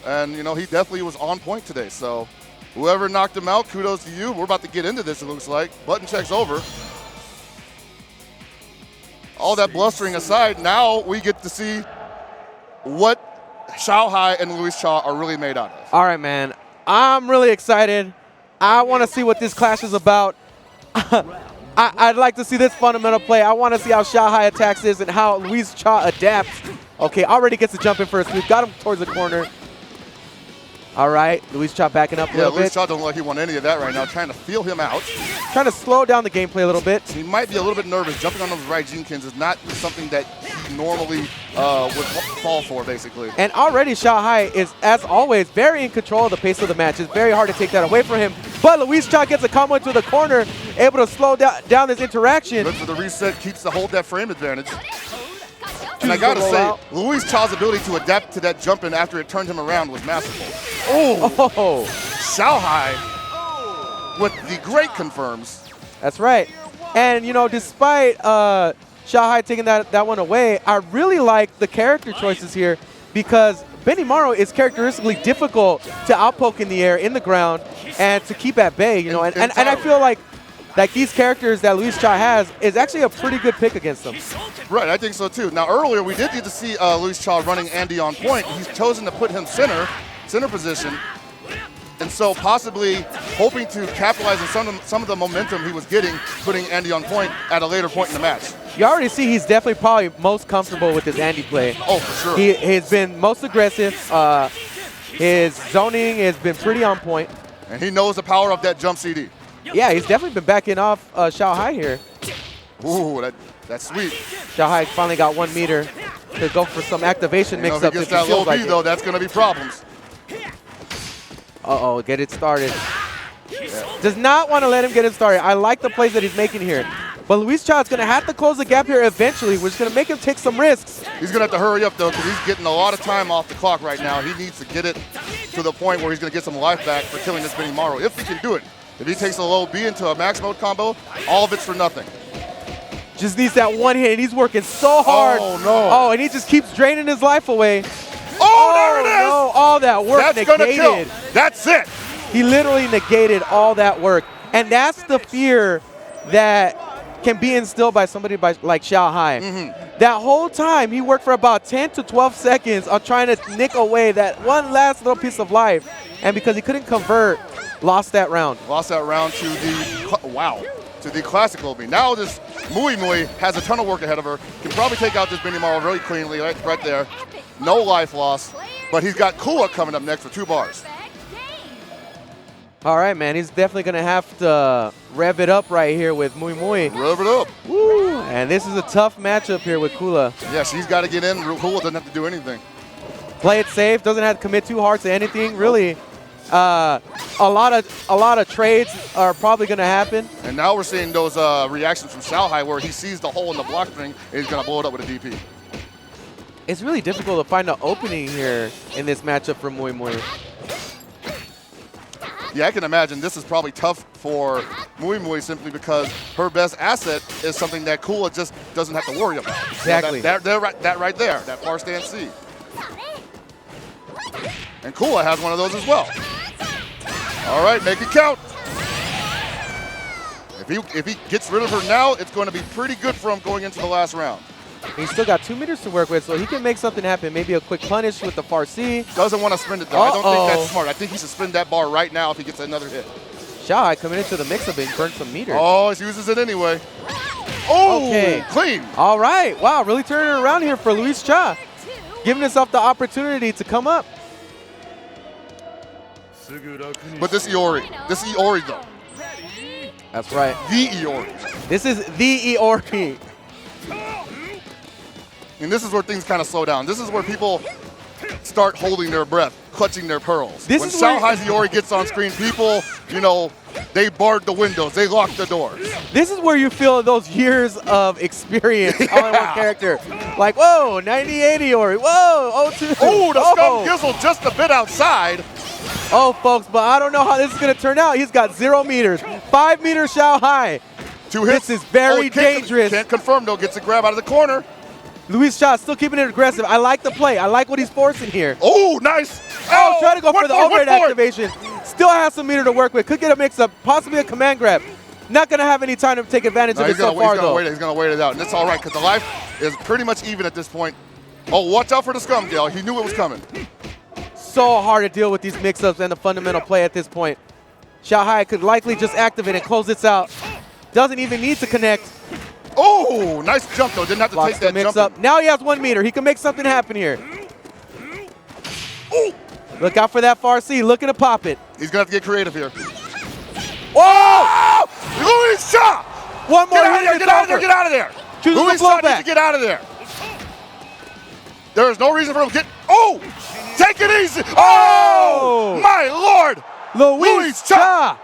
And, you know, he definitely was on point today. So whoever knocked him out, kudos to you. We're about to get into this, it looks like. Button check's over. All that blustering aside, now we get to see what Xiaohai and Luis Cha are really made out of. All right, man. I'm really excited. I want to see what this clash is about. I'd like to see this fundamental play. I want to see how Xiaohai attacks this and how Luis Cha adapts. Okay, already gets the jump in first. We've got him towards the corner. All right, Luis Cha backing up a little bit. Yeah, Luis Cha don't look like he want any of that right now. Trying to feel him out. Trying to slow down the gameplay a little bit. He might be a little bit nervous. Jumping on those right Jinkins is not something that he normally would fall for, basically. And already Xiaohai is, as always, very in control of the pace of the match. It's very hard to take that away from him. But Luis Cha gets a combo into the corner, able to slow down this interaction. Good for the reset, keeps to hold that frame advantage. And I gotta say, Luis Cha's ability to adapt to that jump in after it turned him around was masterful. Oh! Xiaohai with the great confirms. That's right. And, you know, despite Xiaohai taking that one away, I really like the character choices here because Benimaru is characteristically difficult to outpoke in the air, in the ground, and to keep at bay, you know. And I feel like these characters that Luis Cha has is actually a pretty good pick against them. Right, I think so too. Now earlier we did get to see Luis Cha running Andy on point. He's chosen to put him center position. And so possibly hoping to capitalize on some of the momentum he was getting, putting Andy on point at a later point in the match. You already see he's definitely probably most comfortable with his Andy play. Oh, for sure. He's been most aggressive. His zoning has been pretty on point. And he knows the power of that jump CD. Yeah, he's definitely been backing off Xiaohai here. Ooh, that's sweet. Xiaohai finally got 1 meter to go for some activation mix-up. If he gets that low B, though, that's going to be problems. Uh-oh, get it started. Yeah. Does not want to let him get it started. I like the plays that he's making here. But Luis Cha is going to have to close the gap here eventually, which is going to make him take some risks. He's going to have to hurry up, though, because he's getting a lot of time off the clock right now. He needs to get it to the point where he's going to get some life back for killing this Benimaru, if he can do it. If he takes a low B into a max mode combo, all of it's for nothing. Just needs that one hit, and he's working so hard. Oh, no. Oh, and he just keeps draining his life away. Oh, there it is! No, all that work That's negated. Gonna kill. That's it. He literally negated all that work. And that's the fear that can be instilled by somebody like Xiaohai. Mm-hmm. That whole time, he worked for about 10 to 12 seconds on trying to nick away that one last little piece of life. And because he couldn't convert, lost that round. Lost that round to the classical B. Now this Mui has a ton of work ahead of her. Can probably take out this Benimaru really cleanly right there. No life loss. But he's got Kua coming up next for 2 bars. All right, man. He's definitely going to have to rev it up right here with Mui. Rev it up. Woo! And this is a tough matchup here with Kula. Yeah, she's got to get in. Kula doesn't have to do anything. Play it safe. Doesn't have to commit too hard to anything, really. A lot of trades are probably going to happen. And now we're seeing those reactions from Xiaohai where he sees the hole in the block string and he's going to blow it up with a DP. It's really difficult to find an opening here in this matchup for Mui. Yeah, I can imagine this is probably tough for Mui simply because her best asset is something that Kula just doesn't have to worry about. Exactly. That right there, that far stance C. And Kula has one of those as well. All right, make it count. If he gets rid of her now, it's going to be pretty good for him going into the last round. He's still got 2 meters to work with, so he can make something happen. Maybe a quick punish with the far C. Doesn't want to spend it, though. I don't think that's smart. I think he should spend that bar right now if he gets another hit. Xiaohai coming into the mix-up and burnt some meters. Oh, he uses it anyway. Oh, okay. Clean. All right. Wow, really turning it around here for Luis Cha. Giving himself the opportunity to come up. But this Iori though. That's right. The Iori. This is the Iori. And this is where things kind of slow down. This is where people start holding their breath, clutching their pearls. When Xiaohai's Iori gets on screen, people, you know, they barred the windows, they locked the doors. This is where you feel those years of experience on one character. Like, whoa, 98 Iori, whoa, 02. Oh, the Scum Gizzle just a bit outside. Oh, folks, but I don't know how this is going to turn out. He's got 0 meters. 5 meters Xiaohai. 2 hits. This is very dangerous. Can't confirm, though. Gets a grab out of the corner. Luis Cha still keeping it aggressive. I like the play. I like what he's forcing here. Oh, nice. Oh, trying to go for went the for it, overhead went for it. activation. Still has some meter to work with. Could get a mix-up, possibly a command grab. Not going to have any time to take advantage of it so far, though. He's going to wait it out, and it's all right because the life is pretty much even at this point. Oh, watch out for the scum, Gale. He knew it was coming. So hard to deal with these mix-ups and the fundamental play at this point. Xiaohai could likely just activate and close this out. Doesn't even need to connect. Oh, nice jump, though. Didn't have to take that jump. Up. Now he has 1 meter. He can make something happen here. Ooh. Look out for that far C. Looking to pop it. He's going to have to get creative here. Oh! Luis Cha! One more. Get out of there, get out of there, get out of there. Luis Cha needs to get out of there. There is no reason for him to get. Oh! Take it easy. Oh! My Lord! Luis Cha!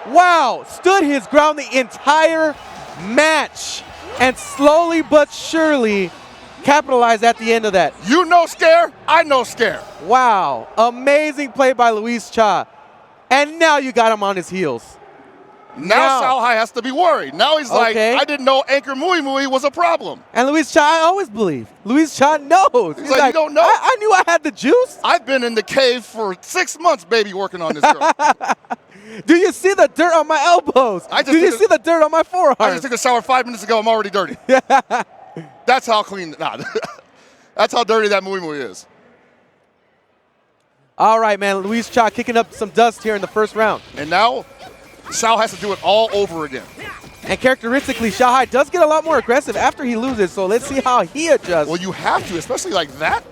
Wow, stood his ground the entire match and slowly but surely capitalized at the end of that. You know scare, I know scare. Wow, amazing play by Luis Cha. And now you got him on his heels. Now Xiaohai has to be worried. Now he's like, I didn't know Anchor Mui Mui was a problem. And Luis Cha, I always believe. Luis Cha knows. He's like, you don't know? I knew I had the juice. I've been in the cave for 6 months, baby, working on this girl. Do you see the dirt on my elbows? Do you see the dirt on my forearms? I just took a shower 5 minutes ago. I'm already dirty. That's how clean. That's how dirty that Mui Mui is. All right, man. Luis Cha kicking up some dust here in the first round. And now Xiao has to do it all over again. And characteristically, Xiaohai does get a lot more aggressive after he loses, so let's see how he adjusts. Well, you have to, especially like that.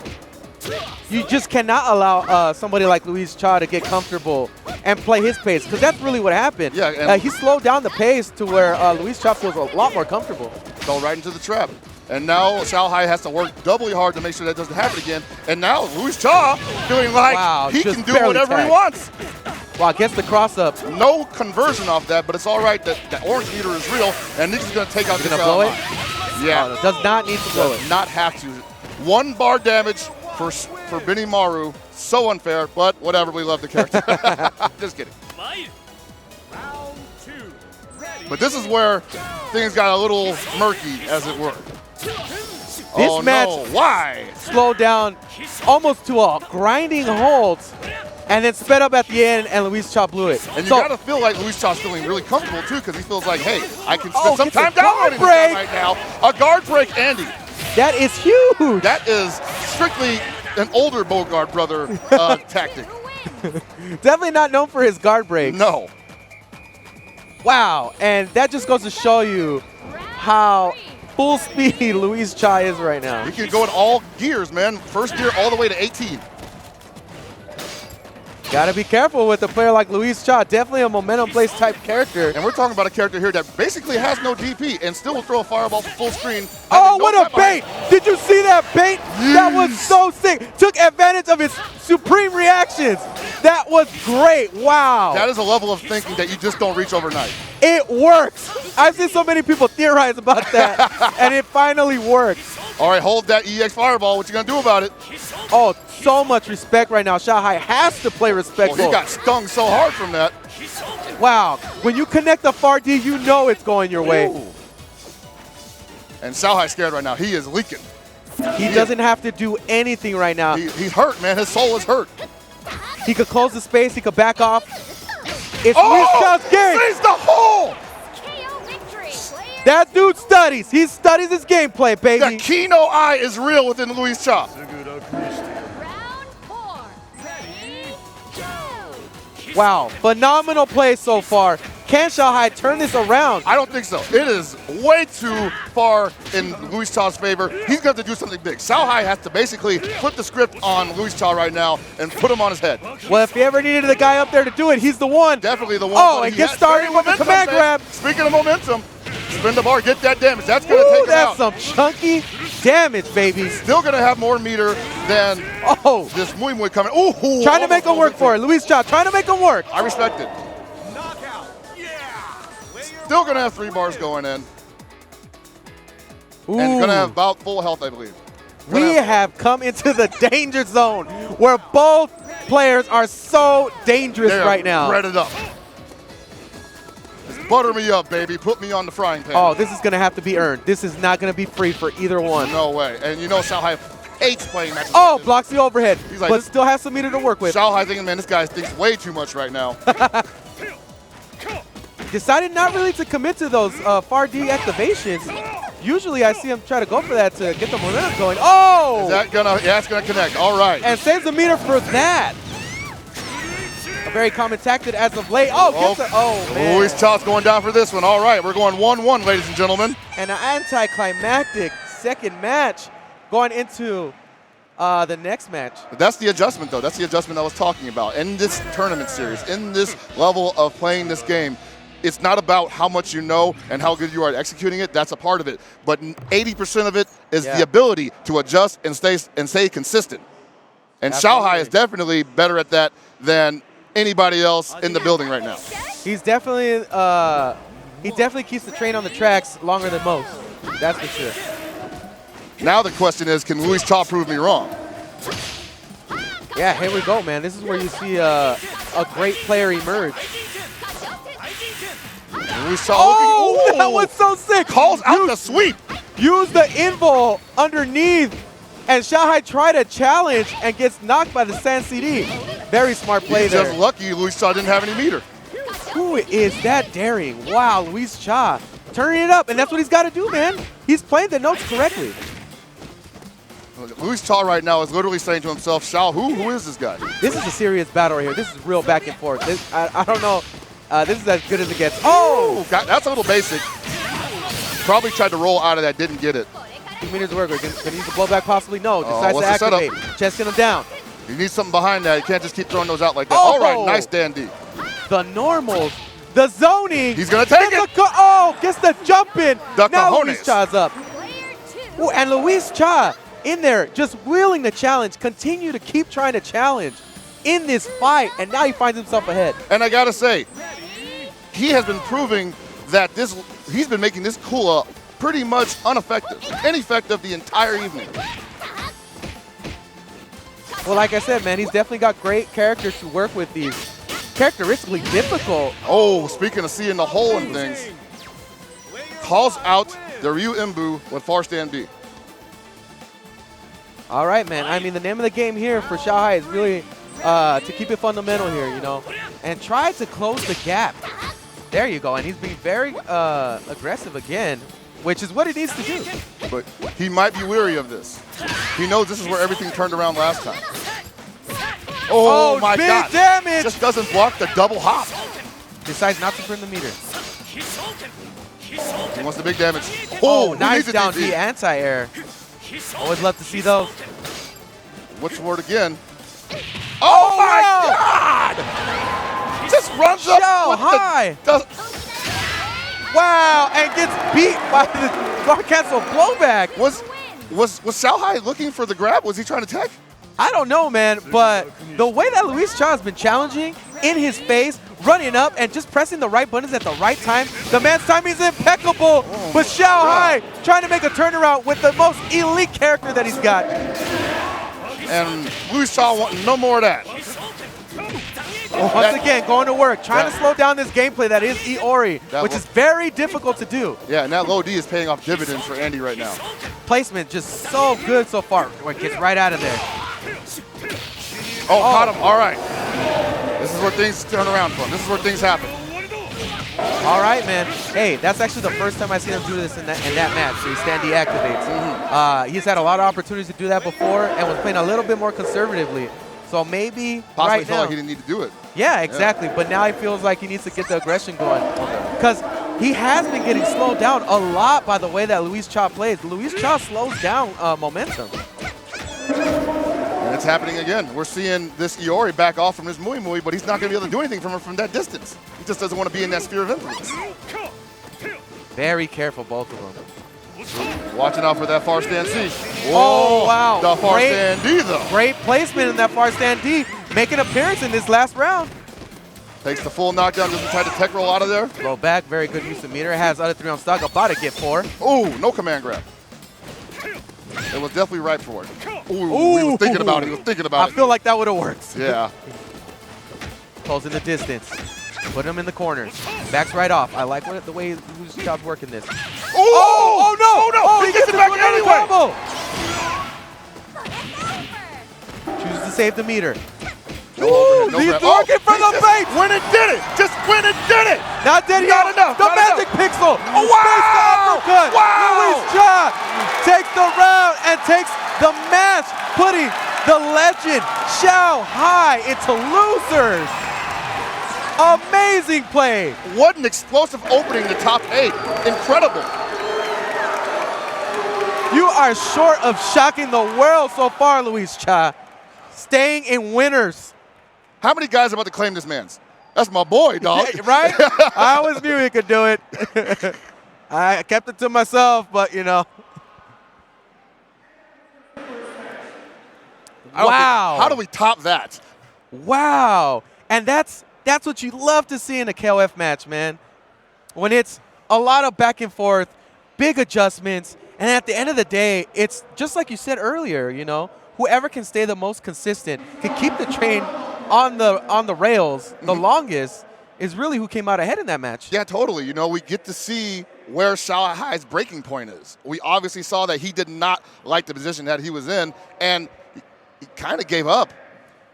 You just cannot allow somebody like Luis Cha to get comfortable and play his pace, because that's really what happened. Yeah, he slowed down the pace to where Luis Cha feels a lot more comfortable. Fell right into the trap. And now Xiaohai has to work doubly hard to make sure that doesn't happen again. And now Luis Cha feeling like he can do whatever he wants. Wow, gets the cross-up. No conversion off that, but it's all right. That orange meter is real, and this is going to take out the Xiaohai. Blow it? Yeah. Oh, does not need to blow it. Not have to. 1 bar damage for Benimaru. So unfair, but whatever. We love the character. Just kidding. But this is where things got a little murky, as it were. This match why? Slowed down almost to a grinding halt, and then sped up at the end, and Luis Cha blew it. And you got to feel like Luis Cha's feeling really comfortable, too, because he feels like, hey, I can spend some time downloading this guy right now. A guard break, Andy. That is huge. That is strictly an older Bogard brother tactic. Definitely not known for his guard breaks. No. Wow, and that just goes to show you how full speed Luis Cha is right now. He can go in all gears, man. First gear all the way to 18. Got to be careful with a player like Luis Cha. Definitely a momentum place type character. And we're talking about a character here that basically has no DP and still will throw a fireball from full screen. Oh, what a bait! Did you see that bait? Yes. That was so sick. Took advantage of his supreme reactions. That was great. Wow. That is a level of thinking that you just don't reach overnight. It works. I've seen so many people theorize about that, and it finally works. All right, hold that EX fireball. What you going to do about it? Oh, so much respect right now. Xiaohai has to play respectful. Well, he got stung so hard from that. Wow. When you connect the far D, you know it's going your way. Ooh. And Xiaohai's scared right now. He is leaking. He doesn't have to do anything right now. He's hurt, man. His soul is hurt. He could close the space. He could back off. It's Luis Cha's game. Sees the hole. That dude studies. He studies his gameplay, baby. The Kino eye is real within Luis Cha. Wow, phenomenal play so far. Can Xiaohai turn this around? I don't think so. It is way too far in Luis Cha's favor. He's going to do something big. Xiaohai has to basically flip the script on Luis Cha right now and put him on his head. Well, if he ever needed the guy up there to do it, he's the one. Definitely the one. Oh, and get started with the command grab. Speaking of momentum, spin the bar, get that damage. That's going to take him out. That's some chunky damage, baby. Still going to have more meter than this Mui Mui coming. Ooh, trying to make him work for it. Luis Cha trying to make him work. I respect it. Still going to have 3 bars going in. Ooh. And going to have about full health, I believe. We have come into the danger zone where both players are so dangerous right now. Bread it up. Just butter me up, baby. Put me on the frying pan. Oh, this is going to have to be earned. This is not going to be free for either one. No way. And you know Xiaohai hates playing matches. Oh, like this. blocks the overhead, He's like, but still has some meter to work with. Xiao Hai thinking, man, this guy thinks way too much right now. Decided not really to commit to those far D activations. Usually I see him try to go for that to get the momentum going. Oh! Is that gonna, yeah, it's gonna connect. All right. And saves the meter for that. A very common tactic as of late. Oh, gets it. Oh, man. Luis Cha's going down for this one. All right, we're going 1-1, ladies and gentlemen. And an anticlimactic second match going into the next match. That's the adjustment, though. That's the adjustment I was talking about. In this tournament series, in this level of playing this game, it's not about how much you know and how good you are at executing it. That's a part of it. But 80% of it is the ability to adjust and stay consistent. And Xiao Hai is definitely better at that than anybody else in the building right now. He's definitely, he definitely keeps the train on the tracks longer than most. That's for sure. Now the question is, can Luis Cha prove me wrong? Yeah, here we go, man. This is where you see a great player emerge. Luis Cha Oh, that was so sick. Calls out the sweep. Use the EVO underneath, and Xiao Hai tried to challenge and gets knocked by the San CD. Very smart play He's there. just lucky Luis Cha didn't have any meter. Who is that daring? Wow, Luis Cha turning it up, and that's what he's got to do, man. He's playing the notes correctly. Luis Cha right now is literally saying to himself, Xiao, who is this guy? This is a serious battle right here. This is real back and forth. I don't know. This is as good as it gets. Oh! That's a little basic. Probably tried to roll out of that, didn't get it. 2 meters work. Can he use the blowback possibly? No. Decides to what's the activate. Chesting him down. You need something behind that. You can't just keep throwing those out like that. Oh! All right, nice dandy. The normals. The zoning. He's going to take it. Gets the jump in. The now cojones. Luis Cha's up. Ooh, and Luis Cha in there just willing to challenge. Continue to keep trying to challenge in this fight. And now he finds himself ahead. And I got to say, he has been proving that he's been making this Kula pretty much ineffective the entire evening. Well, like I said, man, he's definitely got great characters to work with these. Characteristically difficult. Oh, speaking of seeing the hole in things, calls out the Ryu Imbu with far stand B. All right, man. I mean, the name of the game here for Xiao Hai is really to keep it fundamental here, you know, and try to close the gap. There you go. And he's being very aggressive again, which is what he needs to do. But he might be weary of this. He knows this is where everything turned around last time. Oh my big God. damage. Just doesn't block the double hop. Decides not to burn the meter. He wants the big damage. Oh, he nice needs a down DP. D anti-air. Always love to see those. What's the word again? Oh my wow. God! Just runs up Xiao with Hai. Wow, and gets beat by the guard cancel blowback. Was Xiao Hai looking for the grab? Was he trying to tech? I don't know, man, but the way that Luis Cha has been challenging in his face, running up and just pressing the right buttons at the right time, the man's timing is impeccable. But Xiao Hai trying to make a turnaround with the most elite character that he's got. And Luis Cha wanting no more of that. Once again, going to work, trying to slow down this gameplay that is Iori, which is very difficult to do. Yeah, and that low D is paying off dividends for Andy right now. Placement just so good so far. It gets right out of there. Oh, caught him. All right. This is where things turn around from. This is where things happen. All right, man. Hey, that's actually the first time I've seen him do this in that match. So he stand deactivates. He's had a lot of opportunities to do that before and was playing a little bit more conservatively. So maybe Possibly right felt now, like he didn't need to do it. Yeah, exactly. But now he feels like he needs to get the aggression going. Because he has been getting slowed down a lot by the way that Luis Cha plays. Luis Cha slows down momentum. And it's happening again. We're seeing this Iori back off from his Mui Mui, but he's not going to be able to do anything from that distance. He just doesn't want to be in that sphere of influence. Very careful, both of them. Watching out for that far stand C. Oh, wow. The far stand D, though. Great placement in that far stand D. Make an appearance in this last round. Takes the full knockdown, doesn't try to tech roll out of there. Roll back, very good use of meter. Has other 3 on stock, about to get 4. Oh, no command grab. It was definitely ripe for it. Ooh, he was thinking about it. He was thinking about it. I feel like that would have worked. Yeah. Closing the distance. Put him in the corners. Backs right off. I like the way Luis Cha's working this. Oh, no! Oh, no! Oh, he gets it back anyway! to save the meter. No overhead, no He's grab. looking for the bait. Went and did it. Just went and did it. Not dead yet. Not enough, The not magic enough. pixel. Oh, wow. Uppercut. Wow. Luis Cha takes the round and takes the match, putting the legend Xiao Hai into losers. Amazing play. What an explosive opening to top 8. Incredible. You are short of shocking the world so far, Luis Cha. Staying in winners. How many guys are about to claim this man's? That's my boy, dog. Yeah, right? I always knew he could do it. I kept it to myself, but you know. Wow. How do we top that? Wow. And that's what you love to see in a KOF match, man. When it's a lot of back and forth, big adjustments, and at the end of the day, it's just like you said earlier, you know, whoever can stay the most consistent, can keep the train on the rails the longest, is really who came out ahead in that match. Yeah, totally. You know, we get to see where Xiao Hai's breaking point is. We obviously saw that he did not like the position that he was in, and he kind of gave up.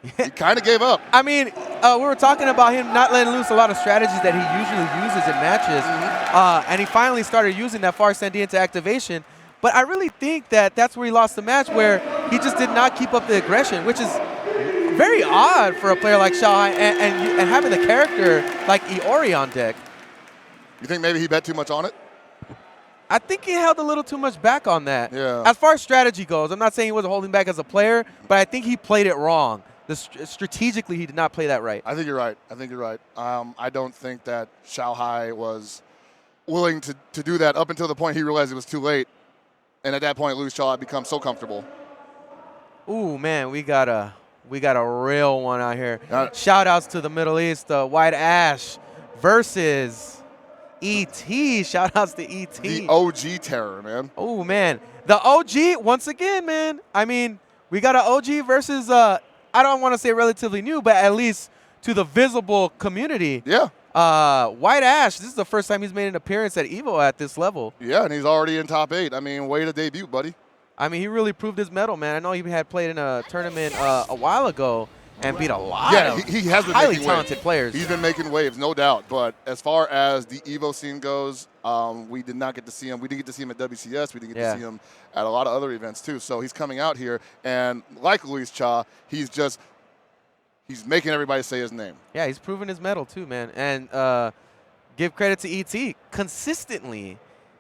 He kind of gave up. I mean, we were talking about him not letting loose a lot of strategies that he usually uses in matches, and he finally started using that far send into activation. But I really think that that's where he lost the match, where he just did not keep up the aggression, which is very odd for a player like Xiao Hai and having the character like Iori on deck. You think maybe he bet too much on it? I think he held a little too much back on that. Yeah. As far as strategy goes, I'm not saying he wasn't holding back as a player, but I think he played it wrong. Strategically, he did not play that right. I think you're right. I think you're right. I don't think that Xiao Hai was willing to do that up until the point he realized it was too late. And at that point, Luis Cha had become so comfortable. Ooh, man, we got a real one out here. Shout outs to the Middle East, White Ash versus E.T. Shout outs to E.T. The OG terror, man. Oh, man. The OG, once again, man. I mean, we got an OG versus, I don't want to say relatively new, but at least to the visible community. Yeah. White Ash, this is the first time he's made an appearance at EVO at this level. Yeah, and he's already in top 8. I mean, way to debut, buddy. I mean, he really proved his mettle, man. I know he had played in a tournament a while ago and beat a lot of he has been highly making talented waves. players. He's been making waves, no doubt. But as far as the EVO scene goes, we did not get to see him. We didn't get to see him at WCS. We didn't get to see him at a lot of other events, too. So he's coming out here, and like Luis Cha, he's making everybody say his name. Yeah, he's proven his mettle, too, man. And give credit to E.T. consistently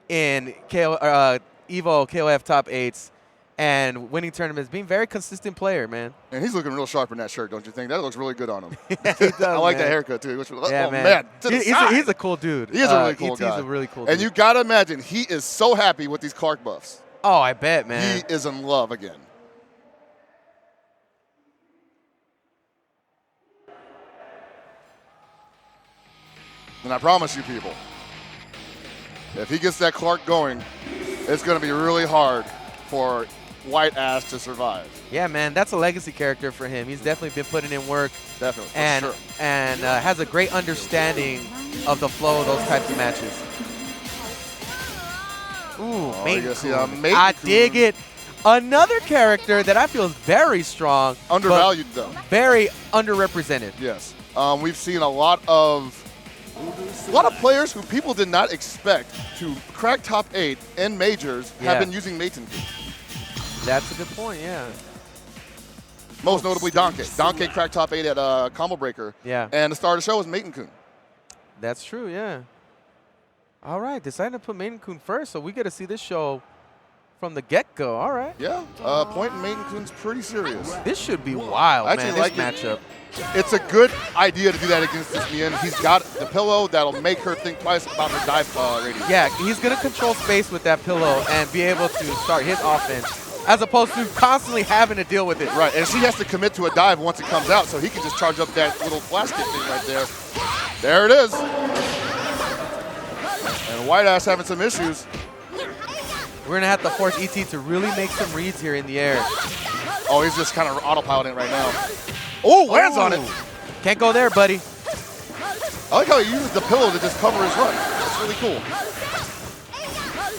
in EVO KOF top 8s and winning tournaments, being a very consistent player, man. And he's looking real sharp in that shirt, don't you think? That looks really good on him. Yeah, he does, I like man. that haircut, too. Yeah, oh, man. man. He's a cool dude. He is a really cool guy. E.T.'s a really cool dude. And you got to imagine, he is so happy with these Clark buffs. Oh, I bet, man. He is in love again. And I promise you people, if he gets that Clark going, it's going to be really hard for White Ash to survive. Yeah, man, that's a legacy character for him. He's definitely been putting in work. Definitely, and, for sure. And has a great understanding of the flow of those types of matches. Ooh, I dig it. Another character that I feel is very strong. Undervalued, though. Very underrepresented. Yes. We've seen a lot of players who people did not expect to crack top 8 in majors have been using Maiden. That's a good point, yeah. Most notably Donkey. Donkey cracked top 8 at Combo Breaker. Yeah. And the star of the show was Maiden-kun. That's true, yeah. All right, decided to put Maiden-kun first, so we get to see this show from the get-go. All right. Yeah, point in Maiden-kun's pretty serious. This should be wild, man, this matchup. It's a good idea to do that against this Mien. He's got the pillow that'll make her think twice about her dive radius. Yeah, he's going to control space with that pillow and be able to start his offense, as opposed to constantly having to deal with it. Right, and she has to commit to a dive once it comes out, so he can just charge up that little flash kick thing right there. There it is. And White Ash having some issues. We're going to have to force ET to really make some reads here in the air. Oh, he's just kind of autopiloting right now. Oh, lands on it. Can't go there, buddy. I like how he uses the pillow to just cover his run. That's really cool.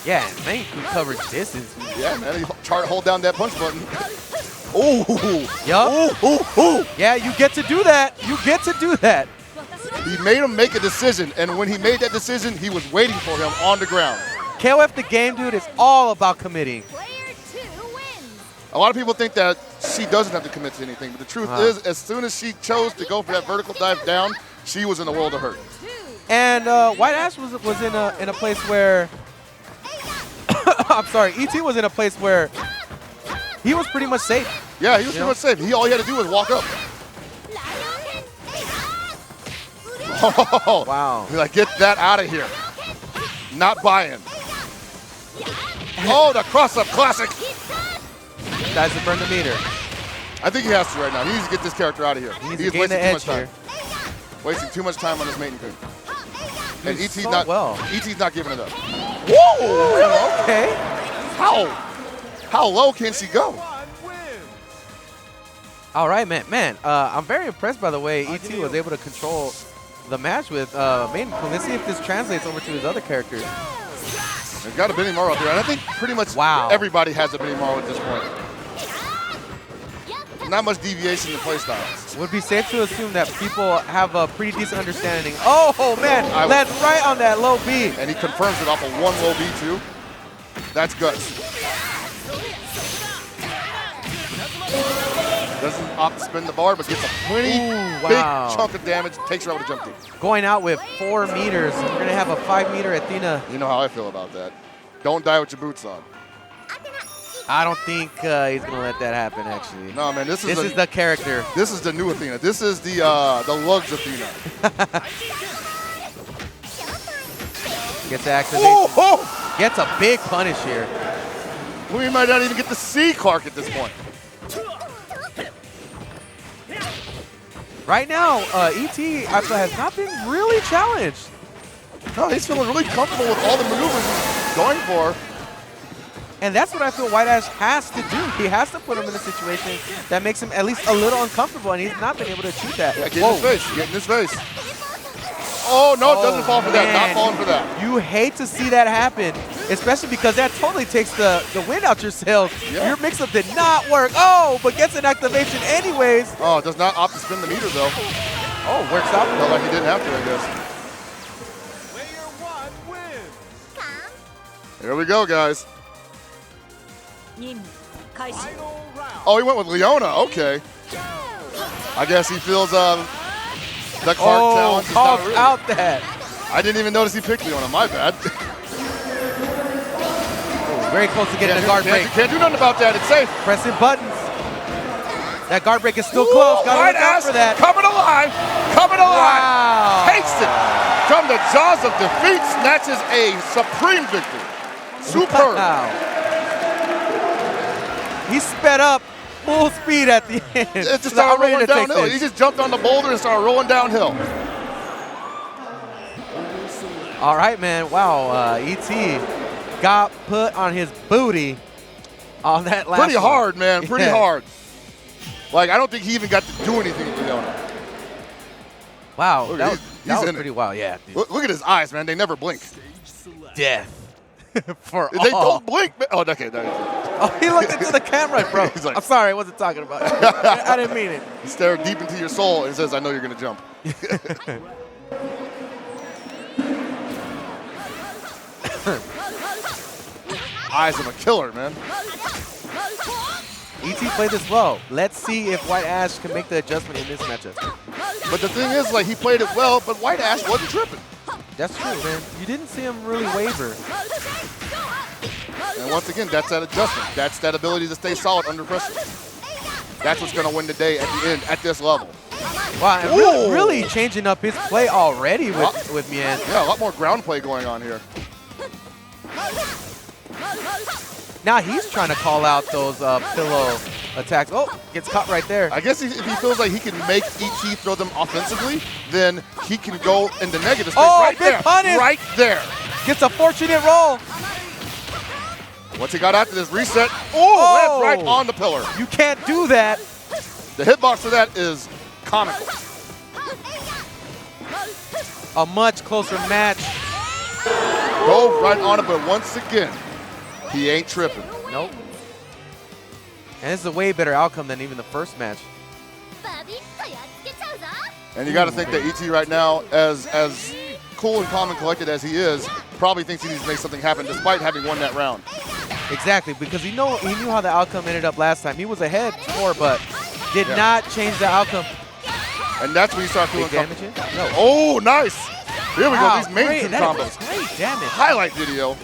Yeah, man, could cover distance. Yeah, man, hold down that punch button. Oh. Yup. Oh. Yeah, you get to do that. You get to do that. He made him make a decision, and when he made that decision, he was waiting for him on the ground. KOF the game, dude, is all about committing. A lot of people think that she doesn't have to commit to anything, but the truth is, as soon as she chose to go for that vertical dive down, she was in a world of hurt. And White Ash was in a place where I'm sorry, ET was in a place where he was pretty much safe. Yeah, he was pretty much safe. All he had to do was walk up. Oh, wow. He's like, get that out of here. Not buying. Oh, the cross-up classic. Tries to burn the meter. I think he has to right now. He needs to get this character out of here. He needs He's to gain the edge time. here. Wasting too much time on this main coup. And ET's so not well. ET's not giving it up. Whoa! Okay. How low can she go? All right, man. I'm very impressed by the way ET was able to control the match with Maiden Queen. Let's see if this translates over to his other characters. There's got a Benny Morrow out there, and I think pretty much everybody has a Benny Morrow at this point. Not much deviation in play styles. Would be safe to assume that people have a pretty decent understanding. Oh man, lands right on that low B. And he confirms it off of one low B too. That's guts. Doesn't opt to spin the bar, but gets a pretty big chunk of damage. Takes her out with a jump kick. Going out with 4 meters. We're going to have a 5-meter Athena. You know how I feel about that. Don't die with your boots on. I don't think he's going to let that happen, actually. No, man, this is the character. This is the new Athena. This is the lugs Athena. Gets activation. Gets a big punish here. We might not even get to see Clark at this point. Right now, ET I feel has not been really challenged. No, he's feeling really comfortable with all the maneuvers he's going for. And that's what I feel White Ash has to do. He has to put him in a situation that makes him at least a little uncomfortable, and he's not been able to achieve that. Yeah, get in his face. Get in his face. Oh, no, it doesn't fall for that. Not falling for that. You hate to see that happen, especially because that totally takes the wind out your sails. Yeah. Your mix-up did not work. Oh, but gets an activation anyways. Oh, does not opt to spin the meter, though. Oh, works out. Felt like he didn't have to, I guess. Here we go, guys. Oh, he went with Leona. Okay. I guess he feels the Clark challenge is not real. Out that. I didn't even notice he picked Leona. My bad. Very close to getting a guard break. Can't do nothing about that. It's safe. Pressing buttons. That guard break is still close. Gotta look out for that. Coming alive. Coming alive. Wow. Takes it from the jaws of defeat. Snatches a supreme victory. Superb. Wow. He sped up full speed at the end. It just started rolling downhill. He just jumped on the boulder and started rolling downhill. All right, man. Wow. ET got put on his booty on that last Pretty hard, man. Pretty Yeah. hard. Like, I don't think he even got to do anything with Leona. Wow. Look, That was he's pretty wild. Yeah. Dude. Look at his eyes, man. They never blink. Death. For They all. don't blink. Oh, okay. Oh, he looked into the camera, bro. He's like, I'm sorry, I wasn't talking about it. I didn't mean it. He stared deep into your soul and says, I know you're going to jump. Eyes of a killer, man. ET played this well. Let's see if White Ash can make the adjustment in this matchup. But the thing is, like, he played it well, but White Ash wasn't tripping. That's true, man. You didn't see him really waver. And once again, that's that adjustment. That's that ability to stay solid under pressure. That's what's going to win the day at the end at this level. Wow, and really changing up his play already with Mian. Yeah, a lot more ground play going on here. Now he's trying to call out those pillow attacks. Oh, gets caught right there. I guess if he feels like he can make ET throw them offensively, then he can go into negative space right big there. punish. Right there. Gets a fortunate roll. Once he got after this reset, lands right on the pillar. You can't do that. The hitbox for that is comical. A much closer match. Go right on it, but once again, he ain't tripping. Nope. And this is a way better outcome than even the first match. And you got to think that ET right now, as cool and calm and collected as he is, probably thinks he needs to make something happen despite having won that round. Exactly, because he knew how the outcome ended up last time. He was ahead 4, but did not change the outcome. And that's when you start feeling damage. No. Oh, nice! Here we go. These main great. two That combos. Great damage. Highlight video.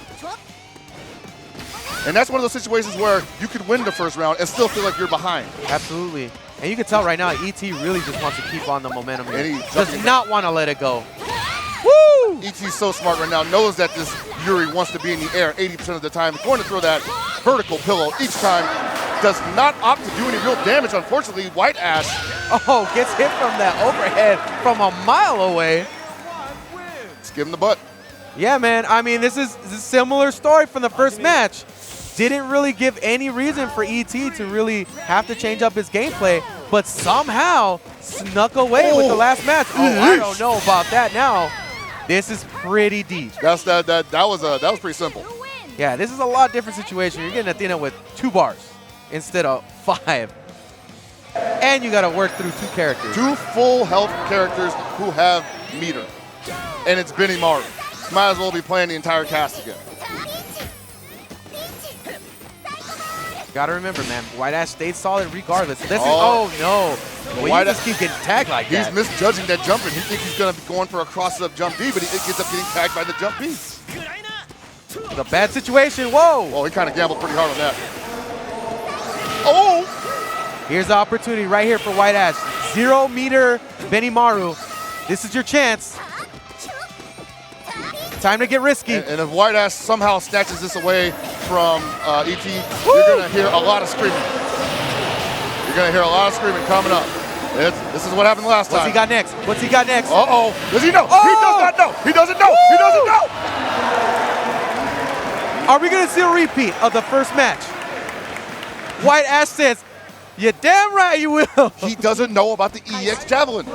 And that's one of those situations where you could win the first round and still feel like you're behind. Absolutely. And you can tell right now, ET really just wants to keep on the momentum here. And he does not want to let it go. Woo! ET's so smart right now, knows that this Yuri wants to be in the air 80% of the time. Going to throw that vertical pillow each time. Does not opt to do any real damage. Unfortunately, White Ash. Oh, gets hit from that overhead from a mile away. Just give him the butt. Yeah, man. I mean, this is a similar story from the first match. Didn't really give any reason for ET to really have to change up his gameplay, but somehow snuck away with the last match. Oh, I don't know about that now. This is pretty deep. That was pretty simple. Yeah, this is a lot different situation. You're getting Athena with 2 bars instead of 5. And you got to work through 2 characters. 2 full health characters who have meter. And it's Benny Maru. Might as well be playing the entire cast again. Gotta remember, man, White Ash stayed solid regardless. This is, oh no. Well, you just keep getting tagged like that. He's misjudging that jump, and he thinks he's gonna be going for a cross-up jump B, but he ends up getting tagged by the jump B. It's a bad situation, whoa. Oh, he kind of gambled pretty hard on that. Oh! Here's the opportunity right here for White Ash. 0 meter Benny Maru. This is your chance. Time to get risky. And if White Ash somehow snatches this away from ET, you're going to hear a lot of screaming. You're going to hear a lot of screaming coming up. This is what happened last time. What's he got next? What's he got next? Uh-oh. Does he know? Oh! He does not know. He doesn't know. Woo! He doesn't know. Are we going to see a repeat of the first match? White Ash says, you're damn right you will. He doesn't know about the EX Javelin.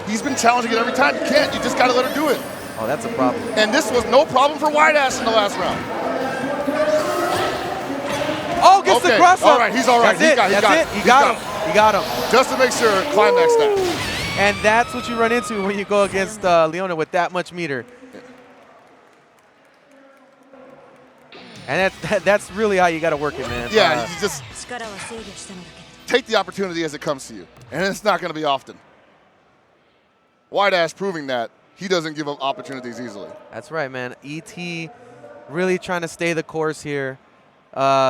He's been challenging it every time. You can't. You just got to let him do it. Oh, that's a problem. And this was no problem for White Ash in the last round. Oh, gets the cross up. All right, he's all right. He got him. He got him. Just to make sure, climax that. And that's what you run into when you go against Leona with that much meter. And that's really how you got to work it, man. Yeah, you just take the opportunity as it comes to you. And it's not going to be often. White Ash proving that he doesn't give up opportunities easily. That's right, man. ET really trying to stay the course here.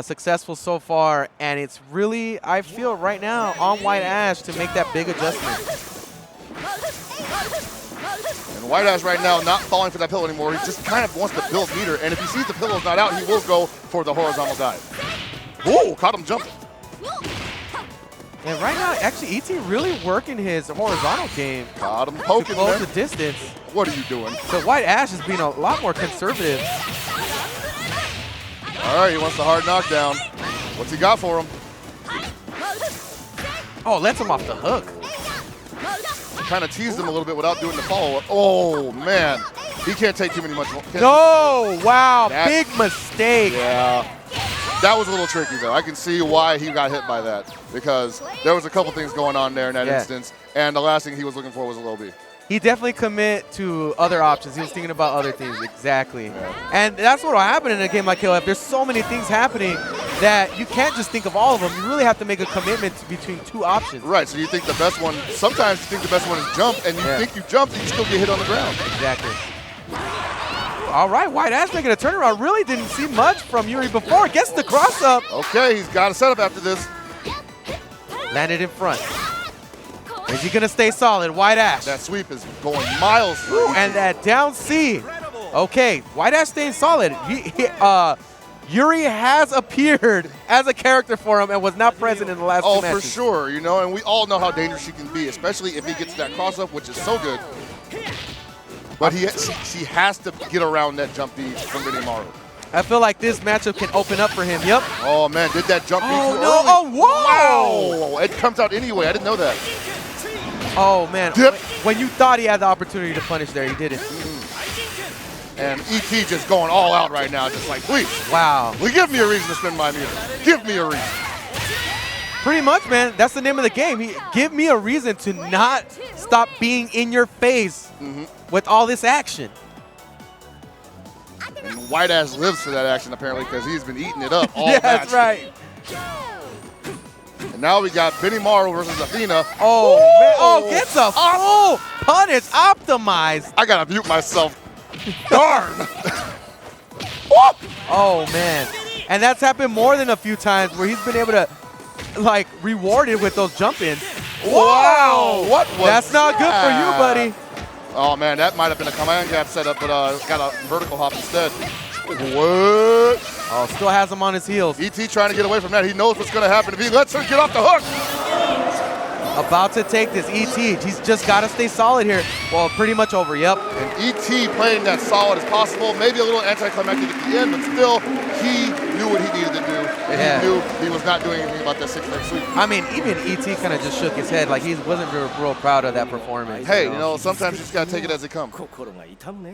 Successful so far, and it's really, I feel right now, on White Ash to make that big adjustment. And White Ash right now not falling for that pillow anymore. He just kind of wants to build meter, and if he sees the pillow's not out, he will go for the horizontal dive. Whoa, caught him jumping. And right now, actually, ET really working his horizontal game. Caught him poking, to close man. the distance. What are you doing? So White Ash is being a lot more conservative. All right, he wants the hard knockdown. What's he got for him? Oh, lets him off the hook. Kind of teased him a little bit without doing the follow-up. Oh, man. He can't take too many much more. No, wow, big mistake. Yeah. That was a little tricky, though. I can see why he got hit by that, because there was a couple things going on there in that instance, and the last thing he was looking for was a low B. He definitely commit to other options. He was thinking about other things, exactly. Yeah. And that's what will happen in a game like KOF. There's so many things happening that you can't just think of all of them. You really have to make a commitment between 2 options. Right, so you think the best one, sometimes you think the best one is jump, and you think you jump, and you still get hit on the ground. Exactly. All right, White Ash making a turnaround. Really didn't see much from Yuri before. Gets the cross up. Okay, he's got a setup after this. Landed in front. Is he going to stay solid? White Ash. That sweep is going miles. And that down C. Okay, White Ash staying solid. Yuri has appeared as a character for him and was not present in the last 2 matches. Oh, for sure, you know, and we all know how dangerous she can be, especially if he gets that cross-up, which is so good. But she has to get around that jump B from Benny Maru. I feel like this matchup can open up for him. Yep. Oh, man, did that jump B too early. Oh, whoa! Wow! It comes out anyway. I didn't know that. Oh, man. Dip. When you thought he had the opportunity to punish there, he didn't. And ET just going all out right now, just like, please. Wow. Well, give me a reason to spend my meter. Give me a reason. Pretty much, man. That's the name of the game. Give me a reason to not stop being in your face with all this action. And White Ash lives for that action, apparently, because he's been eating it up all Yeah, match. that's right. And now we got Benny Morrow versus Athena. Oh, man. Oh, gets a full punish optimized. I got to mute myself. Darn. Oh, man. And that's happened more than a few times where he's been able to, like, reward it with those jump-ins. Wow. What was That's not good for you, buddy. Oh, man, that might have been a command grab setup, but got a vertical hop instead. What? Oh, still has him on his heels. ET trying to get away from that. He knows what's going to happen if he lets her get off the hook. About to take this ET. He's just got to stay solid here. Well, pretty much over, yep. And ET playing that solid as possible. Maybe a little anticlimactic at the end, but still, he knew what he needed to do. And he knew he was not doing anything about that 6-leg sweep. I mean, even ET kind of just shook his head. Like, he wasn't real proud of that performance. Hey, you know, sometimes you just got to take it as it comes.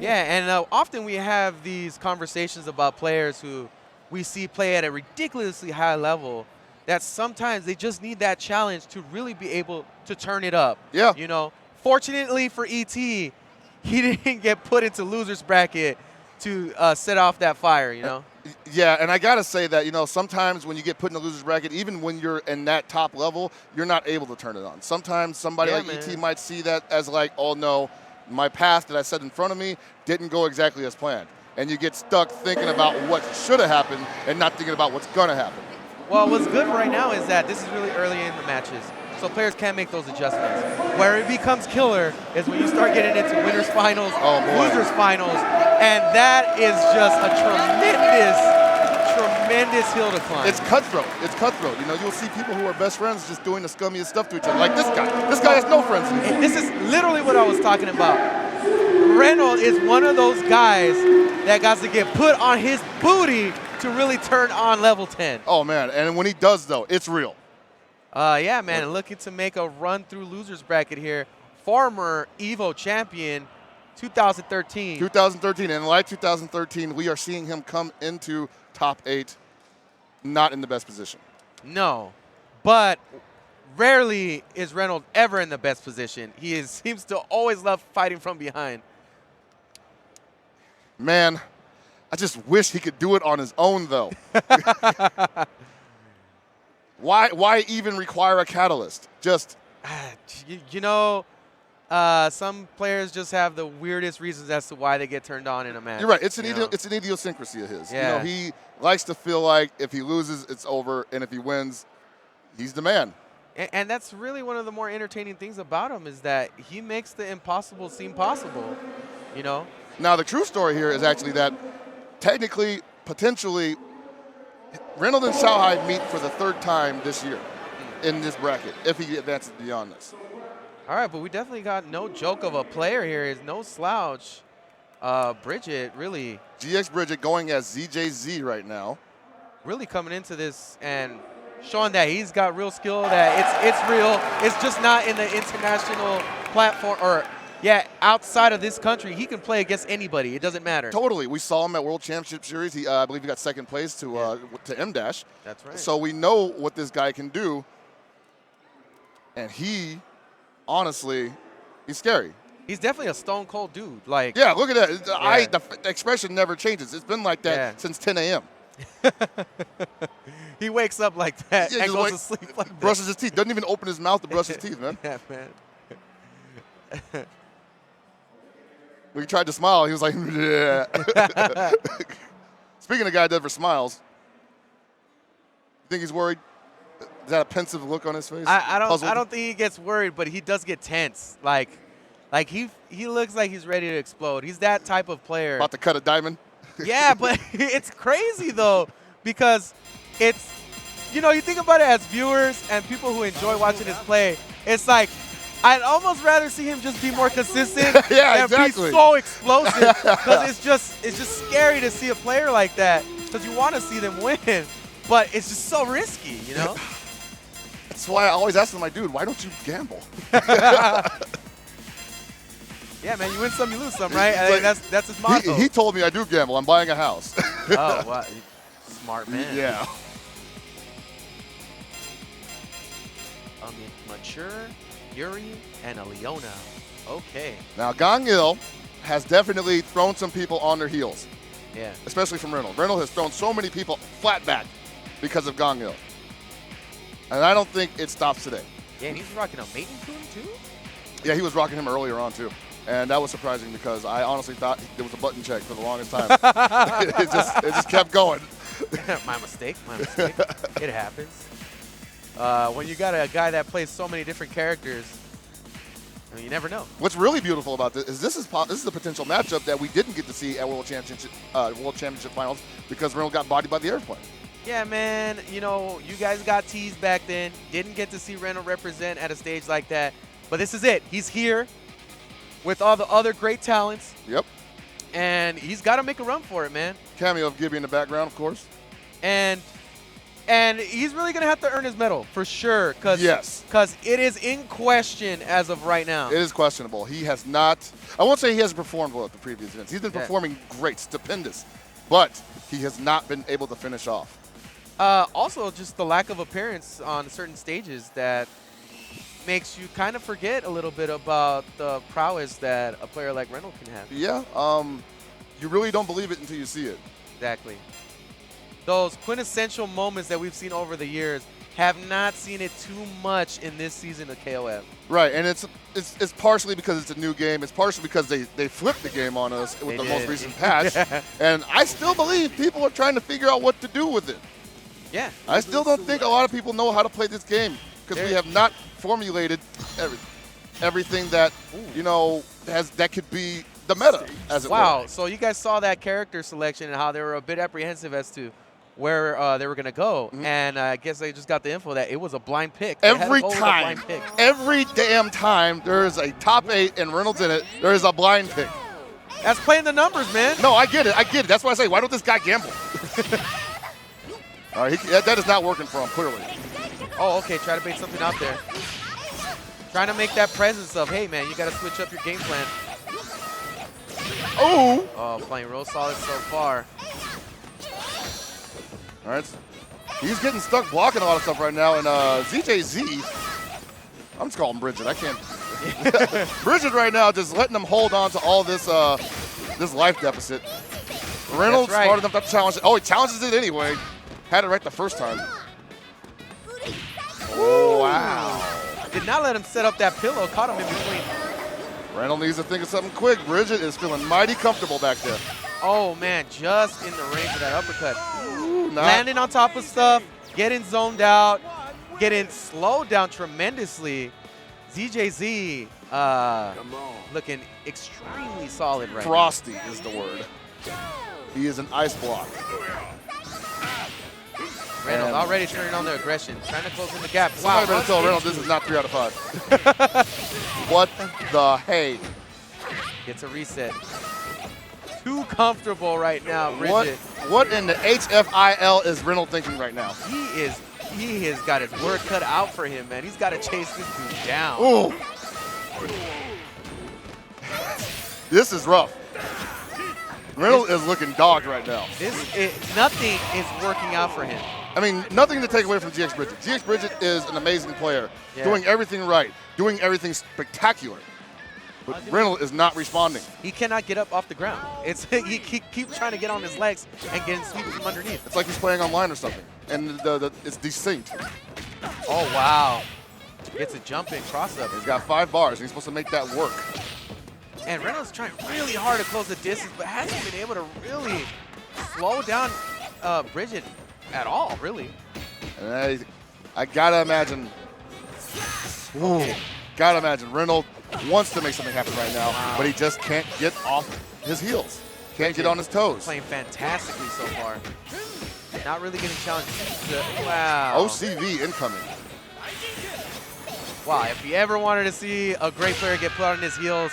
Yeah, and often we have these conversations about players who we see play at a ridiculously high level that sometimes they just need that challenge to really be able to turn it up. Yeah. You know, fortunately for ET, he didn't get put into loser's bracket to set off that fire, you know? Yeah, and I got to say that, you know, sometimes when you get put in the loser's bracket, even when you're in that top level, you're not able to turn it on. Sometimes somebody like ET might see that as like, oh no, my path that I set in front of me didn't go exactly as planned. And you get stuck thinking about what should have happened and not thinking about what's going to happen. Well, what's good right now is that this is really early in the matches, so players can make those adjustments. Where it becomes killer is when you start getting into winners finals, losers finals, and that is just a tremendous hill to climb. It's cutthroat. It's cutthroat. You know, you'll see people who are best friends just doing the scummiest stuff to each other. Like this guy. This guy has no friends anymore. And this is literally what I was talking about. Reynolds is one of those guys that got to get put on his booty to really turn on level 10. Oh, man. And when he does, though, it's real. Yeah, man. Looking to make a run through losers bracket here. Former EVO champion, 2013. 2013. And like 2013, we are seeing him come into top 8 not in the best position. No. But rarely is Reynolds ever in the best position. He seems to always love fighting from behind. Man, I just wish he could do it on his own, though. Why even require a catalyst? Just you know, some players just have the weirdest reasons as to why they get turned on in a match. You're right. It's an idiosyncrasy of his. Yeah. You know, he likes to feel like if he loses, it's over, and if he wins, he's the man. And that's really one of the more entertaining things about him is that he makes the impossible seem possible, you know? Now, the true story here is actually that technically, potentially, Reynolds and Xiaohai meet for the 3rd time this year in this bracket, if he advances beyond this. All right, but we definitely got no joke of a player here. Is no slouch. Bridget, really. GX Bridget going as ZJZ right now. Really coming into this and showing that he's got real skill, that it's real. It's just not in the international platform or, yeah, outside of this country. He can play against anybody. It doesn't matter. Totally. We saw him at World Championship Series. I believe he got 2nd place to M-Dash. That's right. So we know what this guy can do. And he, honestly, he's scary. He's definitely a stone cold dude. Like, yeah, look at that. The expression never changes. It's been like that since 10 a.m. He wakes up like that and goes to sleep like that. Brushes his teeth. Doesn't even open his mouth to brush his teeth, man. Yeah, man. When he tried to smile, he was like, yeah. Speaking of guy that never smiles, you think he's worried? Is that a pensive look on his face? I don't think he gets worried, but he does get tense. Like he looks like he's ready to explode. He's that type of player. About to cut a diamond? Yeah, but it's crazy, though, because it's, you know, you think about it as viewers and people who enjoy watching his play, it's like, I'd almost rather see him just be more consistent than be so explosive, because it's just scary to see a player like that, because you want to see them win, but it's just so risky, you know? That's why I always ask them, my dude, why don't you gamble? Yeah, man, you win some, you lose some, right? I think that's his motto. He told me I do gamble. I'm buying a house. Oh, wow. Smart man. Yeah. Mature, Yuri, and a Leona. Okay. Now, Gangil has definitely thrown some people on their heels. Yeah. Especially from Reynolds. Reynolds has thrown so many people flat back because of Gangil. And I don't think it stops today. Yeah, and he's rocking a maiden tune too? Yeah, he was rocking him earlier on too. And that was surprising because I honestly thought it was a button check for the longest time. it just kept going. My mistake. It happens. When you got a guy that plays so many different characters, I mean, you never know. What's really beautiful about this is a potential matchup that we didn't get to see at World Championship Finals because Reynolds got bodied by the airplane. Yeah, man. You know, you guys got teased back then. Didn't get to see Reynolds represent at a stage like that. But this is it. He's here with all the other great talents. Yep. And he's got to make a run for it, man. Cameo of Gibby in the background, of course. And he's really going to have to earn his medal for sure. Yes. Because it is in question as of right now. It is questionable. He has not, I won't say he hasn't performed well at the previous events. He's been performing great, stupendous. But he has not been able to finish off. Also, just the lack of appearance on certain stages that makes you kind of forget a little bit about the prowess that a player like Reynolds can have. Yeah, you really don't believe it until you see it. Exactly. Those quintessential moments that we've seen over the years have not seen it too much in this season of KOF. Right, and it's partially because it's a new game. It's partially because they flipped the game on us with the most recent patch. And I still believe people are trying to figure out what to do with it. Yeah. I still don't think a lot of people know how to play this game because we have not formulated everything that, you know, that could be the meta, as it were. Wow, so you guys saw that character selection and how they were a bit apprehensive as to where they were going to go. And I guess they just got the info that it was a blind pick. Every damn time there is a top 8 and Reynolds in it, there is a blind pick. That's playing the numbers, man. No, I get it. That's why I say, why don't this guy gamble? All right, that is not working for him, clearly. Oh, okay, try to bait something out there. Trying to make that presence of, hey, man, you got to switch up your game plan. Oh, playing real solid so far. All right, he's getting stuck blocking a lot of stuff right now, and ZJZ, I'm just calling Bridget. I can't. Bridget right now just letting them hold on to all this this life deficit. Reynolds smart enough not to challenge it. Oh, he challenges it anyway. Had it right the first time. Oh, wow. Did not let him set up that pillow. Caught him in between. Reynolds needs to think of something quick. Bridget is feeling mighty comfortable back there. Oh, man, just in the range of that uppercut. Landing on top of stuff, getting zoned out, getting slowed down tremendously. ZJZ looking extremely solid right Frosty is the word. He is an ice block. Reynolds already turning on the aggression, trying to close in the gap. Somebody better tell Reynolds this is not 3 out of 5. What the hey? Gets a reset. Too comfortable right now, Bridget. What in the HFIL is Reynolds thinking right now? He has got his work cut out for him, man. He's got to chase this dude down. Ooh. This is rough. Reynolds is looking dogged right now. Nothing is working out for him. I mean, nothing to take away from GX Bridget. GX Bridget is an amazing player, doing everything right, doing everything spectacular. But Reynolds is not responding. He cannot get up off the ground. He keeps trying to get on his legs and getting sweeping from underneath. It's like he's playing online or something, and it's desynced. Oh, wow. Gets a jump in cross-up. He's got 5 bars, and he's supposed to make that work. And Reynolds trying really hard to close the distance, but hasn't been able to really slow down Bridget at all, really. And I gotta imagine, Reynolds wants to make something happen right now, but he just can't get off his heels. Can't get on his toes. Playing fantastically so far. Not really getting challenged. Wow. OCV incoming. Wow, if you ever wanted to see a great player get put on his heels,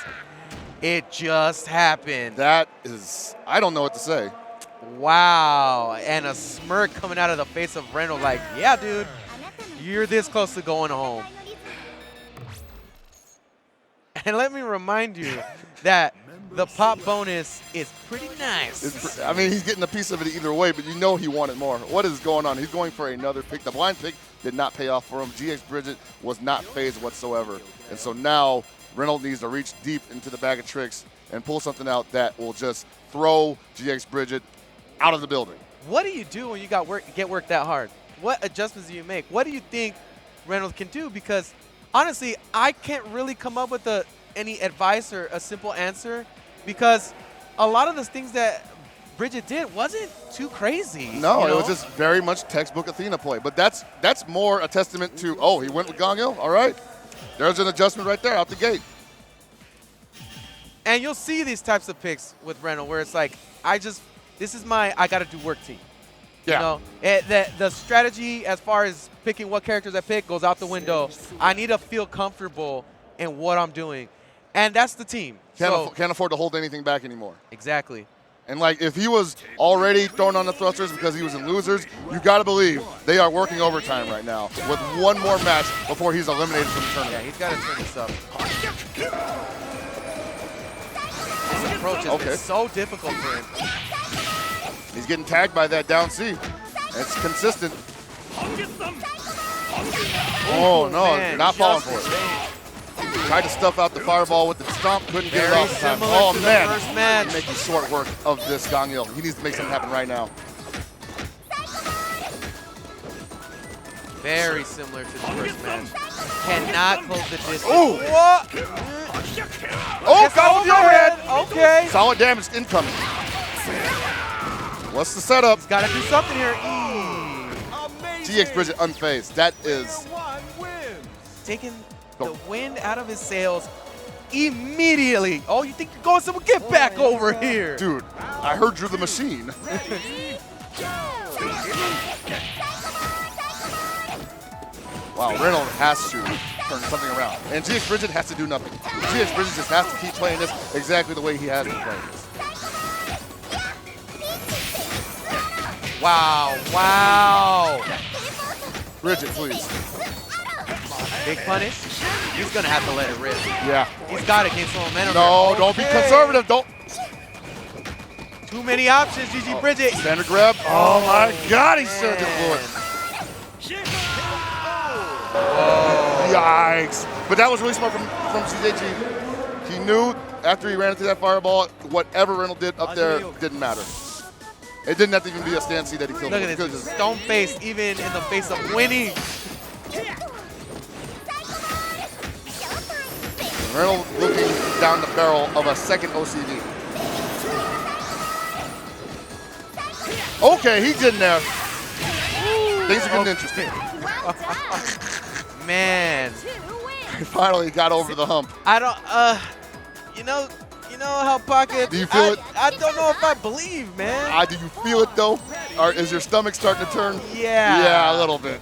it just happened. That is, I don't know what to say. Wow, and a smirk coming out of the face of Reynolds like, yeah, dude, you're this close to going home. And let me remind you that the pop bonus is pretty nice. I mean, he's getting a piece of it either way, but you know he wanted more. What is going on? He's going for another pick. The blind pick did not pay off for him. GX Bridget was not phased whatsoever. And so now Reynolds needs to reach deep into the bag of tricks and pull something out that will just throw GX Bridget out of the building. What do you do when you get worked that hard? What adjustments do you make? What do you think Reynolds can do? Because honestly, I can't really come up with any advice or a simple answer, because a lot of the things that Bridget did wasn't too crazy. No, it was just very much textbook Athena play. But that's more a testament to, oh, he went with Gangyo? All right. There's an adjustment right there out the gate. And you'll see these types of picks with Reynolds where it's like, this is my I got to do work team. Yeah. You know, the strategy as far as picking what characters I pick goes out the window. I need to feel comfortable in what I'm doing. And that's the team. Can't afford to hold anything back anymore. Exactly. And like, if he was already thrown on the thrusters because he was in losers, you got to believe they are working overtime right now with one more match before he's eliminated from the tournament. Yeah, he's got to turn this up. His approach has been so difficult for him. He's getting tagged by that down C. It's consistent. Oh, no, man, not falling for it. Tried to stuff out the fireball with the stomp, couldn't get it off the time. Oh, man. Making short work of this Gangyo. He needs to make something happen right now. Very similar to the first match. Cannot close the distance. Oh! What? Oh, got with the overhead. Okay. Solid damage incoming. What's the setup? He's got to do something here. GX Bridget unfazed. That is taking the wind out of his sails immediately. Oh, you think you're going somewhere? Get back over here. Dude, I heard you're the machine. Wow, Reynolds has to turn something around. And GX Bridget has to do nothing. GX Bridget just has to keep playing this exactly the way he has been playing this. Wow, wow. Bridget, please. Big punish. He's going to have to let it rip. Yeah. He's got to gain some momentum. No, don't be conservative. Don't. Too many options, GG Bridget. Standard grab. Oh, my God, he surged through it. Yikes. But that was really smart from CJG. He knew after he ran into that fireball, whatever Reynolds did up there didn't matter. It didn't have to even be a stand C that he killed. Look at this, stone face, even in the face of winning. Reynolds looking down the barrel of a second OCD. Okay, he's in there. Things are getting interesting. Man. He finally got over the hump. I don't, you know how Pocket, do you feel it? I don't know if I believe, man. Do you feel it though? Or is your stomach starting to turn? Yeah. Yeah, a little bit.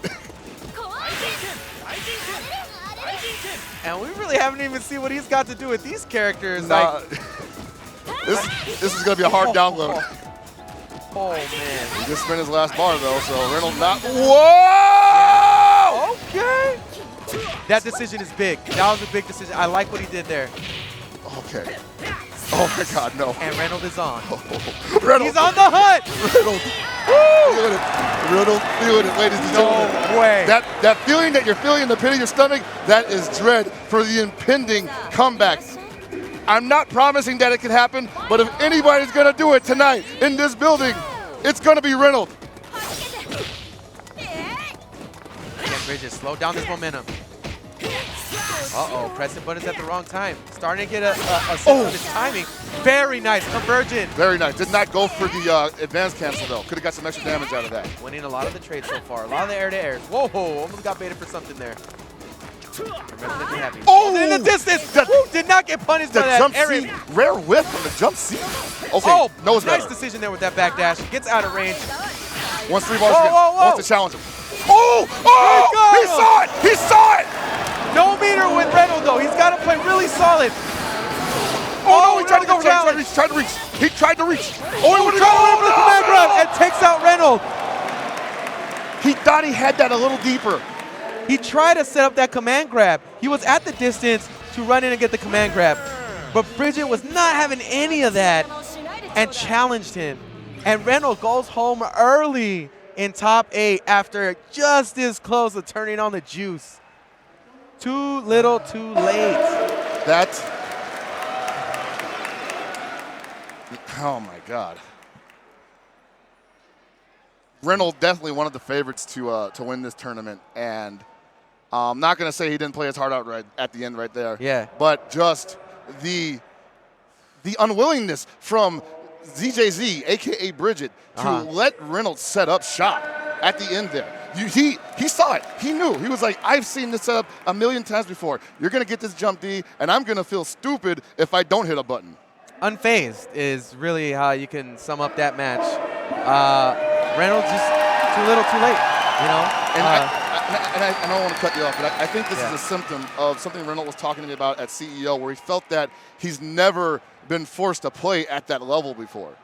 And we really haven't even seen what he's got to do with these characters. Nah. This is going to be a hard download. Oh, man. He just spent his last bar, though, so Reynolds not. Whoa! Okay. That decision is big. That was a big decision. I like what he did there. Okay. Oh, my God, no. And Reynolds is on. Reynolds. He's on the hunt. Reynolds. Feeling it. Reynolds feeling it, ladies and gentlemen. No way. That feeling that you're feeling in the pit of your stomach, that is dread for the impending comeback. I'm not promising that it can happen, but if anybody's going to do it tonight in this building, it's going to be Reynolds. Again, Bridges, slow down this momentum. Uh-oh, pressing buttons at the wrong time. Starting to get a sense of his timing. Very nice, convergent. Very nice. Did not go for the advanced cancel, though. Could have got some extra damage out of that. Winning a lot of the trades so far. A lot of the air-to-airs. Whoa, almost got baited for something there. Remember to be happy. Oh! In the distance! Did not get punished by that. Jump C, rare whiff from the jump C. Okay, knows better. Nice decision there with that back dash. Gets out of range. Wants 3 bars again. Wants to challenge him. Oh! He saw it! He saw it! No meter with Reynolds, though. He's got to play really solid. Oh, no, he tried to go. He tried to reach. He tried to reach. Oh, he would have gone over the command grab and takes out Reynolds. He thought he had that a little deeper. He tried to set up that command grab. He was at the distance to run in and get the command grab. But Bridget was not having any of that and challenged him. And Reynolds goes home early in top 8 after just this close to turning on the juice. Too little, too late. That's, oh my God. Reynolds definitely one of the favorites to win this tournament, and I'm not going to say he didn't play his heart out right at the end right there. Yeah. But just the unwillingness from ZJZ, aka Bridget, to let Reynolds set up shop at the end there. He saw it. He knew. He was like, I've seen this setup a million times before. You're going to get this jump D, and I'm going to feel stupid if I don't hit a button. Unfazed is really how you can sum up that match. Reynolds just too little, too late, you know? And I don't want to cut you off, but I think this is a symptom of something Reynolds was talking to me about at CEO, where he felt that he's never been forced to play at that level before.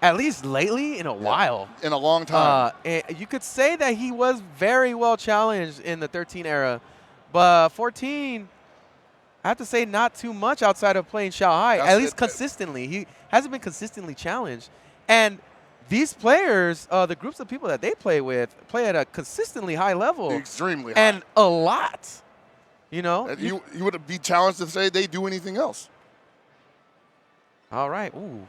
At least lately, in a while. In a long time. You could say that he was very well challenged in the 13 era, but 14, I have to say not too much outside of playing Shanghai, at least consistently. He hasn't been consistently challenged. And these players, the groups of people that they play with, play at a consistently high level. Extremely high. And a lot, you know? You would be challenged to say they do anything else. All right. Ooh.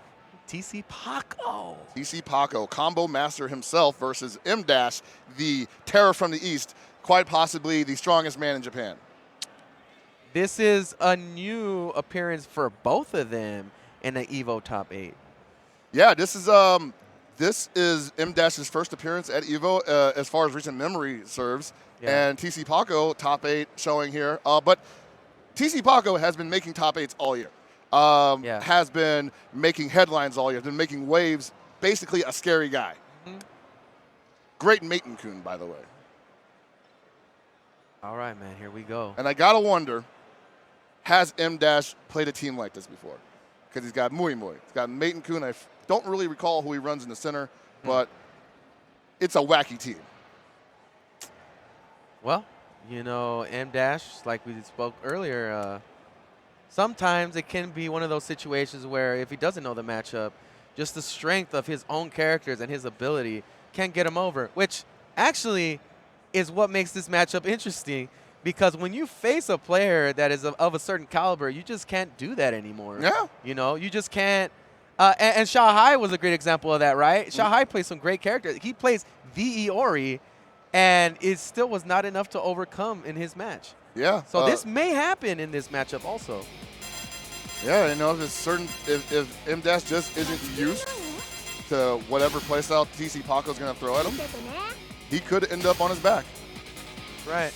TC Paco. TC Paco, combo master himself versus M-Dash, the terror from the East, quite possibly the strongest man in Japan. This is a new appearance for both of them in the EVO top 8. Yeah, this is M-Dash's first appearance at EVO as far as recent memory serves. Yeah. And TC Paco, top 8 showing here. But TC Paco has been making top 8s all year. Has been making headlines all year, been making waves, basically a scary guy. Great Maiten-kun, by the way. All right, man, here we go. And I gotta wonder, has M-Dash played a team like this before? Because he's got Mui Mui, he's got Maiten-kun. I don't really recall who he runs in the center, but it's a wacky team. Well, you know, M-Dash, like we spoke earlier, sometimes it can be one of those situations where if he doesn't know the matchup, just the strength of his own characters and his ability can get him over, which actually is what makes this matchup interesting, because when you face a player that is of a certain caliber, you just can't do that anymore. Yeah. You know, you just can't. And Shanghai was a great example of that, right? Shanghai plays some great characters. He plays the Iori, and it still was not enough to overcome in his match. Yeah. So this may happen in this matchup also. Yeah, you know, if M-Dash just isn't used to whatever playstyle TC Paco's going to throw at him, he could end up on his back. Right.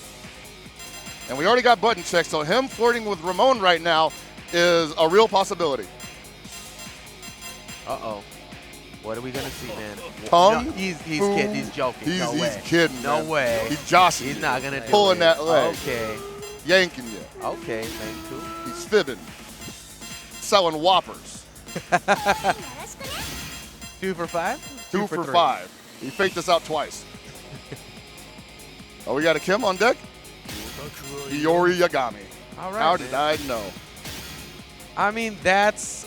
And we already got button checks, so him flirting with Ramon right now is a real possibility. Uh-oh. What are we going to see, man? No, he's kidding. He's joking. He's way. kidding, No man. way. He's joshing. He's not going to do pulling it. that leg. Okay. Yanking you. Okay, thank you. He's fibbing. Selling Whoppers. 2 for 5? 2 for 5. He faked us out twice. Oh, we got a Kim on deck? Iori Yagami. All right, How did I know? I mean, that's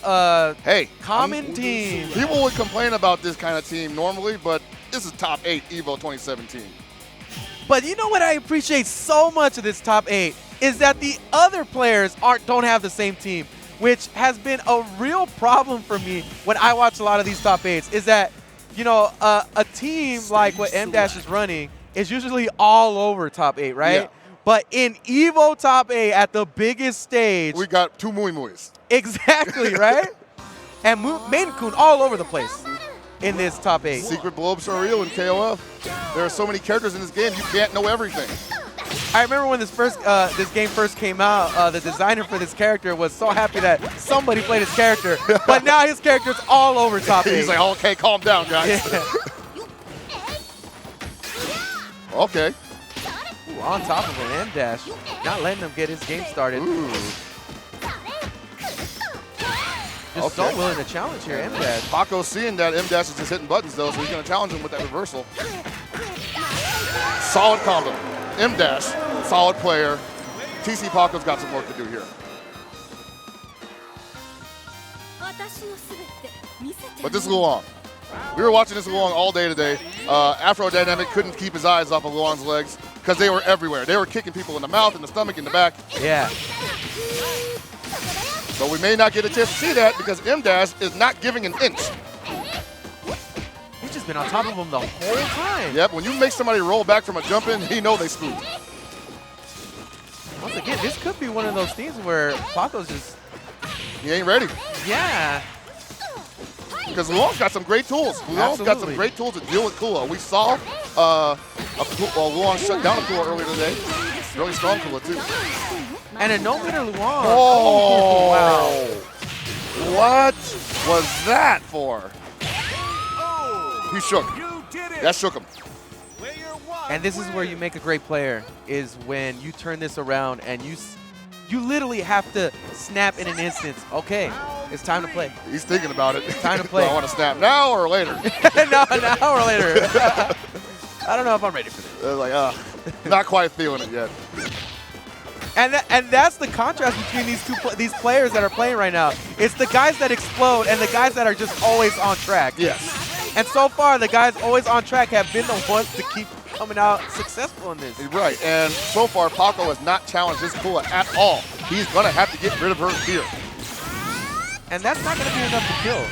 common team. People would complain about this kind of team normally, but this is top 8 EVO 2017. But you know what I appreciate so much of this top 8 is that the other players don't have the same team, which has been a real problem for me when I watch a lot of these top 8s, is that, you know, a team like what M-Dash is running is usually all over top 8, right? Yeah. But in EVO top 8 at the biggest stage, we got 2 Mui Muis. Exactly, right? And Maiten-kun all over the place in this top 8. Secret Blow-Up Surreal and KOF. There are so many characters in this game, you can't know everything. I remember when this game first came out, the designer for this character was so happy that somebody played his character, but now his character's all over top 8. He's like, okay, calm down, guys. Yeah. Okay. Ooh, on top of an M-Dash, not letting him get his game started. Ooh. Just so willing to challenge here, M-Dash. Paco's seeing that M-Dash is just hitting buttons, though, so he's going to challenge him with that reversal. Solid combo. M-Dash, solid player. TC Paco's got some work to do here. But this is Luong. We were watching this Luong all day today. Afro Dynamic couldn't keep his eyes off of Luong's legs because they were everywhere. They were kicking people in the mouth, in the stomach, in the back. Yeah. So we may not get a chance to see that because M-Dash is not giving an inch. He's just been on top of him the whole time. Yep, when you make somebody roll back from a jump in, he know they screwed. Once again, this could be one of those things where Paco's just... He ain't ready. Yeah. Because Luong's got some great tools. Luong's got some great tools to deal with Kula. We saw Luong shut down Kula earlier today. Really strong Kula, too. And a no-meter Luong. Oh, wow. What was that for? He shook. That shook him. And this is where you make a great player, is when you turn this around and you literally have to snap in an instant. Okay, it's time to play. He's thinking about it. It's time to play. Do I want to snap now or later? No, now or later. I don't know if I'm ready for this. Like, not quite feeling it yet. And that's the contrast between these players that are playing right now. It's the guys that explode and the guys that are just always on track. Yes. And so far, the guys always on track have been the ones to keep coming out successful in this. Right, and so far, Paco has not challenged this Kula at all. He's going to have to get rid of her here. And that's not going to be enough to kill.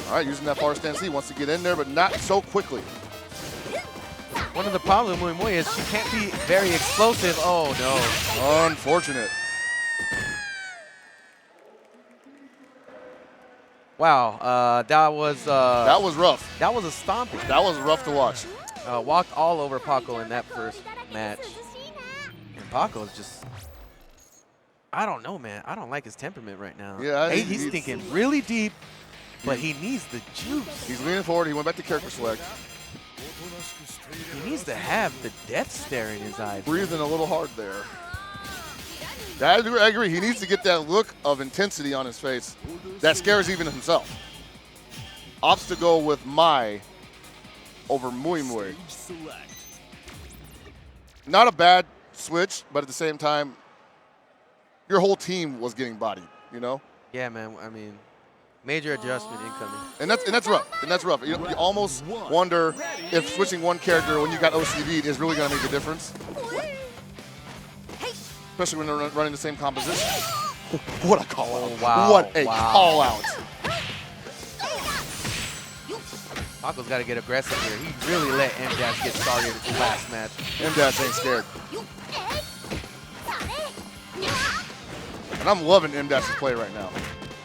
All right, using that far stand C, wants to get in there, but not so quickly. One of the problems with Mui Mui is she can't be very explosive. Oh, no. Unfortunate. Wow, that was rough. That was a stomping. That was rough to watch. Walked all over Paco in that first match. And Paco's just, I don't know, man. I don't like his temperament right now. Yeah, he's thinking really deep, but he needs the juice. He's leaning forward. He went back to character select. He needs to have the death stare in his eyes. Breathing a little hard there. I agree. He needs to get that look of intensity on his face that scares even himself. Opts to go with Mai over Mui Mui. Not a bad switch, but at the same time, your whole team was getting bodied, you know? Yeah, man. I mean, major adjustment incoming. And that's rough. And that's rough. You almost wonder if switching one character when you got OCV'd is really going to make a difference. Especially when they're running the same composition. What a call out. Oh, wow. What a call out. Paco's got to get aggressive here. He really let M-Dash get started in the last match. M-Dash ain't scared. And I'm loving M-Dash's play right now.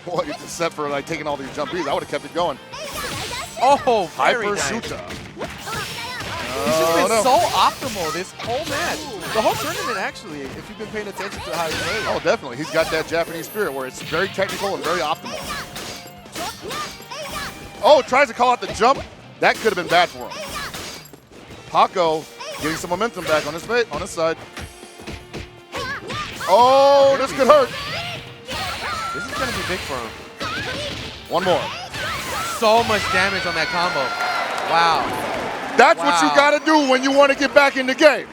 Well, except for like taking all these jump Bs, I would have kept it going. Oh, very Hyper nice. Shuta. He's just been so optimal this whole match. The whole tournament, actually, if you've been paying attention to how he plays. Oh, definitely. He's got that Japanese spirit where it's very technical and very optimal. Oh, tries to call out the jump. That could have been bad for him. Paco getting some momentum back on his side. Oh, this could hurt. This is going to be big for him. One more. So much damage on that combo. Wow. That's what you got to do when you want to get back in the game.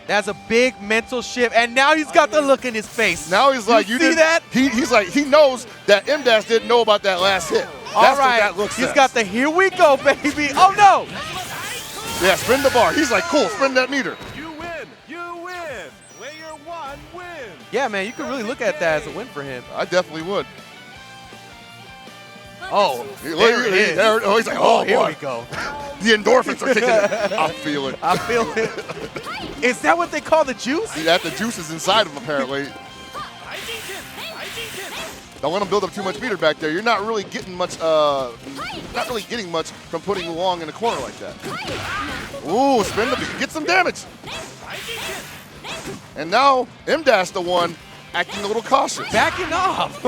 That's a big mental shift, and now he's got the look in his face. Now he's like, you see that? He's like, he knows that M-Dash didn't know about that last hit. All That's right, what that looks he's got the here we go, baby. Oh, no. Yeah, spin the bar. He's like, cool, spin that meter. You win. You win. Player one wins. Yeah, man, you could really look at that as a win for him. I definitely would. Oh, he's like, oh, here boy. we go. The endorphins are kicking in. I feel it. I feel it. Is that what they call the juice? See, that the juice is inside of him, apparently. Don't let him build up too much meter back there. You're not really getting much, from putting Luong in a corner like that. Ooh, spin the, get some damage. And now M-Dash the one acting a little cautious. Backing off.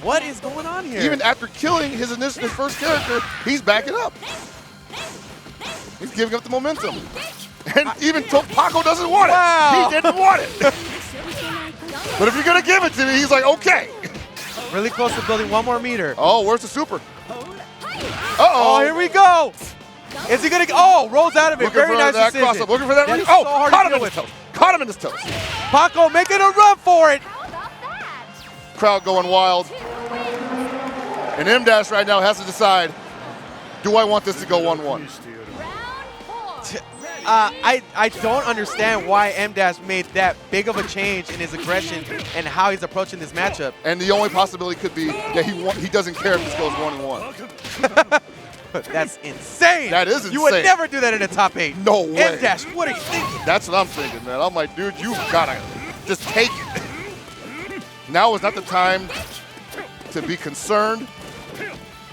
What is going on here? Even after killing his first character, he's backing up. He's giving up the momentum. And even Paco doesn't want it. Wow. He didn't want it. But if you're going to give it to me, he's like, okay. Really close to building one more meter. Oh, where's the super? Uh-oh. Oh, here we go. Is he going to, rolls out of it. Looking Very for nice that decision. cross-up. Looking for that. That is Oh, so hard caught to him in deal his with. toes. Caught him in his toes. Paco making a run for it. crowd going wild. And M-Dash right now has to decide, do I want this to go 1-1? I don't understand why M-Dash made that big of a change in his aggression and how he's approaching this matchup. And the only possibility could be that he doesn't care if this goes 1-1. That's insane. That is insane. You would never do that in a top 8. No way. M-Dash, what are you thinking? That's what I'm thinking, man. I'm like, dude, you gotta just take it. Now is not the time to be concerned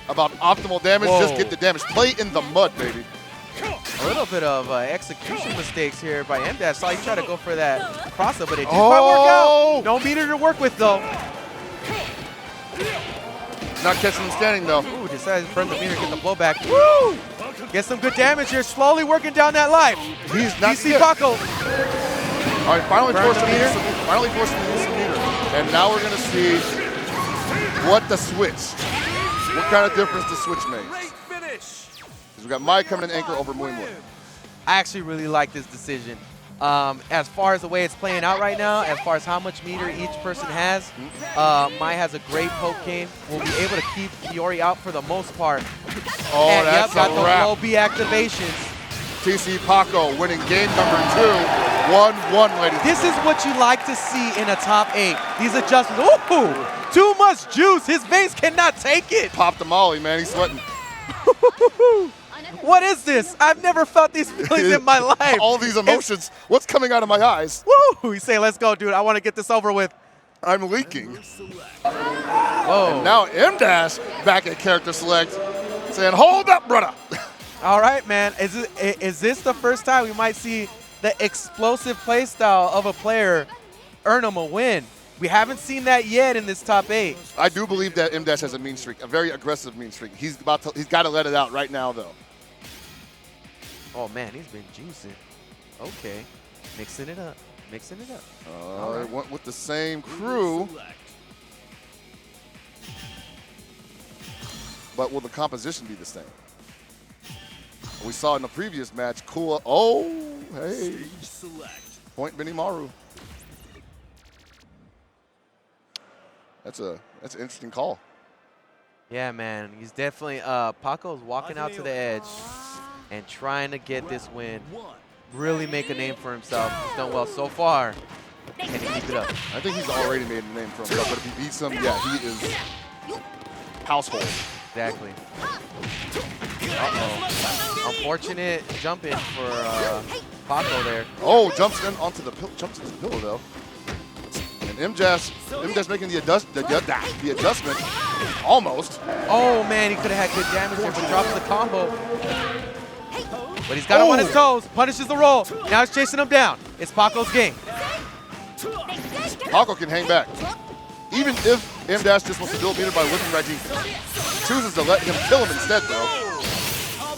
about optimal damage. Whoa. Just get the damage. Play in the mud, baby. A little bit of execution mistakes here by M-Dash. Saw you try to go for that crossover, but it didn't quite work out. No meter to work with, though. Not catching him standing, though. Ooh, decides to burn the meter, get the blowback. Woo! Get some good damage here, slowly working down that life. He's not DC Paco. All right, finally Burn forced the him to meter. use some meter. And now we're gonna see what the switch, what kind of difference the switch makes. Great finish. We got Mai coming in anchor over Mui Mui. I actually really like this decision. As far as the way it's playing out right now, as far as how much meter each person has, Mai has a great poke game. We'll be able to keep Fiori out for the most part. Oh, And that's got a the wrap. low B activations. TC Paco winning game number 2, 1-1, ladies. This is what you like to see in a top 8. These adjustments. Ooh, too much juice. His veins cannot take it. Popped the molly, man. He's sweating. What is this? I've never felt these feelings in my life. All these emotions. What's coming out of my eyes? Woo! You say, let's go, dude. I want to get this over with. I'm leaking. Whoa. Now M-Dash back at character select, saying, hold up, brother. All right, man. Is this the first time we might see the explosive play style of a player earn him a win? We haven't seen that yet in this top 8. I do believe that M-Dash has a mean streak, a very aggressive mean streak. He's got to let it out right now, though. Oh, man, he's been juicing. Okay. Mixing it up. Mixing it up. All right, went with the same crew. But will the composition be the same? We saw in the previous match, Kua. Oh, hey. Point Benimaru. That's an interesting call. Yeah, man. He's definitely Paco's walking out to the edge and trying to get this win. Really make a name for himself. He's done well so far. Can he keep it up? I think he's already made a name for himself, but if he beats him, yeah, he is household. Exactly. Uh-oh. Unfortunate jumping for Paco there. Oh, jumps in onto the pillow though. And M-Dash making the adjustment, almost. Oh man, he could have had good damage here, but drops the combo. But he's got him on his toes, punishes the roll. Now he's chasing him down. It's Paco's game. Paco can hang back. Even if M-Dash just wants to build meter by whipping right, he chooses to let him kill him instead, though.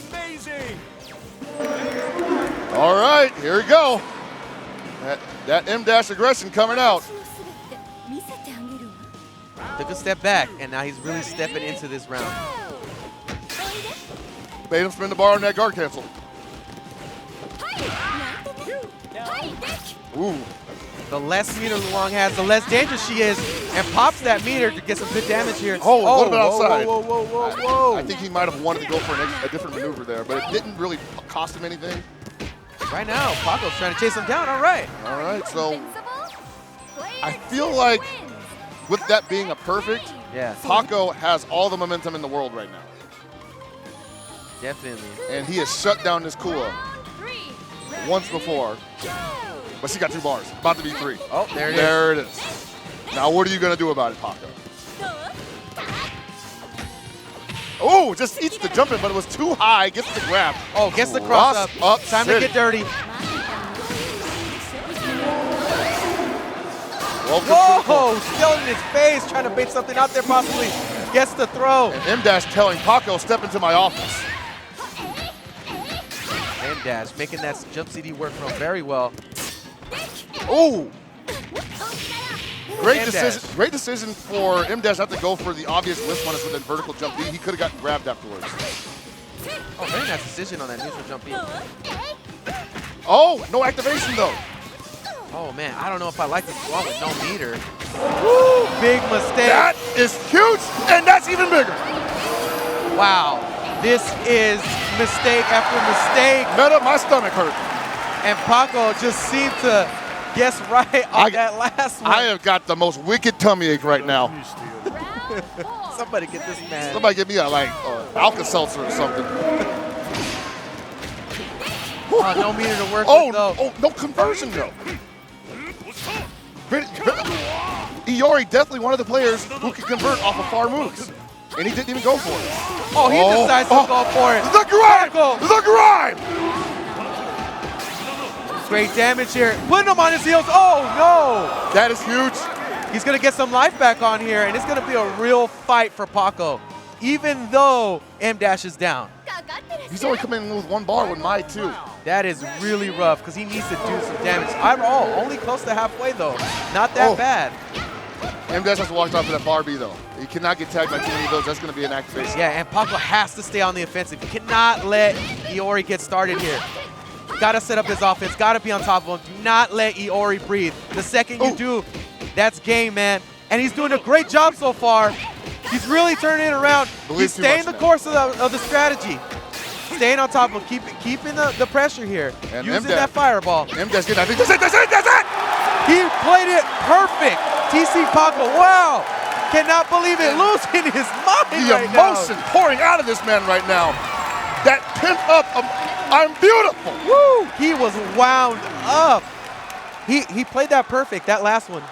Amazing. All right, here we go. That M-Dash aggression coming out. Took a step back, and now he's really stepping into this round. Made him spin the bar on that guard cancel. Ooh. The less meter Luong has, the less dangerous she is, and pops that meter to get some good damage here. Oh, a little bit outside. Whoa, whoa, whoa, whoa, whoa. I think he might have wanted to go for a different maneuver there, but it didn't really cost him anything. Right now, Paco's trying to chase him down. All right. All right, so I feel like with that being a perfect, Yeah, Paco has all the momentum in the world right now. definitely. And he has shut down this Kua once before. But she got 2 bars, about to be 3. Oh, there it is. There it is. Now what are you going to do about it, Paco? Oh, just eats the jump in, but it was too high. Gets the grab. Oh, gets the cross up. Time to get dirty. Whoa, still in his face, trying to bait something out there possibly. Gets the throw. And M-Dash telling Paco, step into my office. M-Dash making that jump CD work for him very well. Oh! Great M-Dash. decision. Great decision for M-Dash not to go for the obvious lift punish with a vertical jump B. He could have gotten grabbed afterwards. Oh, very nice decision on that neutral jump B. Oh, no activation though. Oh man, I don't know if I like this one with no meter. Woo! big mistake. That is huge, and that's even bigger. Wow. This is mistake after mistake. Meta, my stomach hurt. And Paco just seemed to guess right on that last one. I have got the most wicked tummy ache right now. Somebody get this man. Somebody give me a Alka-Seltzer or something. Oh, no meter to work with, though. Oh, no conversion, though. Iori definitely one of the players who can convert off of far moves. And he didn't even go for it. Oh, he decides to go for it. The grind! The grind! Great damage here. Putting him on his heels. Oh, no. That is huge. He's going to get some life back on here, and it's going to be a real fight for Paco, even though M-Dash is down. He's only coming in with one bar with Mai, too. That is really rough because he needs to do some damage. Only close to halfway, though. Not that bad. M-Dash has to watch out for that bar B, though. He cannot get tagged by too many of those. That's going to be an activation. Yeah, and Paco has to stay on the offensive. He cannot let Iori get started here. Got to set up his offense. Got to be on top of him. Do not let Iori breathe. The second you do, that's game, man. And he's doing a great job so far. He's really turning it around. He's staying the course of the strategy. Staying on top of him, keeping the pressure here. And using that fireball. M-Dash getting, I think that's it! He played it perfect. TC Paco, wow. Cannot believe it, losing his mind right now. The emotion pouring out of this man right now. That pent up, I'm beautiful. Woo! He was wound up. He played that perfect, that last one.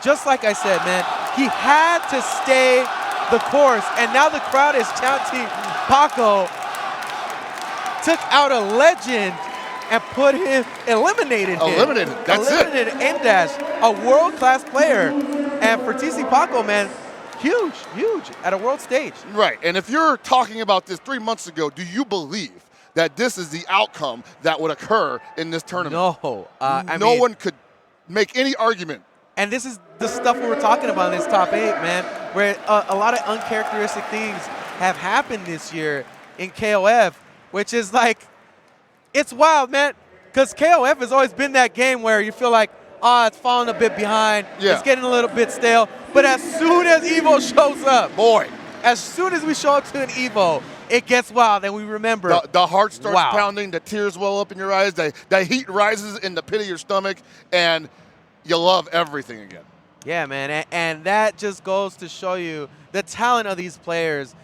Just like I said, man, he had to stay the course, and now the crowd is chanting Paco. Took out a legend and eliminated him. Eliminated M-Dash, a world-class player. And for TC Paco, man, huge at a world stage. Right, and if you're talking about this 3 months ago, do you believe that this is the outcome that would occur in this tournament? No. No one could make any argument. And this is the stuff we were talking about in this top 8, man, where a lot of uncharacteristic things have happened this year in KOF, which is like, it's wild, man, because KOF has always been that game where you feel like, it's falling a bit behind, it's getting a little bit stale, but as soon as EVO shows up, as soon as we show up to an EVO, it gets wild, and we remember. The heart starts pounding, the tears well up in your eyes, the heat rises in the pit of your stomach, and you love everything again. Yeah, man, and that just goes to show you the talent of these players,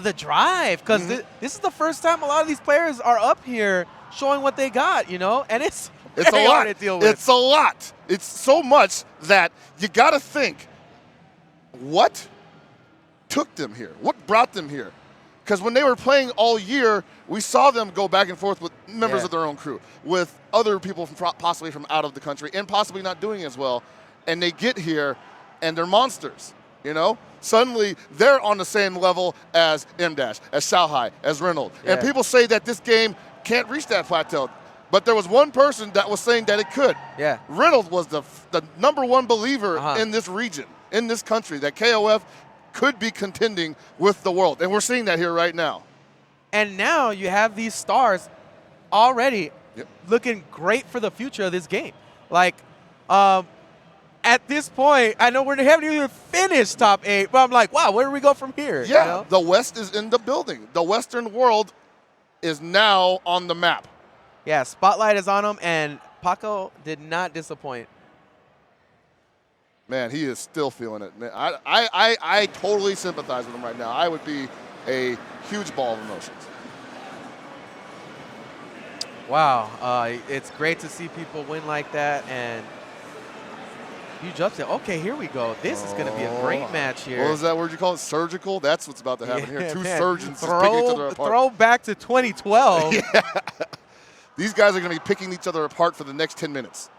the drive, because this is the first time a lot of these players are up here showing what they got, and it's a lot hard to deal with. It's a lot. It's so much that you got to think, what took them here? What brought them here? Because when they were playing all year, we saw them go back and forth with members of their own crew, with other people from possibly from out of the country and possibly not doing as well. And they get here, and they're monsters, Suddenly, they're on the same level as M-Dash, as Xiaohai, as Reynolds. And people say that this game can't reach that plateau. But there was one person that was saying that it could. Yeah. Reynolds was the #1 believer in this region, in this country, that KOF could be contending with the world. And we're seeing that here right now. And now you have these stars already looking great for the future of this game. Like, at this point, I know we haven't even finished top 8, but I'm like, wow, where do we go from here? Yeah, the West is in the building. The Western world is now on the map. Yeah, spotlight is on him, and Paco did not disappoint. Man, he is still feeling it. Man, I totally sympathize with him right now. I would be a huge ball of emotions. Wow, it's great to see people win like that, and huge upset. Okay, here we go. This is going to be a great match here. What was that word you call it? Surgical? That's what's about to happen here. Two surgeons just picking each other apart. Throw back to 2012. Yeah. These guys are going to be picking each other apart for the next 10 minutes.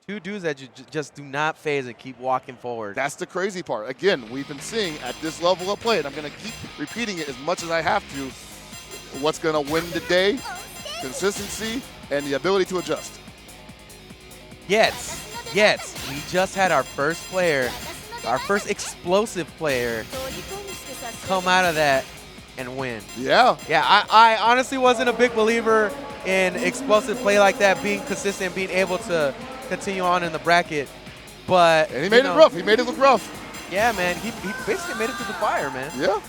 Two dudes that just do not phase and keep walking forward. That's the crazy part. Again, we've been seeing at this level of play, and I'm going to keep repeating it as much as I have to, what's going to win the day, consistency, and the ability to adjust. Yes, we just had our first player, our first explosive player come out of that and win. Yeah. Yeah, I honestly wasn't a big believer in explosive play like that, being consistent, being able to continue on in the bracket. But And he made it rough. He made it look rough. Yeah, man. He basically made it through the fire, man. Yeah.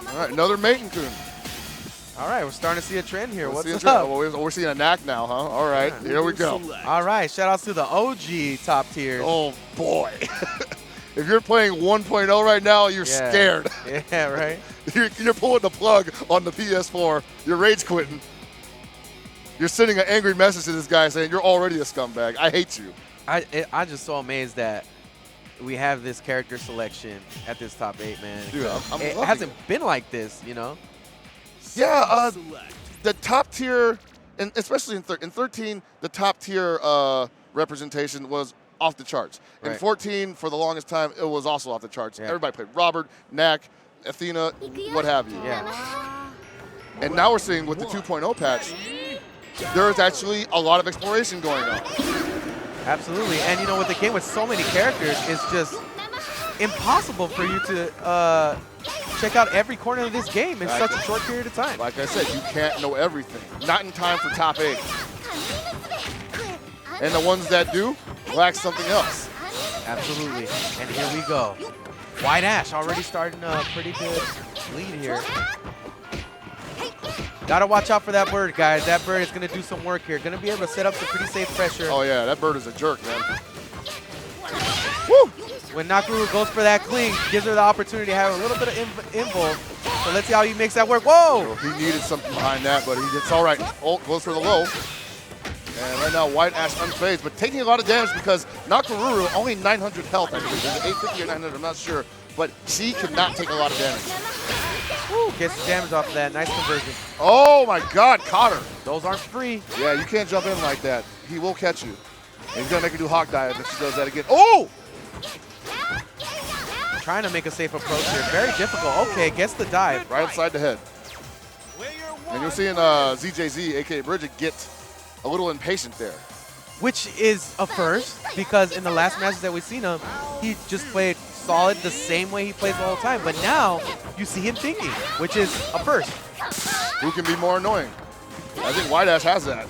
All right, another Maiden-kun. All right, we're starting to see a trend here. What's up? Well, we're seeing a knack now, huh? All right, here we go. All right, shout outs to the OG top tier. Oh, boy. If you're playing 1.0 right now, you're scared. Yeah, right. You're pulling the plug on the PS4. You're rage quitting. You're sending an angry message to this guy saying, you're already a scumbag. I hate you. I'm just so amazed that we have this character selection at this top 8, man. Dude, I'm it loving hasn't it. been like this, you know? Yeah, the top tier, and especially in 13, the top tier representation was off the charts. In Right. 14, for the longest time, it was also off the charts. Yeah. Everybody played Robert, Knack, Athena, what have you. Yeah. And now we're seeing with the 2.0 patch, there is actually a lot of exploration going on. Absolutely. And, you know, with the game with so many characters, it's just impossible for you to check out every corner of this game in such a short period of time. Like I said, you can't know everything. Not in time for top 8. And the ones that do lack something else. Absolutely. And here we go. White Ash already starting a pretty good lead here. Gotta watch out for that bird, guys. That bird is gonna do some work here. Gonna be able to set up some pretty safe pressure. Oh yeah, that bird is a jerk, man. Woo! When Nakaruru goes for that cling, gives her the opportunity to have a little bit of invul. So let's see how he makes that work. Whoa! He needed something behind that, but it's all right. Ult goes for the low. And right now, White Ash unfazed, but taking a lot of damage because Nakaruru, only 900 health, I believe. Is it 850 or 900? I'm not sure. But she cannot take a lot of damage. Woo, gets the damage off of that. Nice conversion. Oh my God, caught her. Those aren't free. Yeah, you can't jump in like that. He will catch you. And he's going to make her do hawk dive if she does that again. Oh! Trying to make a safe approach here. Very difficult. Okay, gets the dive. Right upside the head. And you're seeing ZJZ, a.k.a. Bridget, get a little impatient there. Which is a first, because in the last matches that we've seen him, he just played solid the same way he plays the whole time. But now, you see him thinking, which is a first. Who can be more annoying? I think White Ash has that.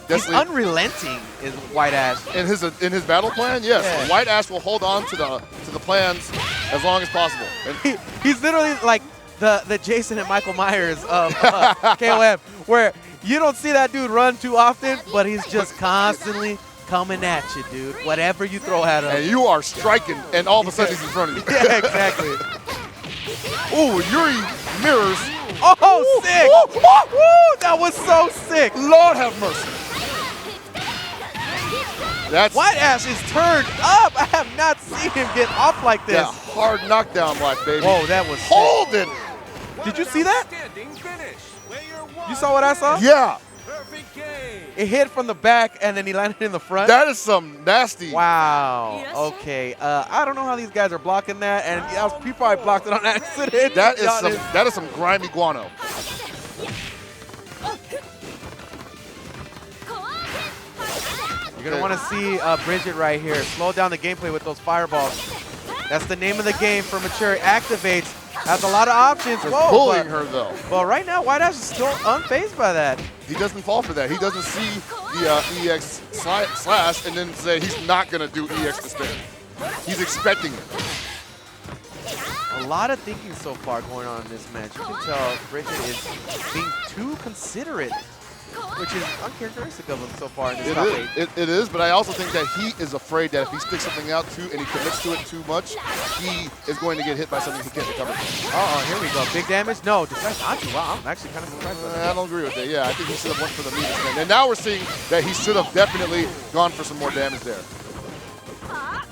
He's unrelenting, is White Ash. In his battle plan, yes. Yeah. White Ash will hold on to the plans as long as possible. And He's literally like the Jason and Michael Myers of KOM, where you don't see that dude run too often, but he's just constantly coming at you, dude. Whatever you throw at him. and you are striking, and all of a sudden he's in front of you. Yeah, exactly. Ooh, Yuri mirrors. Oh, sick! Ooh, ooh, Woo, that was so sick. Lord have mercy. That's White Ash is turned up. I have not seen him get off like this. that hard knockdown block, baby. Whoa, that was sick. Hold it. Did you see that? You saw what I saw? Yeah, Perfect game. It hit from the back, and then he landed in the front. that is some nasty. Wow. Okay. I don't know how these guys are blocking that, and he probably blocked it on accident. That to be honest. is some grimy guano. You're going to want to see Bridget right here. Slow down the gameplay with those fireballs. That's the name of the game for mature. Activates. Has a lot of options. Just Whoa. bullying her, though. Well, right now, White Ash is still unfazed by that. He doesn't fall for that. He doesn't see the EX slash and then say he's not going to do EX to spare. He's expecting it. A lot of thinking so far going on in this match. You can tell Bridget is being too considerate, which is uncharacteristic of him so far in this top 8. It is, but I also think that he is afraid that if he sticks something out too and he commits to it too much, he is going to get hit by something he can't recover from. Uh-oh, here we go. Big damage? No, defense onto. Wow, I'm actually kind of surprised by that. I don't agree with that. Yeah, I think he should have went for the meter spin. And now we're seeing that he should have definitely gone for some more damage there.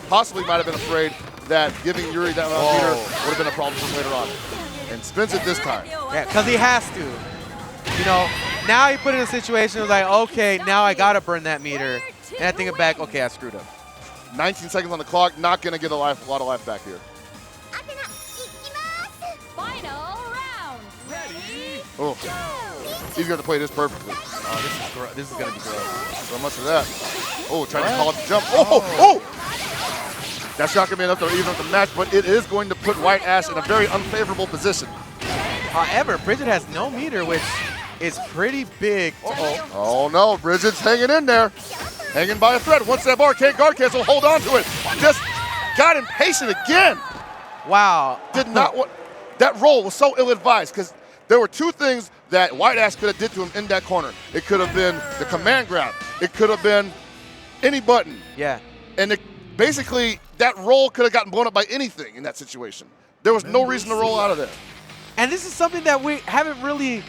Possibly might have been afraid that giving Yuri that amount of meter would have been a problem for him later on. And spins it this time. Yeah, because he has to. You know, now he put in a situation where like, okay, now I got to burn that meter. And I think it back, okay, I screwed up. 19 seconds on the clock, not going to get a lot of life back here. Final round. Ready? Oh, he's going to play this perfectly. Oh, this is going to be gross. So much of that. Oh, trying to call it the jump. Oh! That's not going to be enough to even up the match, but it is going to put White Ash in a very unfavorable position. However, Bridget has no meter, which is pretty big. Uh-oh. Oh, no. Bridget's hanging in there. Hanging by a thread. Once that bar can't guard cancel, hold on to it. Just got impatient again. Wow. Did not want. That roll was so ill-advised because there were two things that White Ash could have did to him in that corner. It could have been the command grab. It could have been any button. Yeah. And basically, that roll could have gotten blown up by anything in that situation. There was no reason to roll out of there. And this is something that we haven't really...